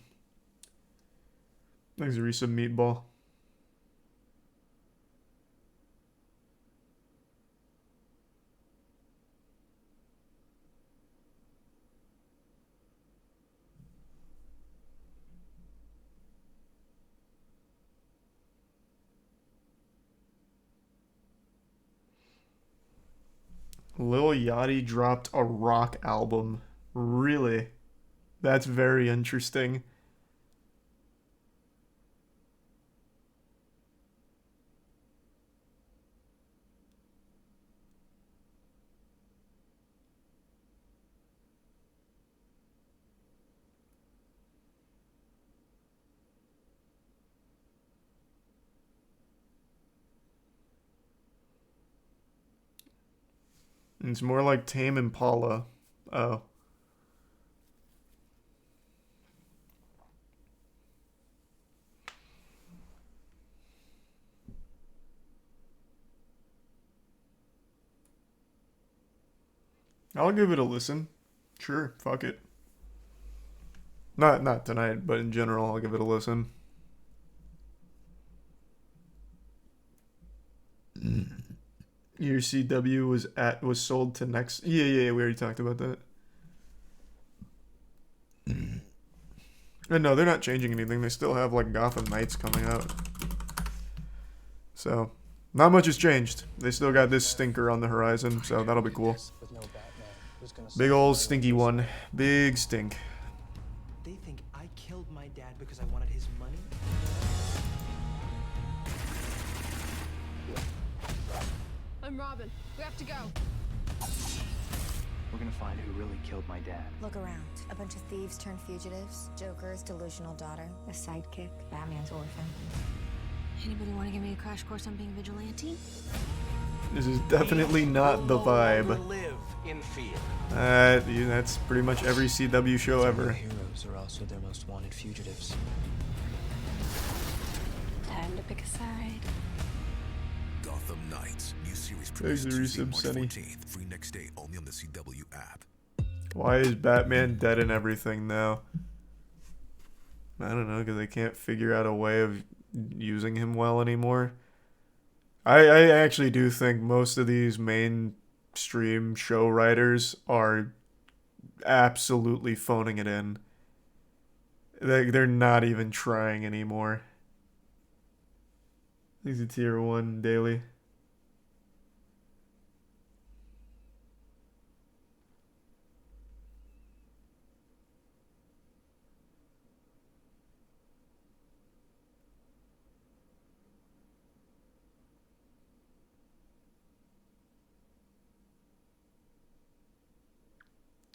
Thanks, Risa Meatball. Lil Yachty dropped a rock album. Really? That's very interesting. It's more like Tame Impala. Oh. I'll give it a listen. Sure, fuck it. Not tonight, but in general, I'll give it a listen. Your CW was sold to next. Yeah, we already talked about that. And no, they're not changing anything. They still have like Gotham Knights coming out. So, not much has changed. They still got this stinker on the horizon, so that'll be cool. Big ol' stinky one. Big stink. They think I killed my dad because I wanted his money? I'm Robin. We have to go. We're gonna find who really killed my dad. Look around. A bunch of thieves turned fugitives, Joker's delusional daughter, a sidekick, Batman's orphan. Anybody want to give me a crash course on being vigilante? This is definitely not the vibe. Live in fear. That's pretty much every CW show ever. Heroes are also their most wanted fugitives. Time to pick a side. Gotham Knights, new series There's the Tuesday, resub, March Sunny. 14th, free next day only on the CW app. Why is Batman dead and everything now? I don't know, because they can't figure out a way of using him well anymore. I actually do think most of these mainstream show writers are absolutely phoning it in. They're not even trying anymore. He's a tier 1 daily.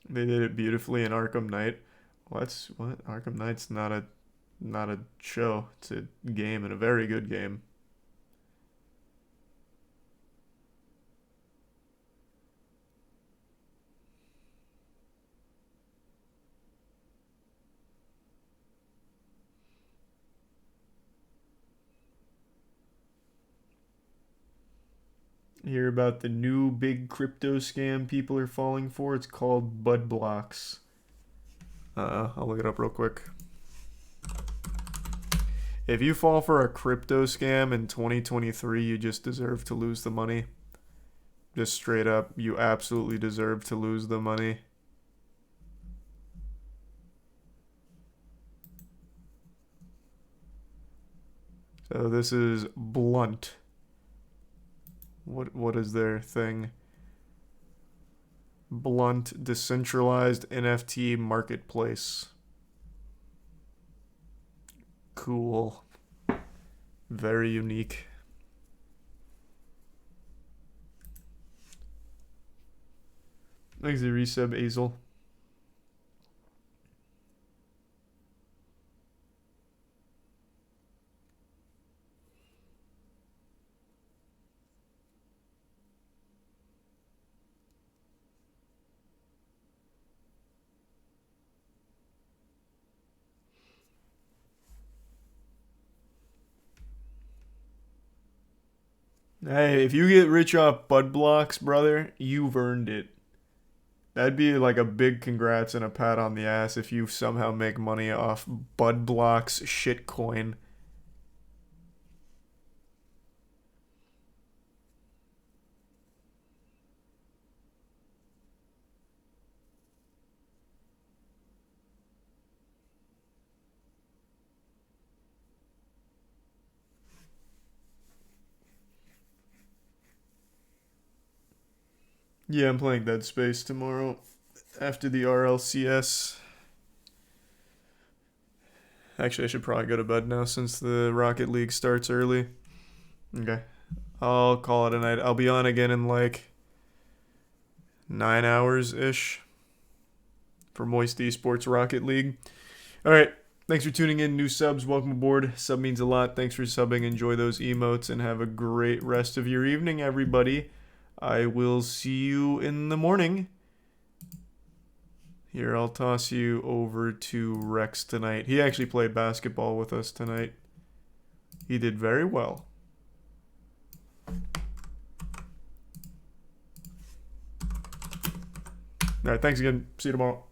They did it beautifully in Arkham Knight. What? Arkham Knight's not a show. It's a game, and a very good game. Hear about the new big crypto scam people are falling for? It's called Bud Blocks. I'll look it up real quick. If you fall for a crypto scam in 2023, you just deserve to lose the money. Just straight up, you absolutely deserve to lose the money. So this is Blunt. What is their thing? Blunt decentralized NFT marketplace. Cool. Very unique. Thanks for the resub, Azel. Hey, if you get rich off Bud Blocks, brother, you've earned it. That'd be like a big congrats and a pat on the ass if you somehow make money off Bud Blocks shitcoin. Yeah, I'm playing Dead Space tomorrow after the RLCS. Actually, I should probably go to bed now since the Rocket League starts early. Okay. I'll call it a night. I'll be on again in like 9 hours-ish for Moist Esports Rocket League. Alright. Thanks for tuning in. New subs, welcome aboard. Sub means a lot. Thanks for subbing. Enjoy those emotes and have a great rest of your evening, everybody. I will see you in the morning. Here, I'll toss you over to Rex tonight. He actually played basketball with us tonight. He did very well. Alright, thanks again. See you tomorrow.